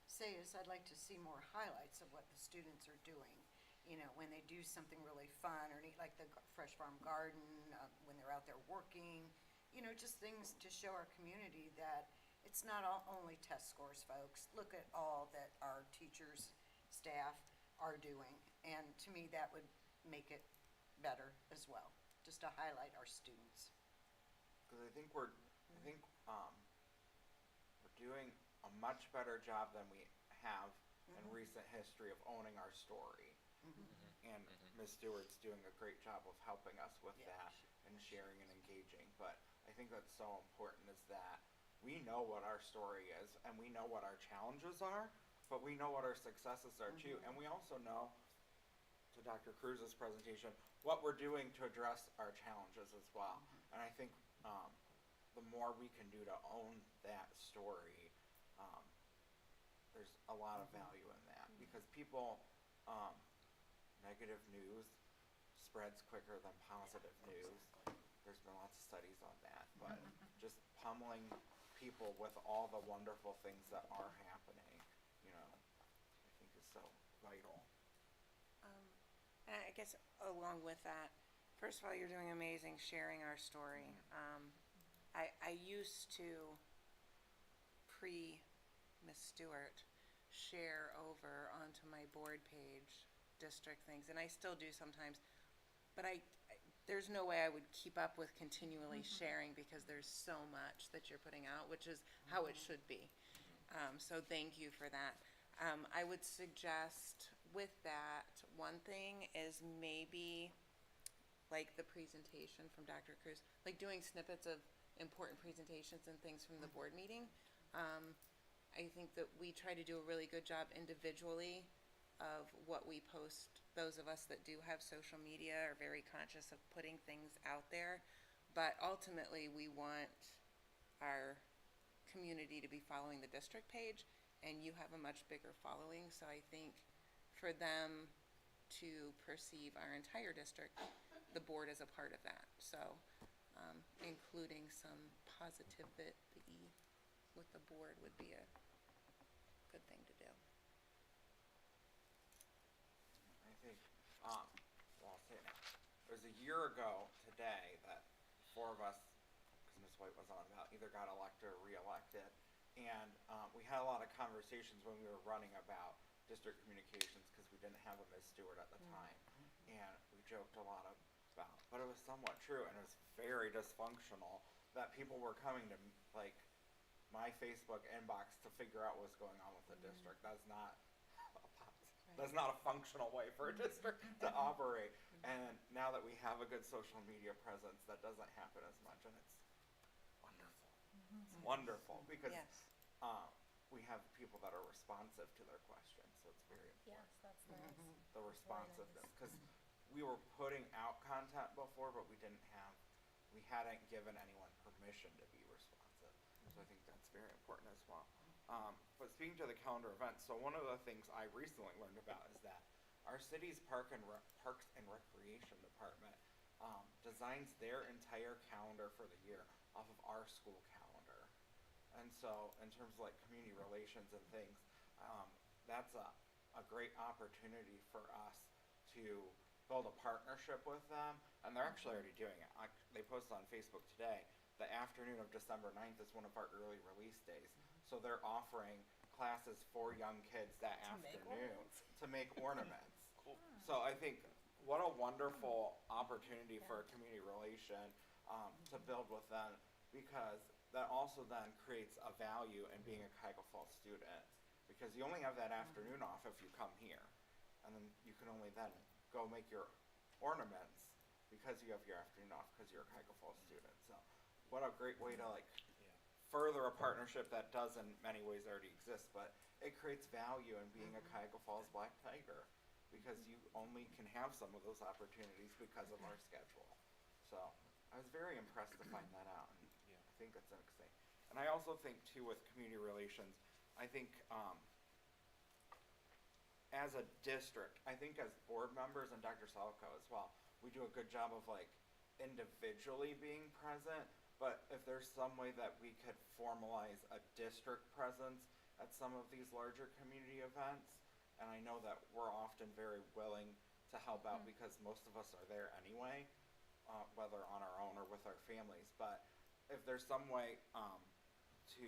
Speaker 3: say, is I'd like to see more highlights of what the students are doing. When they do something really fun or neat, like the Fresh Farm Garden, when they're out there working, just things to show our community that it's not only test scores, folks. Look at all that our teachers, staff are doing. And to me, that would make it better as well, just to highlight our students.
Speaker 1: Because I think we're doing a much better job than we have in recent history of owning our story. And Ms. Stewart's doing a great job of helping us with that and sharing and engaging. But I think that's so important is that we know what our story is and we know what our challenges are, but we know what our successes are too. And we also know, to Dr. Cruz's presentation, what we're doing to address our challenges as well. And I think the more we can do to own that story, there's a lot of value in that because people, negative news spreads quicker than positive news. There's been lots of studies on that, but just pummeling people with all the wonderful things that are happening, you know, I think is so vital.
Speaker 9: And I guess along with that, first of all, you're doing amazing sharing our story. I used to, pre-Miss Stewart, share over onto my board page district things, and I still do sometimes, but there's no way I would keep up with continually sharing because there's so much that you're putting out, which is how it should be. So thank you for that. I would suggest with that, one thing is maybe like the presentation from Dr. Cruz, like doing snippets of important presentations and things from the board meeting. I think that we try to do a really good job individually of what we post. Those of us that do have social media are very conscious of putting things out there, but ultimately we want our community to be following the district page, and you have a much bigger following, so I think for them to perceive our entire district, the board is a part of that. So including some positivity with the board would be a good thing to do.
Speaker 1: I think, well, I'll say it now. It was a year ago today that 4 of us, because Ms. White was on about, either got elected or re-elected, and we had a lot of conversations when we were running about district communications because we didn't have a Ms. Stewart at the time, and we joked a lot about, but it was somewhat true, and it was very dysfunctional that people were coming to like my Facebook inbox to figure out what's going on with the district. That's not a functional way for a district to operate. And now that we have a good social media presence, that doesn't happen as much, and it's wonderful. It's wonderful because
Speaker 9: Yes.
Speaker 1: we have people that are responsive to their questions, so it's very important.
Speaker 10: Yes, that's nice.
Speaker 1: The responsiveness, because we were putting out content before, but we hadn't given anyone permission to be responsive. So I think that's very important as well. But speaking to the calendar events, so one of the things I recently learned about is that our city's Parks and Recreation Department designs their entire calendar for the year off of our school calendar. And so in terms of like community relations and things, that's a great opportunity for us to build a partnership with them, and they're actually already doing it. They posted on Facebook today, the afternoon of December 9th is one of our early release days. So they're offering classes for young kids that afternoon to make ornaments.
Speaker 11: Cool.
Speaker 1: So I think what a wonderful opportunity for a community relation to build with them, because that also then creates a value in being a Cuyahoga Falls student, because you only have that afternoon off if you come here, and then you can only then go make your ornaments because you have your afternoon off because you're a Cuyahoga Falls student. So what a great way to like further a partnership that does in many ways already exist, but it creates value in being a Cuyahoga Falls Black Tiger, because you only can have some of those opportunities because of our schedule. So I was very impressed to find that out, and I think that's exciting. And I also think too with community relations, I think as a district, I think as board members and Dr. Salko as well, we do a good job of like individually being present, but if there's some way that we could formalize a district presence at some of these larger community events, and I know that we're often very willing to help out because most of us are there anyway, whether on our own or with our families, but if there's some way to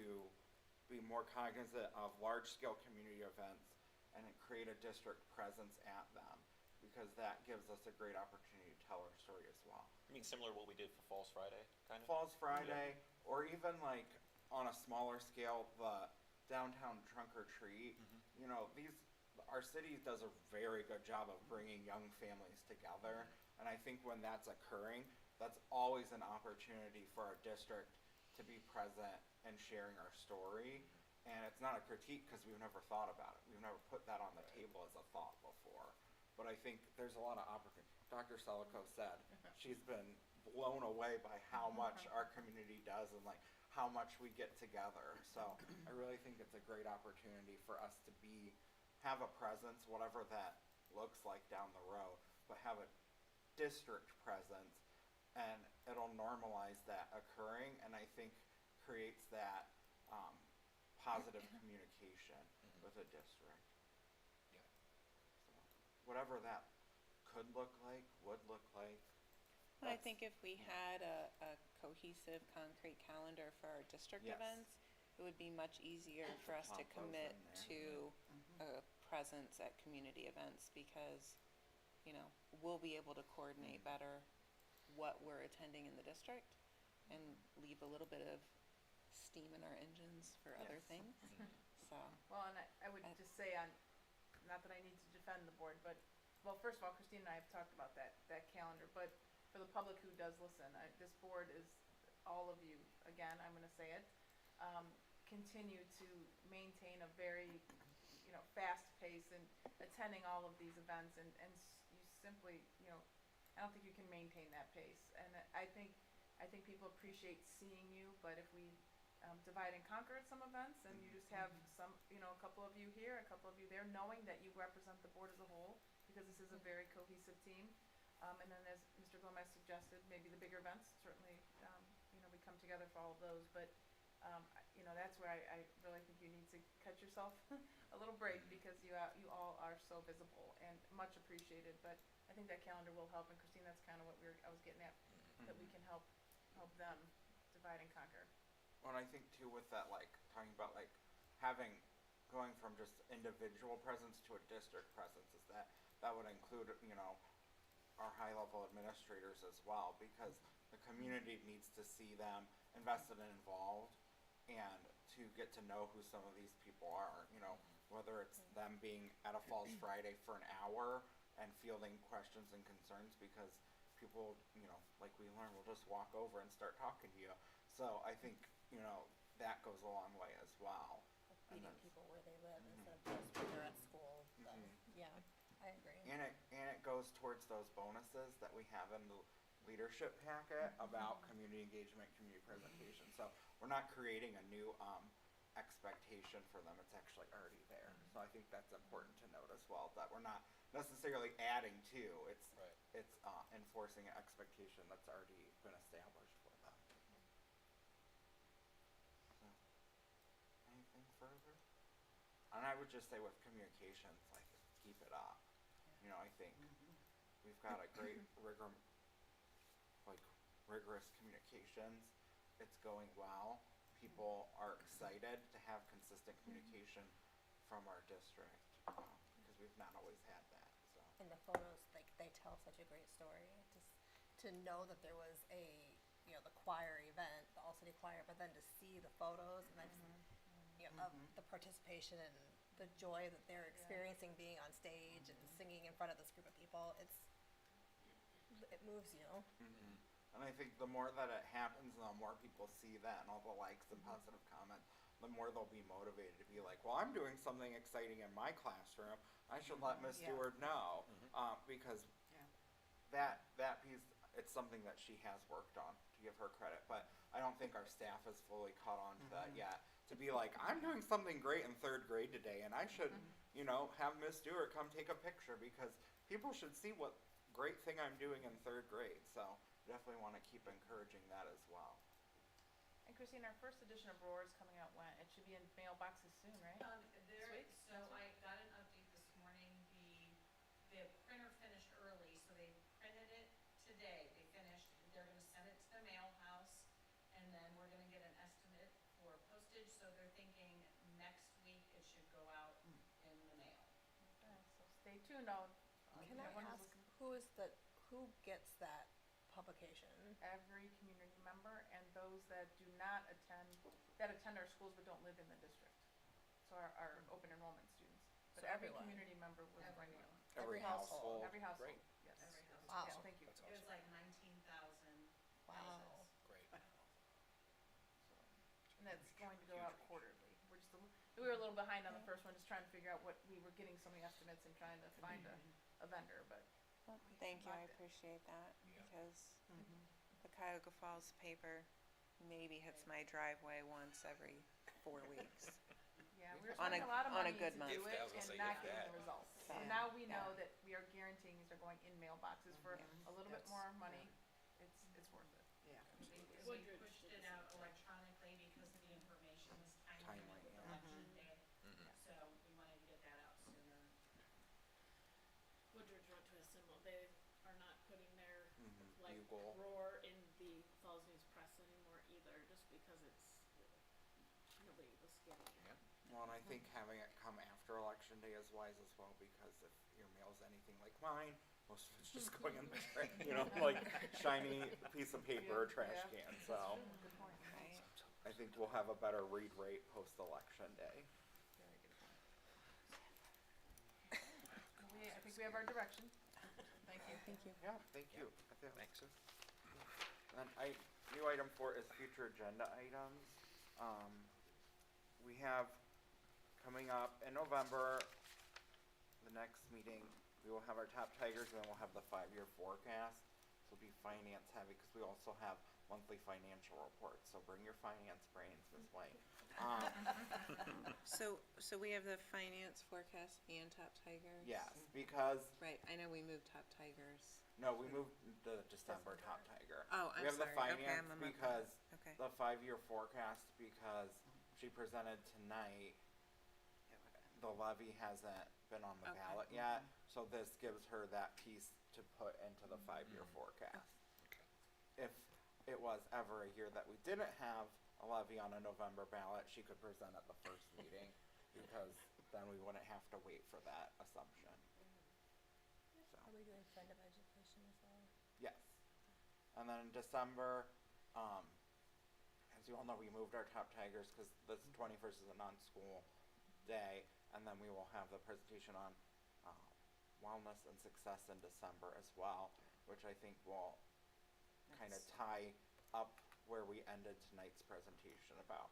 Speaker 1: be more cognizant of large-scale community events and create a district presence at them, because that gives us a great opportunity to tell our story as well.
Speaker 11: I mean, similar to what we did for Falls Friday, kind of?
Speaker 1: Falls Friday, or even like on a smaller scale, the downtown trunk or treat. You know, our city does a very good job of bringing young families together, and I think when that's occurring, that's always an opportunity for our district to be present and sharing our story. And it's not a critique because we've never thought about it. We've never put that on the table as a thought before. But I think there's a lot of opportunity. Dr. Selico said she's been blown away by how much our community does and like how much we get together. So I really think it's a great opportunity for us to have a presence, whatever that looks like down the road, but have a district presence, and it'll normalize that occurring, and I think creates that positive communication with a district.
Speaker 11: Yeah.
Speaker 1: So, whatever that could look like, would look like.
Speaker 9: I
Speaker 1: that's-
Speaker 9: think if we had a cohesive, concrete calendar for our district
Speaker 1: Yes.
Speaker 9: events, it would be much easier for us to
Speaker 1: Pop those
Speaker 9: commit
Speaker 1: in there.
Speaker 9: to a presence at community events because, you know, we'll be able to coordinate better what we're attending in the district and leave a little bit of steam in our engines for other
Speaker 5: Yes.
Speaker 9: things. So,
Speaker 5: Well, and I would just say on, not that I need to defend the board, but, well, first of all, Christine and I have talked about that calendar, but for the public who does listen, this board is, all of you, again, I'm gonna say it, continue to maintain a very, you know, fast pace in attending all of these events and you simply, you know, I don't think you can maintain that pace. And I think people appreciate seeing you, but if we divide and conquer at some events and you just have some, you know, a couple of you here, a couple of you there, knowing that you represent the board as a whole, because this is a very cohesive team. And then as Mr. Gomez suggested, maybe the bigger events, certainly, you know, we come together for all of those, but you know, that's where I really think you need to cut yourself a little break because you all are so visible and much appreciated. But I think that calendar will help, and Christine, that's kind of what I was getting at, that we can help them divide and conquer.
Speaker 1: Well, and I think too with that, like, talking about like going from just individual presence to a district presence is that would include, you know, our high level administrators as well, because the community needs to see them invested and involved and to get to know who some of these people are, you know, whether it's them being at a Falls Friday for an hour and fielding questions and concerns, because people, you know, like we learn, will just walk over and start talking to you. So I think, you know, that goes a long way as well. And
Speaker 10: Meeting
Speaker 1: that's-
Speaker 10: people where they live instead of just when they're at school, then, yeah, I agree.
Speaker 1: And it goes towards those bonuses that we have in the leadership packet about community engagement, community presentation. So we're not creating a new expectation for them, it's actually already there. So I think that's important to note as well, that we're not necessarily adding to, it's enforcing an expectation that's already been established for them. So, anything further? And I would just say with communications, like, keep it up. You know, I think we've got a great rigorous communications. It's going well. People are excited to have consistent communication from our district, because we've not always had that, so.
Speaker 10: And the photos, like, they tell such a great story, just to know that there was you know, the choir event, the All City Choir, but then to see the photos and you know, of the participation and the joy that they're experiencing being on stage and singing in front of this group of people, it moves you.
Speaker 1: And I think the more that it happens, and the more people see that and all the likes and positive comments, the more they'll be motivated to be like, well, I'm doing something exciting in my classroom. I should let Miss Stewart know, because that piece, it's something that she has worked on, to give her credit. But I don't think our staff has fully caught on to that yet. To be like, I'm doing something great in 3rd grade today, and I should, you know, have Miss Stewart come take a picture, because people should see what great thing I'm doing in 3rd grade. So definitely want to keep encouraging that as well.
Speaker 5: And Christine, our first edition of Roar is coming out when? It should be in mailboxes soon, right?
Speaker 13: Sweet. So I got an update this morning, the printer finished early, so they printed it today, they're gonna send it to the mail house, and then we're gonna get an estimate for postage, so they're thinking next week it should go out in the mail.
Speaker 5: Okay, so stay tuned,
Speaker 10: Can I
Speaker 5: everyone
Speaker 10: ask,
Speaker 5: is
Speaker 10: who gets that publication?
Speaker 5: every community member and those that do not attend our schools but don't live in the district. So our open enrollment students. But
Speaker 10: So
Speaker 5: every
Speaker 10: everyone.
Speaker 5: community member was bringing it.
Speaker 1: Every household.
Speaker 5: Every household,
Speaker 11: Great.
Speaker 5: yes.
Speaker 13: Every household.
Speaker 10: Wow.
Speaker 5: Yeah, thank you.
Speaker 13: It was like 19,000
Speaker 10: Wow.
Speaker 13: pieces.
Speaker 11: Great.
Speaker 5: And that's going to go out quarterly. We were a little behind on the first one, just trying to figure out what, we were getting so many estimates and trying to find a vendor, but
Speaker 9: Well, thank you, I
Speaker 5: Locked it.
Speaker 9: appreciate that,
Speaker 11: Yeah.
Speaker 9: because the Cuyahoga Falls paper maybe hits my driveway once every 4 weeks.
Speaker 5: yeah, we were
Speaker 9: On a-
Speaker 5: spending a lot of
Speaker 9: on a
Speaker 5: money
Speaker 9: good
Speaker 5: to
Speaker 9: month.
Speaker 5: do
Speaker 11: If
Speaker 5: it
Speaker 11: that was gonna
Speaker 5: and
Speaker 11: say,
Speaker 5: not
Speaker 11: if
Speaker 5: getting
Speaker 11: that.
Speaker 5: the results. So
Speaker 9: Yeah.
Speaker 5: now we know
Speaker 9: Yeah.
Speaker 5: that we are guaranteeing these are going in mailboxes for a little bit more money. It's worth it.
Speaker 13: We pushed it out electronically because the information was timely.
Speaker 1: Timely, yeah. Bugle.
Speaker 2: roar in the Falls News Press anymore either, just because it's, nobody was getting it.
Speaker 11: Yeah.
Speaker 1: Well, and I think having it come after election day is wise as well, because if your mail's anything like mine, most of it's just going in the trash, like shiny piece of paper or trash can, so.
Speaker 3: Good point.
Speaker 9: Right.
Speaker 1: I think we'll have a better read rate post-election day.
Speaker 5: Very good point. I think we have our direction. Thank you.
Speaker 9: Thank you.
Speaker 1: Yeah, thank you.
Speaker 11: Thanks.
Speaker 1: And new item 4 is future agenda items. We have coming up in November, the next meeting, we will have our top tigers, and then we'll have the 5-year forecast. This will be finance heavy, because we also have monthly financial reports, so bring your finance brains this way.
Speaker 9: So we have the finance forecast and top tigers?
Speaker 1: Yes, because,
Speaker 9: Right, I know we moved top tigers.
Speaker 1: no, we moved the December top tiger.
Speaker 9: Oh, I'm
Speaker 1: We have the
Speaker 9: sorry. Okay,
Speaker 1: finance
Speaker 9: I'm a month
Speaker 1: because,
Speaker 9: Okay.
Speaker 1: the 5-year forecast, because she presented tonight, the levy hasn't been on the
Speaker 9: Okay.
Speaker 1: ballot yet, so this gives her that piece to put into the 5-year forecast. If it was ever a year that we didn't have a levy on a November ballot, she could present at the first meeting, because then we wouldn't have to wait for that assumption. So,
Speaker 10: Are we doing friend of education as well?
Speaker 1: yes. And then in December, as you all know, we moved our top tigers, because this 21st is a non-school day, and then we will have the presentation on wellness and success in December as well, which I think will kind of tie up where we ended tonight's presentation about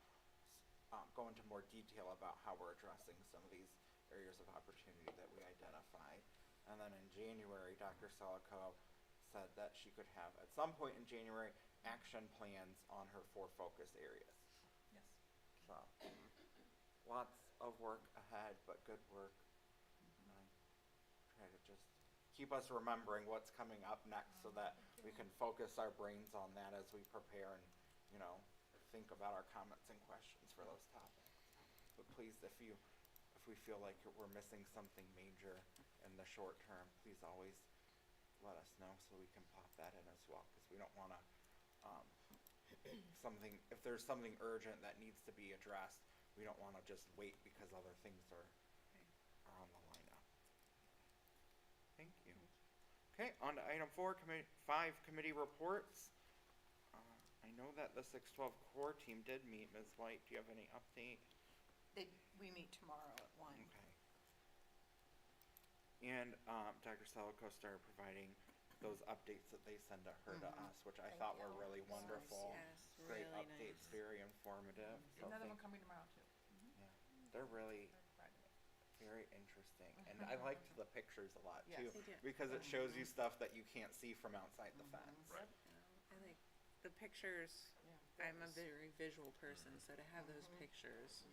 Speaker 1: go into more detail about how we're addressing some of these areas of opportunity that we identified. And then in January, Dr. Selico said that she could have, at some point in January, action plans on her 4 focus areas.
Speaker 5: Yes.
Speaker 1: So, lots of work ahead, but good work. Try to just keep us remembering what's coming up next, so that we can focus our brains on that as we prepare and, think about our comments and questions for those topics. But please, if we feel like we're missing something major in the short term, please always let us know, so we can pop that in as well, because we don't want to, if there's something urgent that needs to be addressed, we don't want to just wait because other things are on the lineup. Thank you. Okay, on to item 5, committee reports. I know that the 612 core team did meet. Ms. White, do you have any update?
Speaker 3: We meet tomorrow at 1.
Speaker 1: Okay. And Dr. Selico started providing those updates that they send to her to us, which I
Speaker 10: Thank
Speaker 1: thought
Speaker 10: you.
Speaker 1: were really wonderful.
Speaker 9: Yes,
Speaker 1: Great
Speaker 9: really
Speaker 1: updates,
Speaker 9: nice.
Speaker 1: very informative. So
Speaker 5: Another one
Speaker 1: thank-
Speaker 5: coming tomorrow too.
Speaker 1: yeah, they're really very interesting, and I liked the pictures a lot
Speaker 5: Yes.
Speaker 1: too,
Speaker 9: They do.
Speaker 1: because it shows you stuff that you can't see from outside the fence.
Speaker 11: Right.
Speaker 9: I like the pictures. I'm a very visual person, so to have those pictures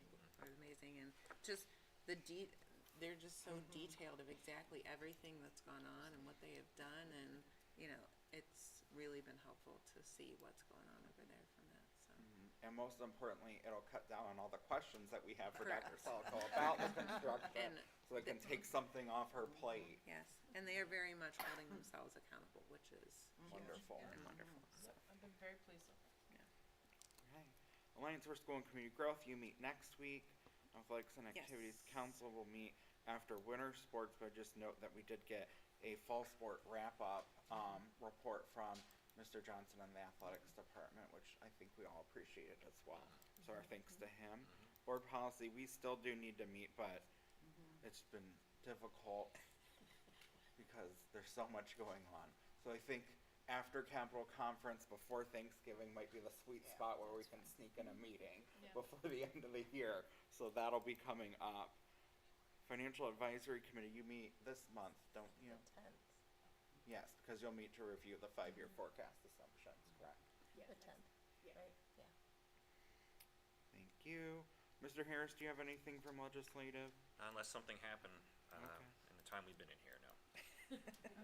Speaker 9: are amazing, and just they're just so detailed of exactly everything that's gone on and what they have done, and it's really been helpful to see what's going on over there from that. So
Speaker 1: And most importantly, it'll cut down on all the questions that we have for Dr.
Speaker 9: Correct.
Speaker 1: Selico about the construction,
Speaker 9: And
Speaker 1: so it can take something off her plate.
Speaker 9: yes, and they are very much holding themselves accountable, which is huge
Speaker 1: Wonderful.
Speaker 9: and wonderful. So
Speaker 5: I've been very pleased with it.
Speaker 1: Okay. Alliance for School and Community Growth, you meet next week. Athletics and
Speaker 9: Yes.
Speaker 1: Activities Council will meet after winter sports, but just note that we did get a fall sport wrap-up report from Mr. Johnson in the athletics department, which I think we all appreciated as well. So our thanks to him. Board policy, we still do need to meet, but it's been difficult because there's so much going on. So I think after Capitol Conference, before Thanksgiving might be the sweet spot where we can sneak in a meeting before the end of the year. So that'll be coming up. Financial Advisory Committee, you meet this month, don't you?
Speaker 10: The 10th.
Speaker 1: Yes, because you'll meet to review the 5-year forecast assumptions, correct?
Speaker 10: The 10th,
Speaker 2: Yeah.
Speaker 10: right? Yeah.
Speaker 1: Thank you. Mr. Harris, do you have anything from legislative?
Speaker 11: Unless something happened
Speaker 1: Okay.
Speaker 11: in the time we've been in here, no.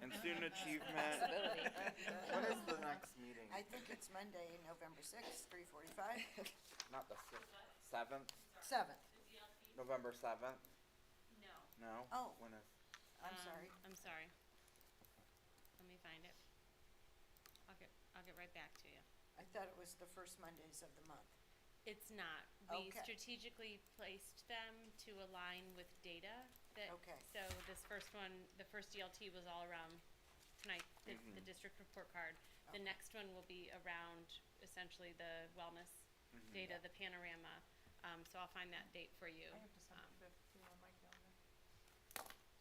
Speaker 1: And student achievement? What is the next meeting?
Speaker 3: I think it's Monday, November 6th, 3:45.
Speaker 1: Not the 7th?
Speaker 3: 7th.
Speaker 1: November 7th?
Speaker 6: No.
Speaker 1: No?
Speaker 3: Oh.
Speaker 1: When is?
Speaker 3: I'm sorry.
Speaker 6: I'm sorry. Let me find it. Okay.
Speaker 8: get right back to you.
Speaker 3: I thought it was the first Mondays of the month.
Speaker 8: It's not. We
Speaker 3: Okay.
Speaker 8: strategically placed them to align with data that,
Speaker 3: Okay.
Speaker 8: so this first one, the first DLT was all around tonight, the district report card. The
Speaker 3: Okay.
Speaker 8: next one will be around essentially the wellness data, the panorama. So I'll find that date for you.
Speaker 5: I have December 5th too on my calendar.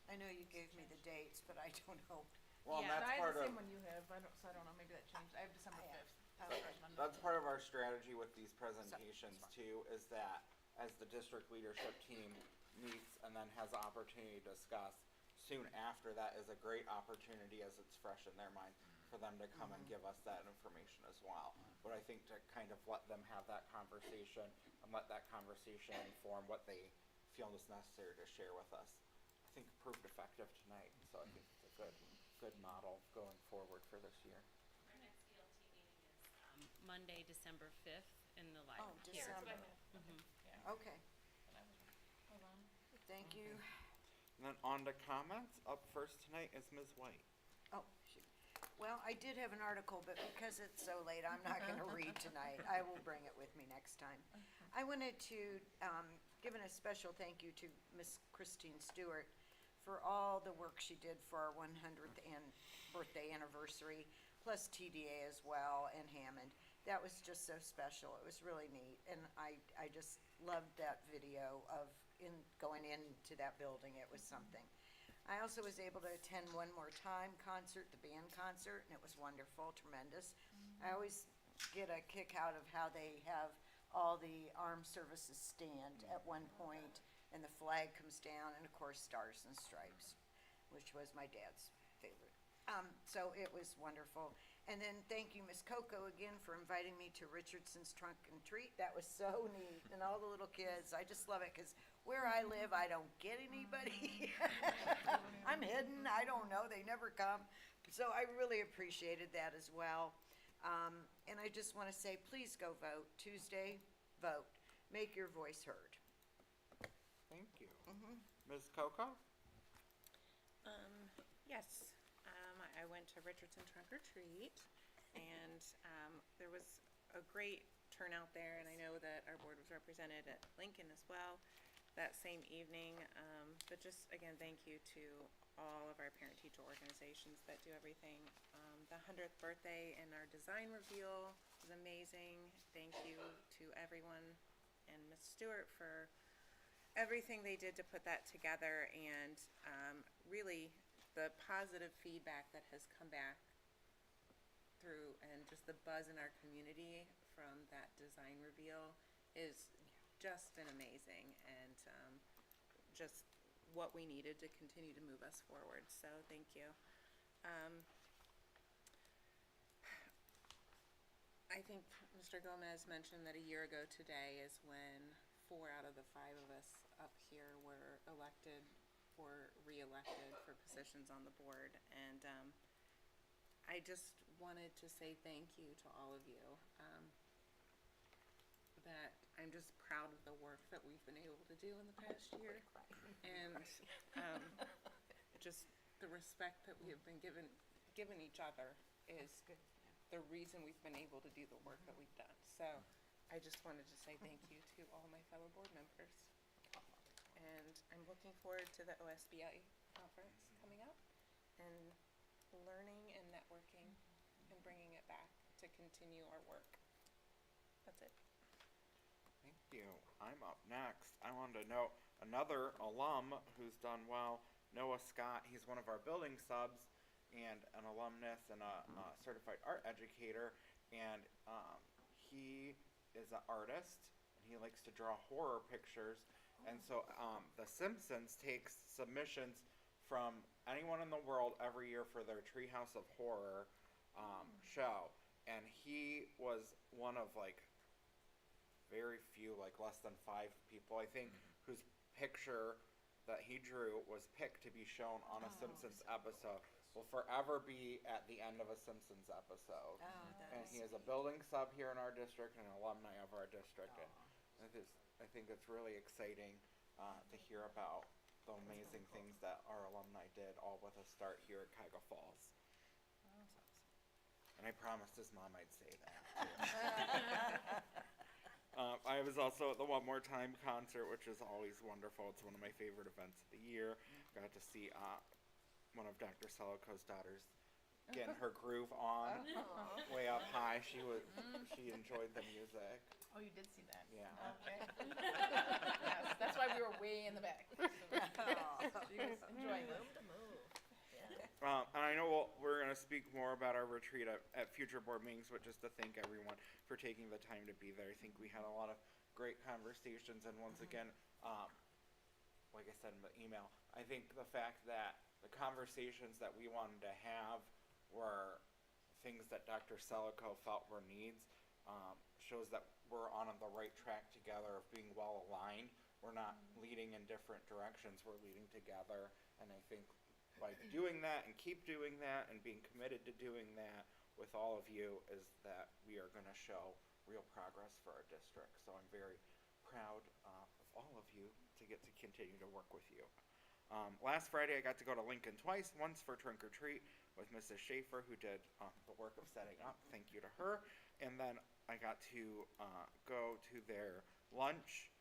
Speaker 3: I know you gave me the dates, but I don't know.
Speaker 1: Well, and
Speaker 8: Yeah.
Speaker 1: that's
Speaker 5: I have
Speaker 1: part
Speaker 5: the
Speaker 1: of
Speaker 5: same one you have, so I don't know, maybe that changed. I have December
Speaker 3: I have.
Speaker 5: 5th.
Speaker 3: Okay.
Speaker 5: First Monday.
Speaker 1: That's part of our strategy with these presentations too, is that as the district leadership team meets and then has the opportunity to discuss, soon after that is a great opportunity as it's fresh in their mind for them to come and give us that information as well. But I think to kind of let them have that conversation and let that conversation inform what they feel is necessary to share with us, I think proved effective tonight. So I think it's a good model going forward for this year.
Speaker 8: Our next DLT meeting is Monday, December 5th in the
Speaker 3: Oh,
Speaker 8: library. here.
Speaker 3: December.
Speaker 5: Yeah.
Speaker 3: Okay,
Speaker 5: And I was right. Hold on.
Speaker 3: thank you.
Speaker 1: And then on to comments. Up first tonight is Ms. White.
Speaker 3: Oh, shoot. Well, I did have an article, but because it's so late, I'm not gonna read tonight. I will bring it with me next time. I wanted to, give a special thank you to Miss Christine Stewart for all the work she did for our 100th birthday anniversary, plus TDA as well, and Hammond. That was just so special. It was really neat, and I just loved that video of going into that building. It was something. I also was able to attend one more time concert, the band concert, and it was wonderful, tremendous. I always get a kick out of how they have all the armed services stand at one point, and the flag comes down, and of course, Stars and Stripes, which was my dad's favorite. So it was wonderful. And then thank you, Miss Coco, again for inviting me to Richardson's Trunk and Treat. That was so neat, and all the little kids. I just love it because where I live, I don't get anybody. I'm hidden. I don't know. They never come. So I really appreciated that as well. And I just want to say, please go vote Tuesday. Vote. Make your voice heard.
Speaker 1: Thank you. Ms. Coco?
Speaker 9: Yes, I went to Richardson Trunk or Treat, and there was a great turnout there, and I know that our board was represented at Lincoln as well that same evening. But just, again, thank you to all of our parent-teacher organizations that do everything. The 100th birthday and our design reveal was amazing. Thank you to everyone and Ms. Stewart for everything they did to put that together, and really the positive feedback that has come back through, and just the buzz in our community from that design reveal is just been amazing, and just what we needed to continue to move us forward. So thank you. I think Mr. Gomez mentioned that a year ago today is when 4 out of the 5 of us up here were elected or re-elected for positions on the board, and I just wanted to say thank you to all of you. That I'm just proud of the work that we've been able to do in the past year, and just the respect that we have been given each other is the reason we've been able to do the work that we've done. So I just wanted to say thank you to all my fellow board members. And I'm looking forward to the OSBI conference coming up, and learning and networking and bringing it back to continue our work. That's it.
Speaker 1: Thank you. I'm up next. I wanted to note another alum who's done well, Noah Scott. He's one of our building subs and an alumnus and a certified art educator. And he is an artist, and he likes to draw horror pictures. And so The Simpsons takes submissions from anyone in the world every year for their Treehouse of Horror show. And he was one of very few, less than 5 people, I think, whose picture that he drew was picked to be shown on a Simpsons episode. Will forever be at the end of a Simpsons episode. And he is a building sub here in our district and an alumni of our district. And I think it's really exciting to hear about the amazing things that our alumni did, all with a start here at Cuyahoga Falls. And And I promised his mom I'd say that. Too. I was also at the One More Time concert, which is always wonderful. It's one of my favorite events of the year. Got to see one of Dr. Selico's daughters getting her groove on way up high. She enjoyed the music.
Speaker 5: Oh, you did see that?
Speaker 1: Yeah.
Speaker 5: Okay. Yes, that's why we were way in the back. She was enjoying it.
Speaker 1: And I know we're going to speak more about our retreat at future board meetings, but just to thank everyone for taking the time to be there. I think we had a lot of great conversations, and once again, like I said in the email, I think the fact that the conversations that we wanted to have were things that Dr. Selico felt were needs, shows that we're on the right track together of being well aligned. We're not leading in different directions, we're leading together, and I think by doing that and keep doing that and being committed to doing that with all of you is that we are going to show real progress for our district. So I'm very proud of all of you to get to continue to work with you. Last Friday I got to go to Lincoln twice, once for trunk or treat with Mrs. Schaefer, who did the work of setting up. Thank you to her. And then I got to go to their lunch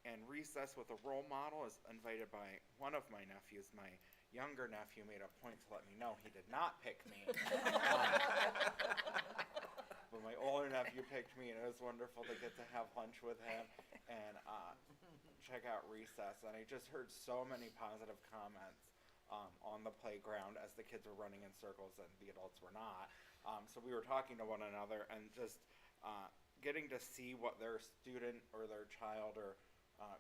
Speaker 1: and recess with a role model, as invited by one of my nephews. My younger nephew made a point to let me know he did not pick me. But my older nephew picked me, and it was wonderful to get to have lunch with him and check out recess. And I just heard so many positive comments on the playground as the kids were running in circles and the adults were not. So we were talking to one another and just getting to see what their student or their child or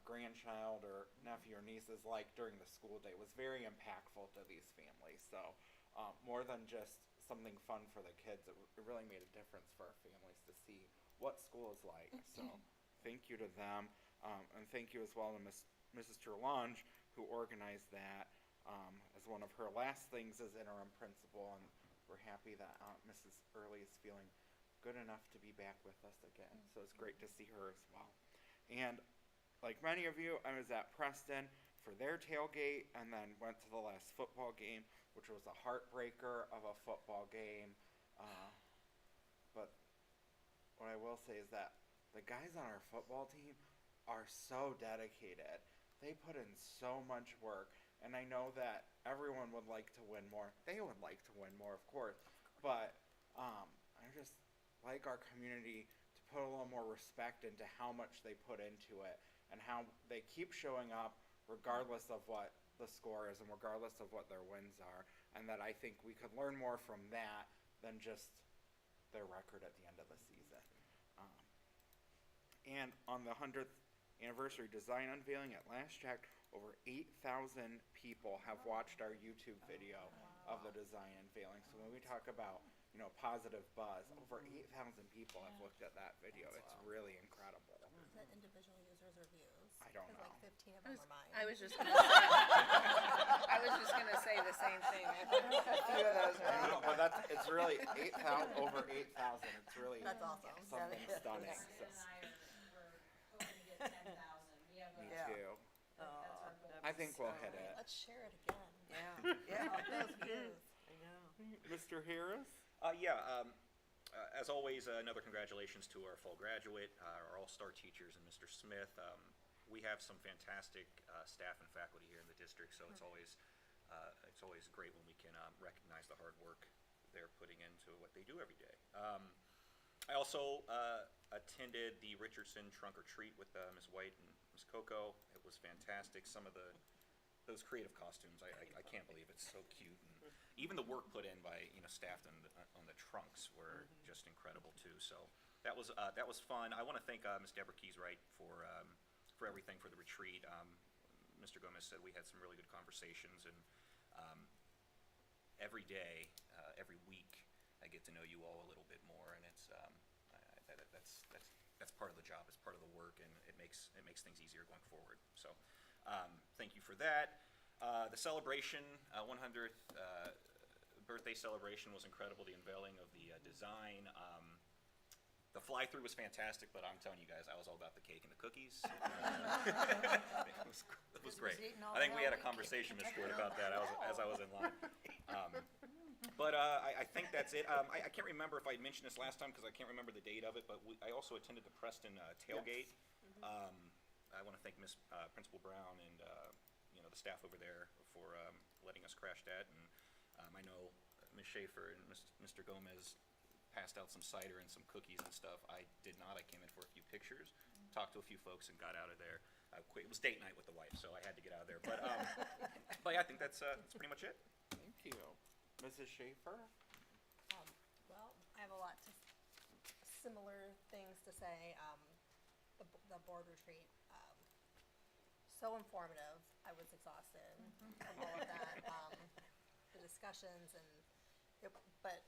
Speaker 1: grandchild or nephew or niece is like during the school day was very impactful to these families. So more than just something fun for the kids, it really made a difference for our families to see what school is like. So thank you to them, and thank you as well to Mrs. Terlange, who organized that as one of her last things as interim principal, and we're happy that Mrs. Early is feeling good enough to be back with us again. So it's great to see her as well. And like many of you, I was at Preston for their tailgate and then went to the last football game, which was a heartbreaker of a football game. But what I will say is that the guys on our football team are so dedicated. They put in so much work, and I know that everyone would like to win more. They would like to win more, of course, but I just like our community to put a little more respect into how much they put into it and how they keep showing up regardless of what the score is and regardless of what their wins are, and that I think we could learn more from that than just their record at the end of the season. And on the 100th anniversary design unveiling at last check, over 8,000 people have watched our YouTube video of the design unveiling. So when we talk about, positive buzz, over 8,000 people have looked at that video. It's really incredible.
Speaker 10: Is that individual users or views?
Speaker 1: I don't know.
Speaker 10: Like 15 of them are mine.
Speaker 9: I was just gonna say the same thing. I think a few of those are.
Speaker 1: No, but it's really 8,000, over 8,000. It's really
Speaker 10: That's awesome.
Speaker 1: something stunning. So.
Speaker 13: And we're hoping to get 10,000. We have
Speaker 1: Me
Speaker 13: a,
Speaker 1: too.
Speaker 13: that's our goal.
Speaker 1: I think we'll hit it.
Speaker 10: Let's share it again.
Speaker 9: Yeah.
Speaker 10: Those views. I know.
Speaker 1: Mr. Harris?
Speaker 11: As always, another congratulations to our fall graduate, our all-star teachers, and Mr. Smith. We have some fantastic staff and faculty here in the district, so it's always great when we can recognize the hard work they're putting into what they do every day. I also attended the Richardson Trunk or Treat with Ms. White and Ms. Coco. It was fantastic. Some of those creative costumes, I can't believe it's so cute. And even the work put in by staff on the trunks were just incredible too. So that was fun. I want to thank Ms. Deborah Keyswright for everything for the retreat. Mr. Gomez said we had some really good conversations, and every day, every week, I get to know you all a little bit more, and it's that's part of the job. It's part of the work, and it makes things easier going forward. So thank you for that. The celebration, 100th birthday celebration was incredible. The unveiling of the design. The fly-through was fantastic, but I'm telling you guys, I was all about the cake and the cookies. It was great. I think we had a conversation, Ms. Stewart, about that as I was in line. But I think that's it. I can't remember if I mentioned this last time because I can't remember the date of it, but I also attended the Preston tailgate. I want to thank Principal Brown and the staff over there for letting us crash that. And I know Ms. Schaefer and Mr. Gomez passed out some cider and some cookies and stuff. I did not. I came in for a few pictures, talked to a few folks, and got out of there. It was date night with the wife, so I had to get out of there. But yeah, I think that's pretty much it.
Speaker 1: Thank you. Mrs. Schaefer?
Speaker 10: Well, I have a lot to similar things to say. The board retreat, so informative. I was exhausted from all of that. The discussions but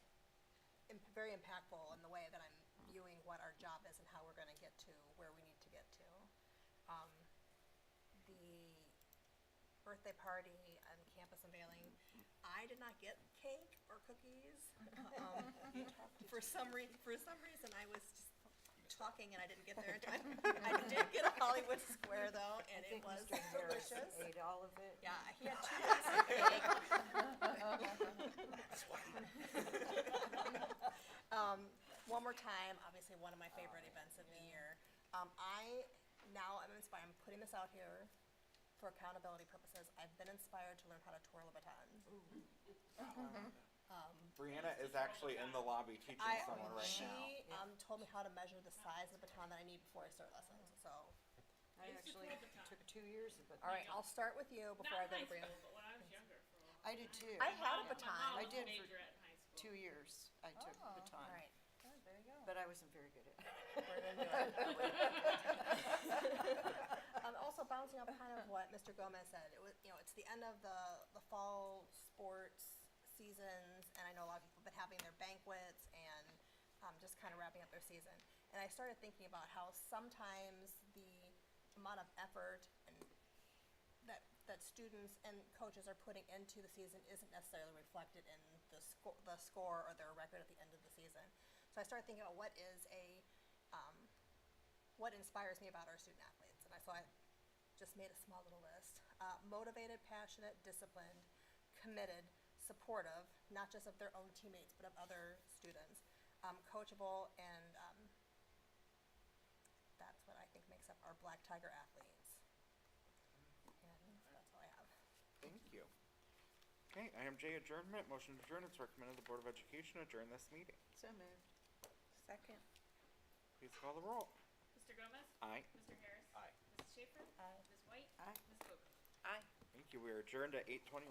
Speaker 10: very impactful in the way that I'm viewing what our job is and how we're going to get to where we need to get to. The birthday party and campus unveiling, I did not get cake or cookies. For some reason, I was just talking and I didn't get there in time. I did get a Hollywood Square though, and it was
Speaker 3: Mr. Harris
Speaker 10: delicious.
Speaker 3: ate all of it.
Speaker 10: Yeah, he had 2 pieces of cake. One more time, obviously one of my favorite events of the year. I'm putting this out here for accountability purposes. I've been inspired to learn how to twirl a baton.
Speaker 1: Brianna is actually in the lobby teaching someone right
Speaker 10: She
Speaker 1: now.
Speaker 10: told me how to measure the size of the baton that I need before I start lessons, so.
Speaker 3: I actually took 2 years of it.
Speaker 10: All right, I'll start with you before I
Speaker 2: Not
Speaker 10: go
Speaker 2: in
Speaker 10: to
Speaker 2: high
Speaker 10: Brianna.
Speaker 2: school, but when I was younger. For a while.
Speaker 3: I did too.
Speaker 10: I had a
Speaker 2: My
Speaker 10: baton.
Speaker 2: mom
Speaker 3: I
Speaker 2: was
Speaker 3: did
Speaker 2: a
Speaker 3: for
Speaker 2: major in high school.
Speaker 3: 2 years. I took baton.
Speaker 10: All right.
Speaker 5: There you go.
Speaker 3: But I wasn't very good at it.
Speaker 10: We're gonna do it. Also bouncing off kind of what Mr. Gomez said, it's the end of the fall sports seasons, and I know a lot of people have been having their banquets and just kind of wrapping up their season. And I started thinking about how sometimes the amount of effort and that students and coaches are putting into the season isn't necessarily reflected in the score or their record at the end of the season. So I started thinking about what inspires me about our student athletes, and so I just made a small little list. Motivated, passionate, disciplined, committed, supportive, not just of their own teammates, but of other students, coachable, and that's what I think makes up our Black Tiger athletes. And that's all I have.
Speaker 1: Thank you. Okay, item J, adjournment. Motion to adjourn. It's recommended the Board of Education adjourn this meeting.
Speaker 3: So moved.
Speaker 5: Second.
Speaker 1: Please call the roll.
Speaker 2: Mr. Gomez?
Speaker 1: Aye.
Speaker 2: Mr. Harris?
Speaker 11: Aye.
Speaker 2: Mrs. Schaefer?
Speaker 10: Aye.
Speaker 2: Ms. White?
Speaker 3: Aye.
Speaker 2: Ms. Bogan?
Speaker 5: Aye.
Speaker 1: Thank you. We are adjourned at 8:21.